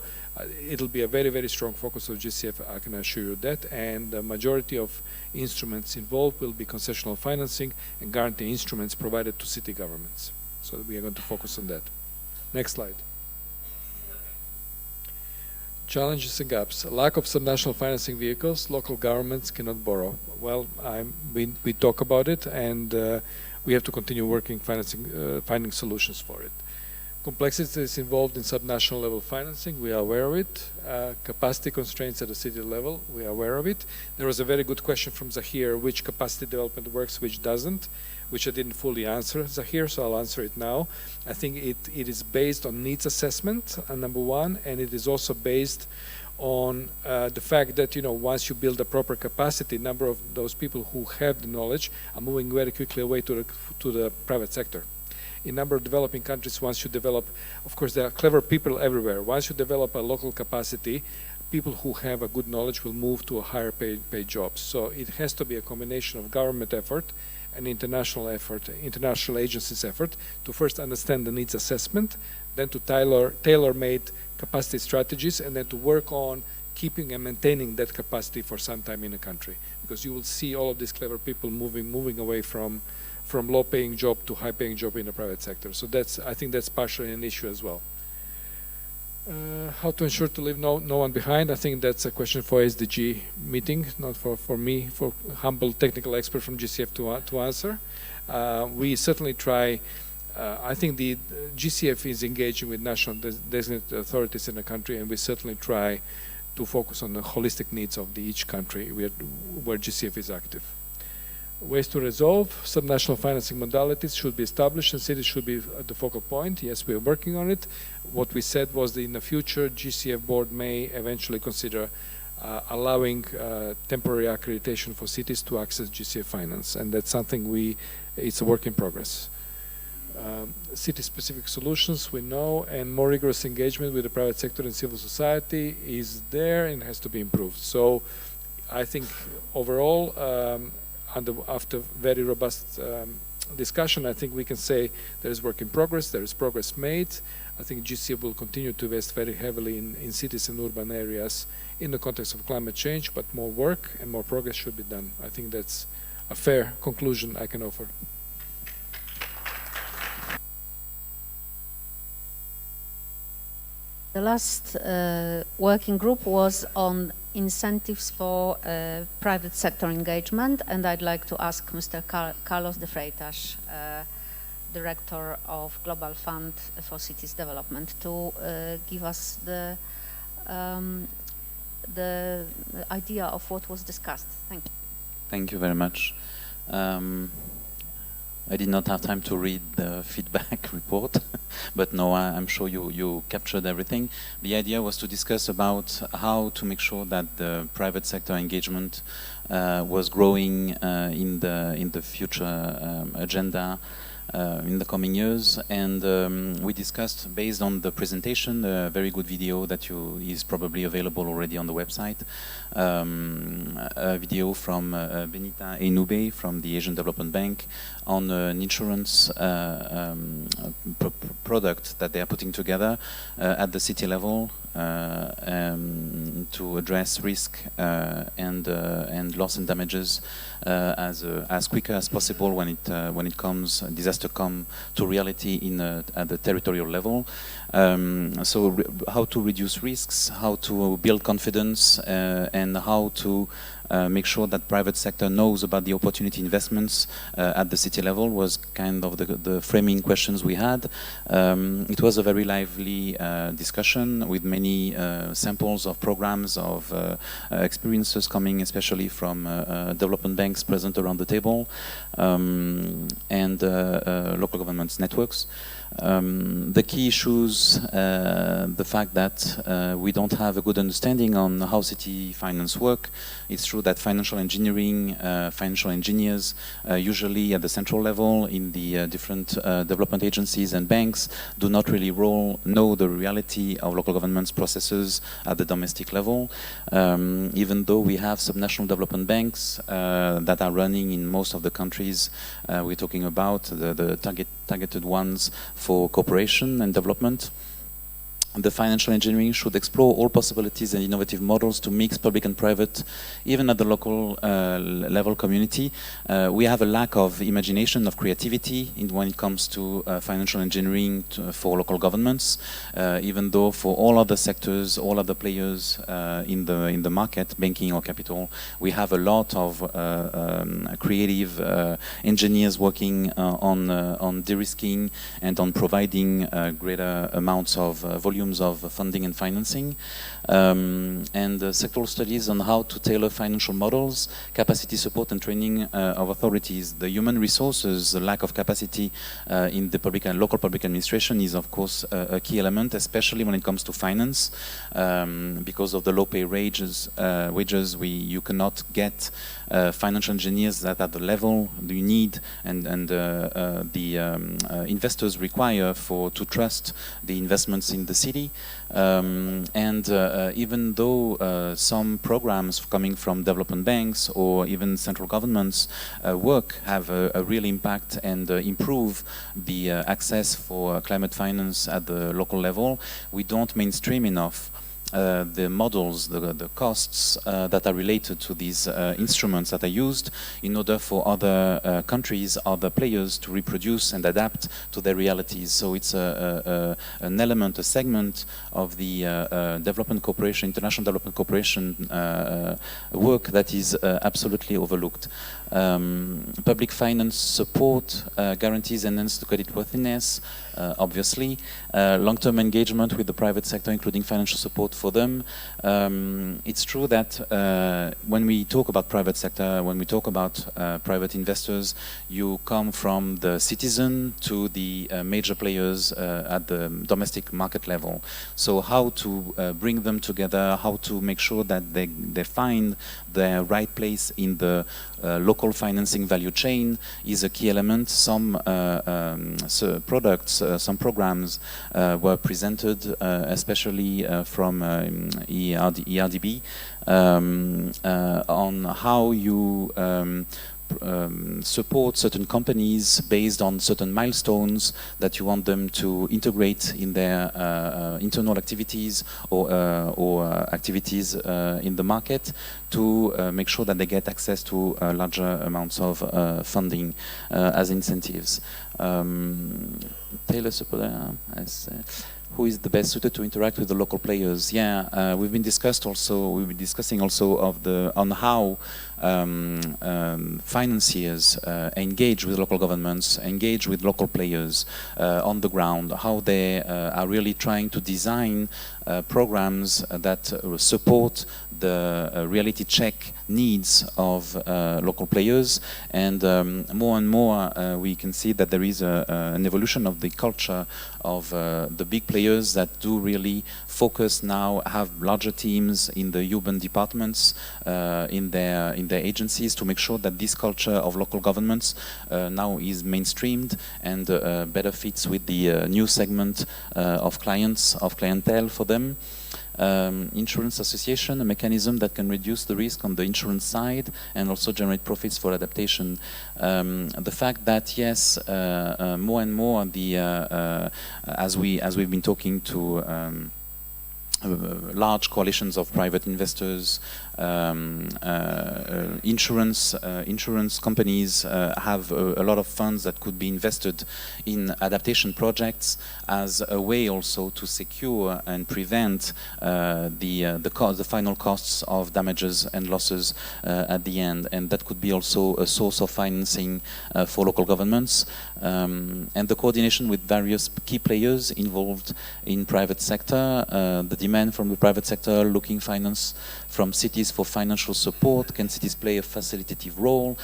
it'll be a very, very strong focus of GCF, I can assure you that, and the majority of instruments involved will be concessional financing and guarantee instruments provided to city governments. So we are going to focus on that. Next slide. Challenges and gaps. Lack of subnational financing vehicles, local governments cannot borrow. Well, we talk about it, and we have to continue working finding solutions for it. Complexities involved in subnational level financing, we are aware of it. Capacity constraints at the city level, we are aware of it. There was a very good question from Zahir, which capacity development works, which doesn't, which I didn't fully answer, Zahir, so I'll answer it now. I think it is based on needs assessment, number one, and it is also based on the fact that, you know, once you build a proper capacity, a number of those people who have the knowledge are moving very quickly away to the private sector. In a number of developing countries, once you develop, of course, there are clever people everywhere. Once you develop a local capacity, people who have a good knowledge will move to a higher paid jobs. So it has to be a combination of government effort and international effort, international agencies' effort to first understand the needs assessment, then to tailor-made capacity strategies, and then to work on keeping and maintaining that capacity for some time in a country. Because you will see all of these clever people moving away from low-paying job to high-paying job in the private sector. So I think that's partially an issue as well. How to ensure to leave no one behind? I think that's a question for SDG meeting, not for me, for humble technical expert from GCF to answer. We certainly try. I think the GCF is engaging with national designated authorities in the country, and we certainly try to focus on the holistic needs of each country where GCF is active. Ways to resolve, subnational financing modalities should be established and cities should be at the focal point. Yes, we are working on it. What we said was that in the future, GCF board may eventually consider allowing temporary accreditation for cities to access GCF finance, and that's something it's a work in progress. City-specific solutions, we know, and more rigorous engagement with the private sector and civil society is there and has to be improved. So I think overall, after very robust discussion, I think we can say there is work in progress, there is progress made. I think GCF will continue to invest very heavily in cities and urban areas in the context of climate change, but more work and more progress should be done. I think that's a fair conclusion I can offer. The last working group was on incentives for private sector engagement, and I'd like to ask Mr. Carlos de Freitas, Director of Global Fund for Cities Development, to give us the idea of what was discussed. Thank you. Thank you very much. I did not have time to read the feedback report, but no, I'm sure you captured everything. The idea was to discuss about how to make sure that the private sector engagement was growing in the future agenda in the coming years, and we discussed, based on the presentation, a very good video that is probably available already on the website, a video from Benita Enoube from the Asian Development Bank on an insurance product that they are putting together at the city level to address risk and loss and damages as quicker as possible when it comes disaster come to reality at the territorial level. So how to reduce risks, how to build confidence, and how to make sure that private sector knows about the opportunity investments at the city level was kind of the framing questions we had. It was a very lively discussion with many samples of programs, of experiences coming especially from development banks present around the table, and local governments networks. The key issues, the fact that we don't have a good understanding on how city finance work. It's true that financial engineering, financial engineers, usually at the central level in the different development agencies and banks, do not really know the reality of local government's processes at the domestic level. Even though we have subnational development banks that are running in most of the countries we're talking about, the targeted ones for cooperation and development. The financial engineering should explore all possibilities and innovative models to mix public and private, even at the local level community. We have a lack of imagination, of creativity when it comes to financial engineering for local governments, even though for all other sectors, all other players in the market, banking or capital, we have a lot of creative engineers working on de-risking and on providing greater amounts of volume of funding and financing, and sectoral studies on how to tailor financial models, capacity support and training of authorities. The human resources, the lack of capacity in the public and local public administration is of course a key element, especially when it comes to finance, because of the low pay wages, you cannot get financial engineers that at the level you need and the investors require to trust the investments in the city. Even though some programs coming from development banks or even central governments work have a real impact and improve the access for climate finance at the local level, we don't mainstream enough the models, the costs that are related to these instruments that are used in order for other countries, other players to reproduce and adapt to their realities. So it's an element, a segment of the development cooperation, international development cooperation work that is absolutely overlooked. Public finance support guarantees enhanced creditworthiness, obviously. Long-term engagement with the private sector, including financial support for them. It's true that when we talk about private sector, when we talk about private investors, you come from the citizen to the major players at the domestic market level. So how to bring them together, how to make sure that they find their right place in the local financing value chain is a key element. Some products, some programs were presented, especially from ERDB, on how you support certain companies based on certain milestones that you want them to integrate in their internal activities or activities in the market to make sure that they get access to larger amounts of funding as incentives. Taylor support, who is the best suited to interact with the local players? Yeah, we've been discussing also on how financiers engage with local governments, engage with local players on the ground, how they are really trying to design programs that support the reality check needs of local players. And more and more we can see that there is an evolution of the culture of the big players that do really focus now, have larger teams in the urban departments, in their agencies, to make sure that this culture of local governments now is mainstreamed and better fits with the new segment of clients, of clientele for them. Insurance association, a mechanism that can reduce the risk on the insurance side and also generate profits for adaptation. The fact that yes, more and more as we've been talking to large coalitions of private investors, insurance companies have a lot of funds that could be invested in adaptation projects as a way also to secure and prevent the final costs of damages and losses at the end, and that could be also a source of financing for local governments, and the coordination with various key players involved in private sector, the demand from the private sector looking finance from cities for financial support. Can cities play a facilitative role?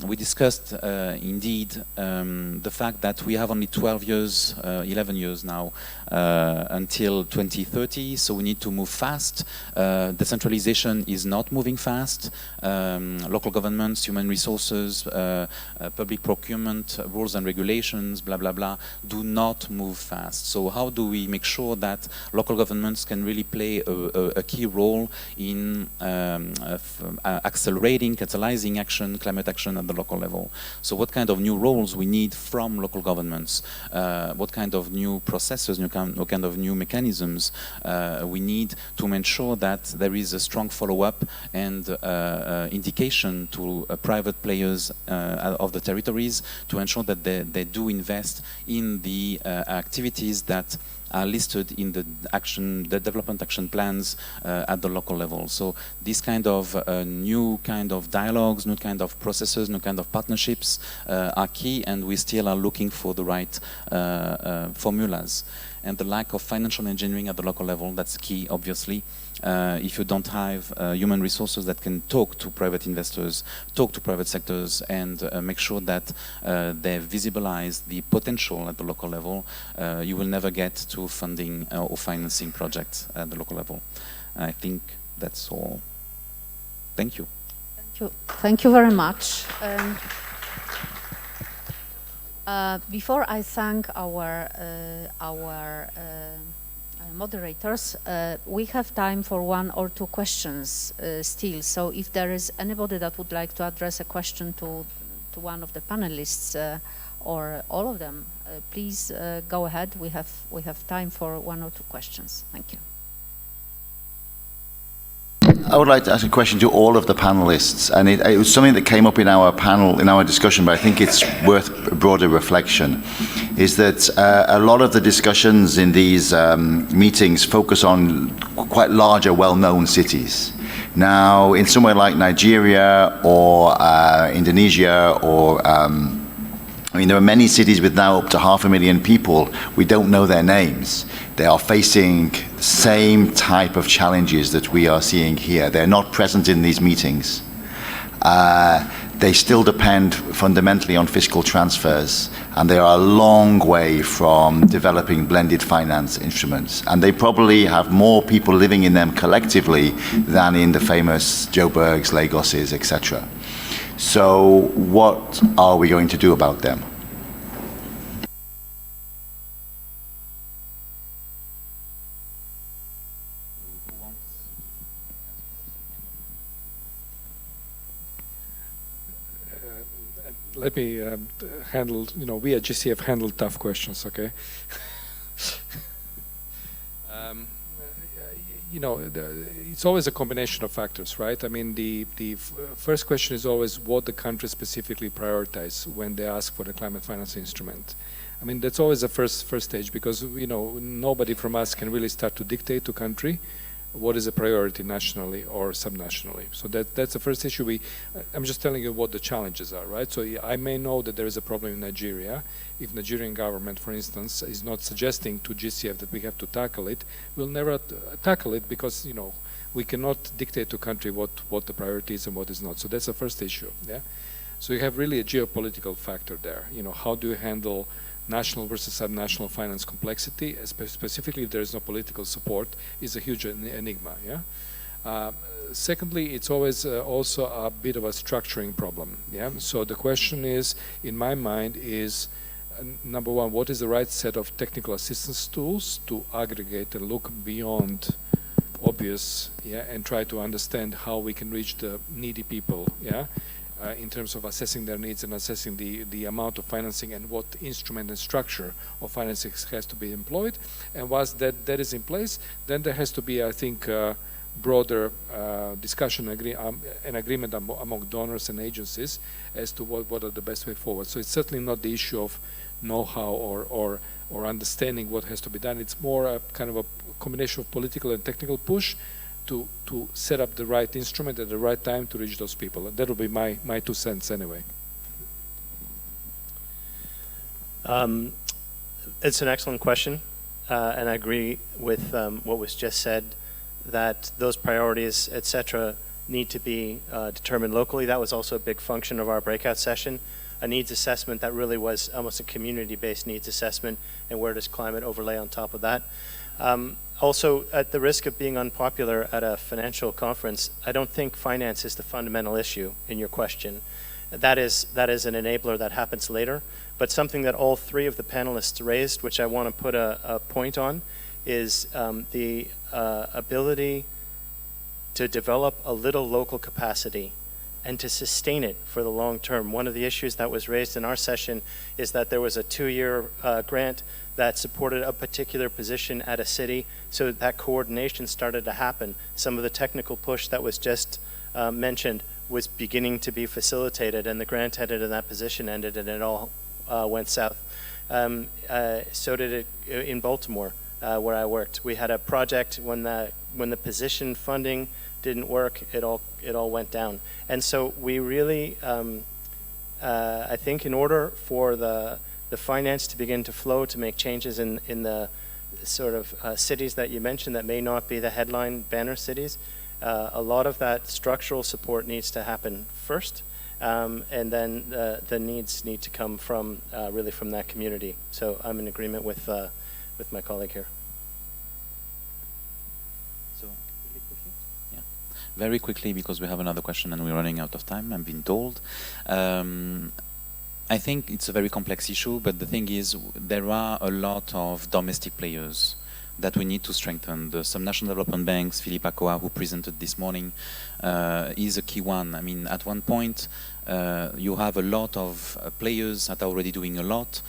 We discussed indeed the fact that we have only 12 years, 11 years now until 2030, so we need to move fast. Decentralization is not moving fast. Local governments, human resources, public procurement, rules and regulations, blah, blah, blah, do not move fast. So how do we make sure that local governments can really play a key role in accelerating, catalyzing action, climate action at the local level? So what kind of new roles we need from local governments? What kind of new processes, what kind of new mechanisms we need to ensure that there is a strong follow-up and indication to private players of the territories to ensure that they do invest in the activities that are listed in the development action plans at the local level. So this kind of new kind of dialogues, new kind of processes, new kind of partnerships are key, and we still are looking for the right formulas. And the lack of financial engineering at the local level, that's key, obviously. If you don't have human resources that can talk to private investors, talk to private sectors, and make sure that they visualize the potential at the local level, you will never get to funding or financing projects at the local level. I think that's all. Thank you. Thank you. Thank you very much. Before I thank our moderators, we have time for 1 or 2 questions still. So if there is anybody that would like to address a question to one of the panelists or all of them, please go ahead. We have time for 1 or 2 questions. Thank you. I would like to ask a question to all of the panelists, and it was something that came up in our panel, in our discussion, but I think it's worth a broader reflection, is that a lot of the discussions in these meetings focus on quite larger, well-known cities. Now, in somewhere like Nigeria or Indonesia or I mean, there are many cities with now up to 500,000 people. We don't know their names. They are facing the same type of challenges that we are seeing here. They're not present in these meetings. They still depend fundamentally on fiscal transfers, and they are a long way from developing blended finance instruments. And they probably have more people living in them collectively than in the famous Joburgs, Lagoses, etc. So what are we going to do about them? Let me handle, we at GCF handle tough questions, okay? It's always a combination of factors, right? I mean, the first question is always what the country specifically prioritize when they ask for the climate finance instrument. I mean, that's always the first stage, because nobody from us can really start to dictate to country what is a priority nationally or subnationally. So that's the first issue. I'm just telling you what the challenges are, right? So I may know that there is a problem in Nigeria. If Nigerian government, for instance, is not suggesting to GCF that we have to tackle it, we'll never tackle it, because we cannot dictate to country what the priority is and what is not. So that's the first issue. Yeah. So you have really a geopolitical factor there. How do you handle national versus subnational finance complexity, specifically if there is no political support, is a huge enigma. Yeah. Secondly, it's always also a bit of a structuring problem. Yeah. So the question is, in my mind, is number one, what is the right set of technical assistance tools to aggregate and look beyond obvious, yeah, and try to understand how we can reach the needy people, yeah, in terms of assessing their needs and assessing the amount of financing and what instrument and structure of financing has to be employed. And once that is in place, then there has to be, I think, broader discussion and agreement among donors and agencies as to what are the best way forward. So it's certainly not the issue of know-how or understanding what has to be done. It's more a kind of a combination of political and technical push to set up the right instrument at the right time to reach those people. And that will be my 2 cents anyway. It's an excellent question, and I agree with what was just said, that those priorities, etc., need to be determined locally. That was also a big function of our breakout session, a needs assessment that really was almost a community-based needs assessment, and where does climate overlay on top of that. Also, at the risk of being unpopular at a financial conference, I don't think finance is the fundamental issue in your question. That is an enabler that happens later, but something that all 3 of the panelists raised, which I want to put a point on, is the ability to develop a little local capacity and to sustain it for the long term. One of the issues that was raised in our session is that there was a 2-year grant that supported a particular position at a city, so that coordination started to happen. Some of the technical push that was just mentioned was beginning to be facilitated, and the grant headed in that position ended, and it all went south. So did it in Baltimore, where I worked. We had a project when the position funding didn't work, it all went down. And so we really, I think, in order for the finance to begin to flow, to make changes in the sort of cities that you mentioned that may not be the headline banner cities, a lot of that structural support needs to happen first, and then the needs need to come from really from that community. So I'm in agreement with my colleague here. So really quickly? Yeah. Very quickly, because we have another question and we're running out of time, I'm being told. I think it's a very complex issue, but the thing is, there are a lot of domestic players that we need to strengthen. The subnational development banks, Philippe Akoa, who presented this morning, is a key one. I mean, at one point, you have a lot of players that are already doing a lot,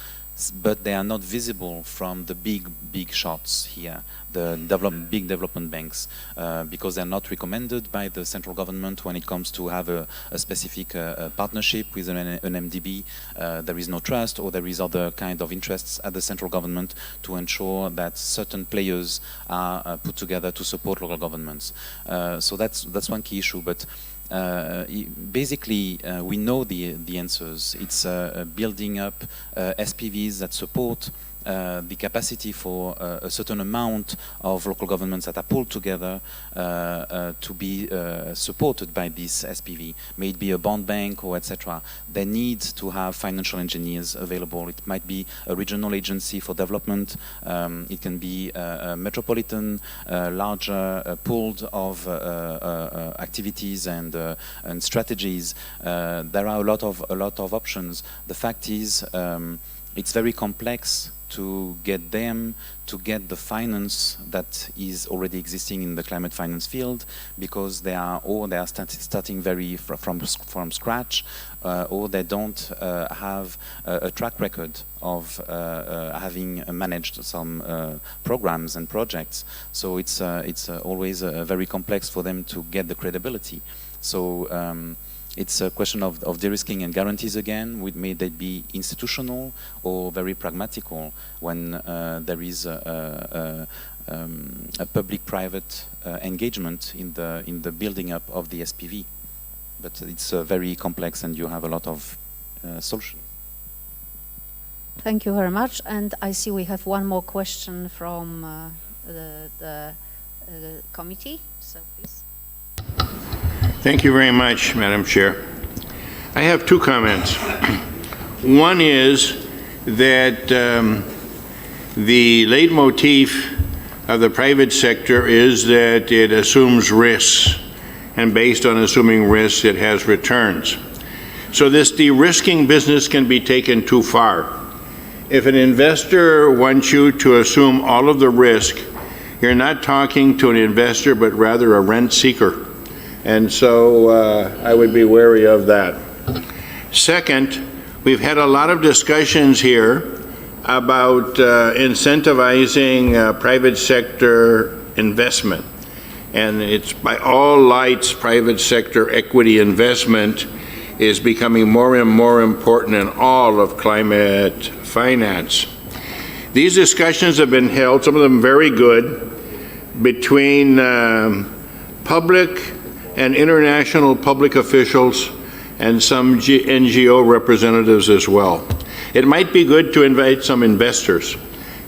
but they are not visible from the big shots here, the big development banks, because they're not recommended by the central government when it comes to have a specific partnership with an MDB. There is no trust, or there is other kind of interests at the central government to ensure that certain players are put together to support local governments. So that's one key issue, but basically, we know the answers. It's building up SPVs that support the capacity for a certain amount of local governments that are pulled together to be supported by this SPV. May it be a bond bank or etc. They need to have financial engineers available. It might be a regional agency for development. It can be a metropolitan, larger pooled of activities and strategies. There are a lot of options. The fact is, it's very complex to get them to get the finance that is already existing in the climate finance field, because they are starting very from scratch, or they don't have a track record of having managed some programs and projects. So it's always very complex for them to get the credibility. So it's a question of de-risking and guarantees again. May they be institutional or very pragmatical when there is a public-private engagement in the building up of the SPV. But it's very complex, and you have a lot of solutions. Thank you very much. And I see we have one more question from the committee. So please. Thank you very much, Madam Chair. I have 2 comments. One is that the leitmotif of the private sector is that it assumes risks, and based on assuming risks, it has returns. So this de-risking business can be taken too far. If an investor wants you to assume all of the risk, you're not talking to an investor, but rather a rent seeker. And so I would be wary of that. Second, we've had a lot of discussions here about incentivizing private sector investment. And it's by all lights, private sector equity investment is becoming more and more important in all of climate finance. These discussions have been held, some of them very good, between public and international public officials and some NGO representatives as well. It might be good to invite some investors,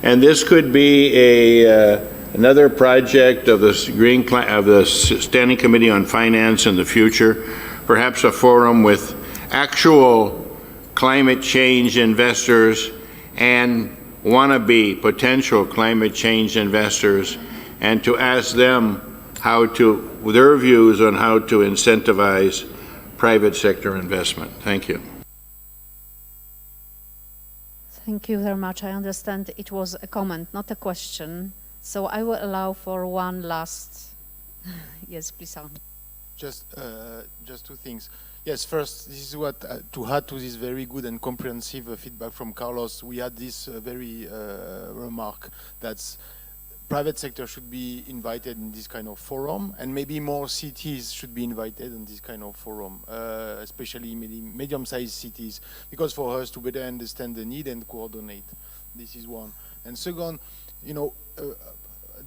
and this could be another project of the Standing Committee on Finance in the future, perhaps a forum with actual climate change investors and wannabe potential climate change investors, and to ask them their views on how to incentivize private sector investment. Thank you. Thank you very much. I understand it was a comment, not a question. So I will allow for one last. Yes, please. Just two things. Yes, first, this is what, to add to this very good and comprehensive feedback from Carlos, we had this very remark that private sector should be invited in this kind of forum, and maybe more cities should be invited in this kind of forum, especially medium-sized cities, because for us to better understand the need and coordinate. This is one. And second, you know,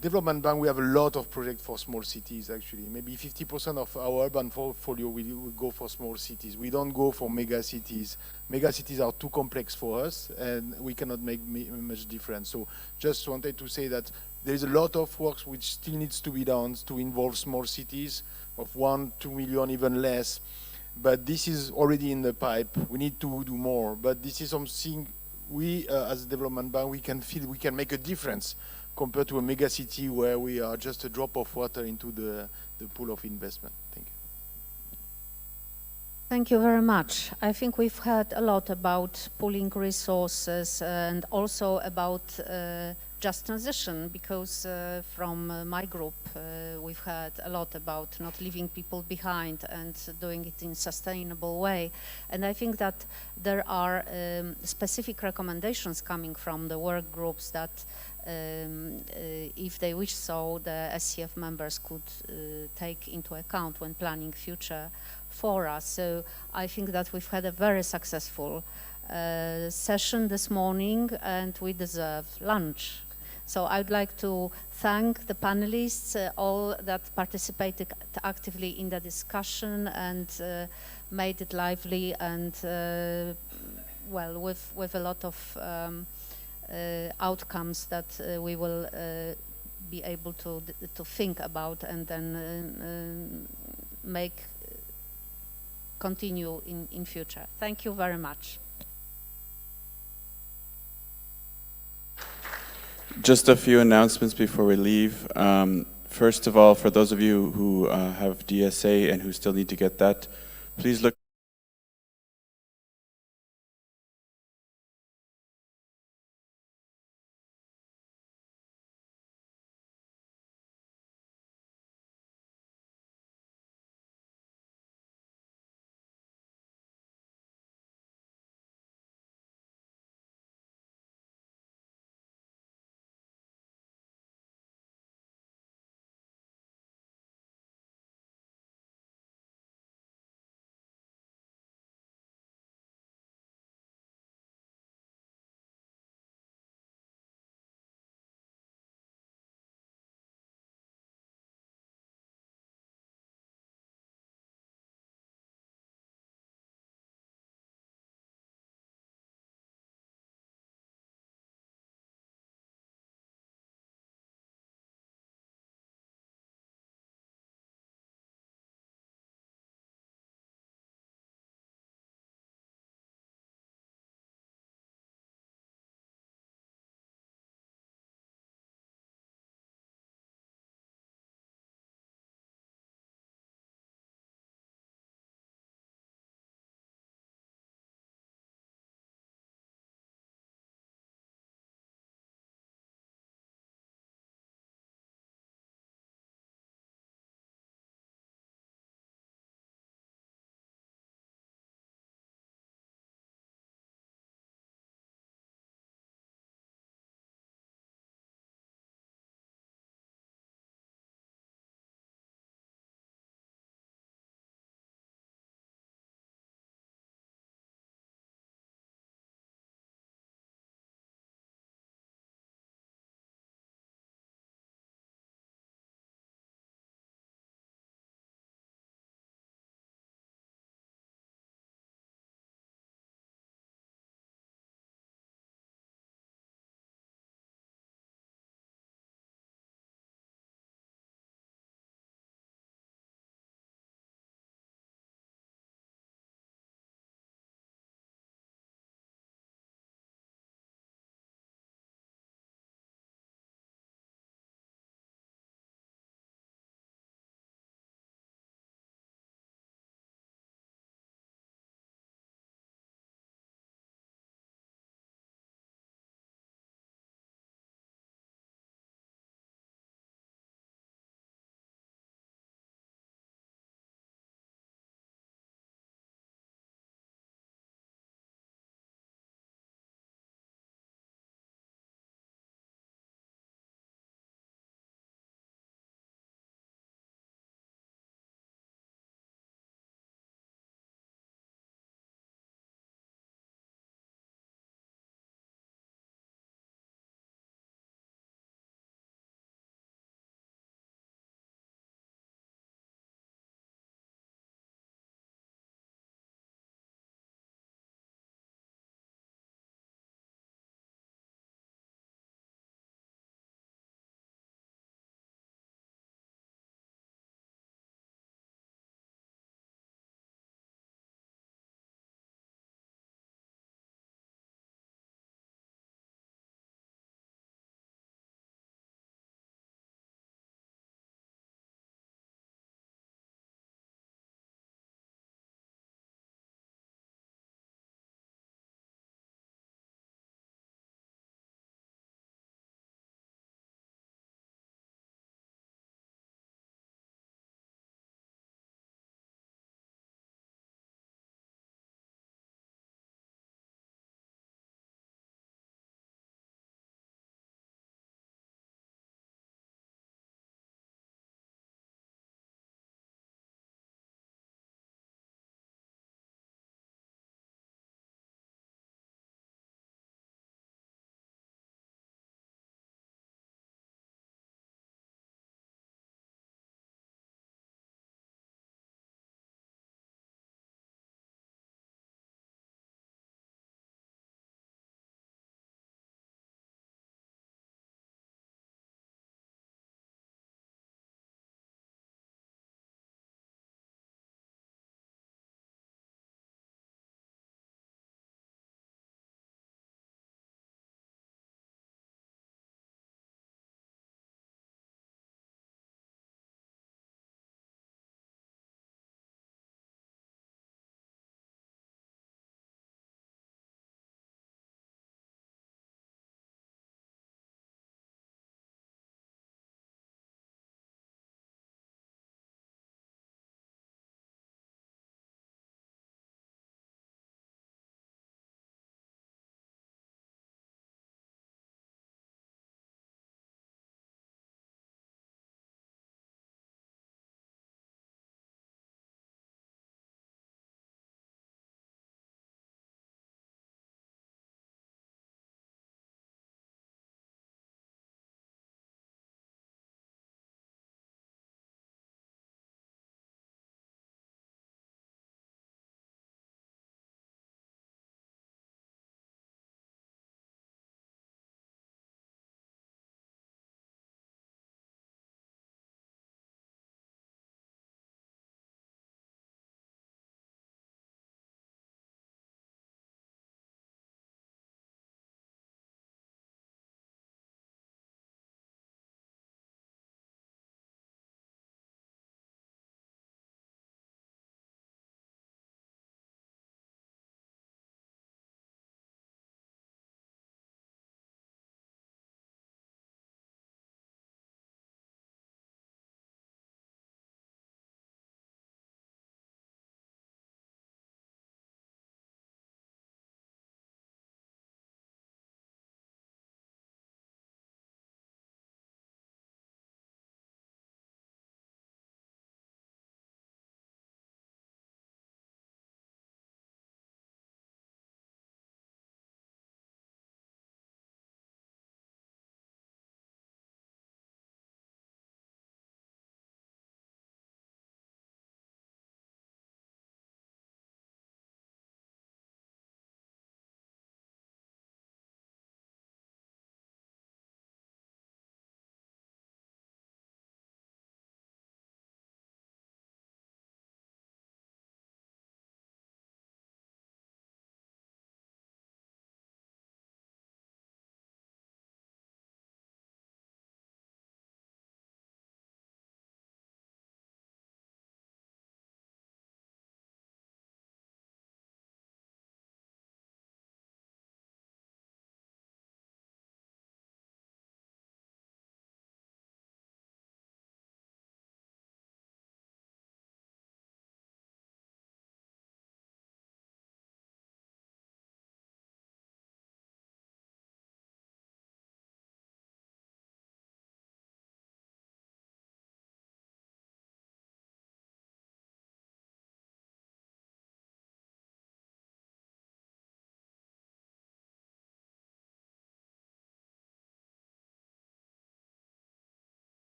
Development Bank, we have a lot of projects for small cities, actually. Maybe 50% of our urban portfolio will go for small cities. We don't go for mega cities. Mega cities are too complex for us, and we cannot make much difference. So just wanted to say that there is a lot of work which still needs to be done to involve small cities of 1, 2 million, even less. But this is already in the pipe. We need to do more. But this is something we, as a Development Bank, we can feel we can make a difference compared to a mega city where we are just a drop of water into the pool of investment. Thank you. Thank you very much. I think we've heard a lot about pooling resources and also about just transition, because from my group we've heard a lot about not leaving people behind and doing it in a sustainable way. And I think that there are specific recommendations coming from the work groups that if they wish so, the SCF members could take into account when planning future for us. So I think that we've had a very successful session this morning, and we deserve lunch. So I'd like to thank the panelists, all that participated actively in the discussion and made it lively and well, with a lot of outcomes that we will be able to think about and then continue in future. Thank you very much. Just a few announcements before we leave. First of all, for those of you who have DSA and who still need to get that, please look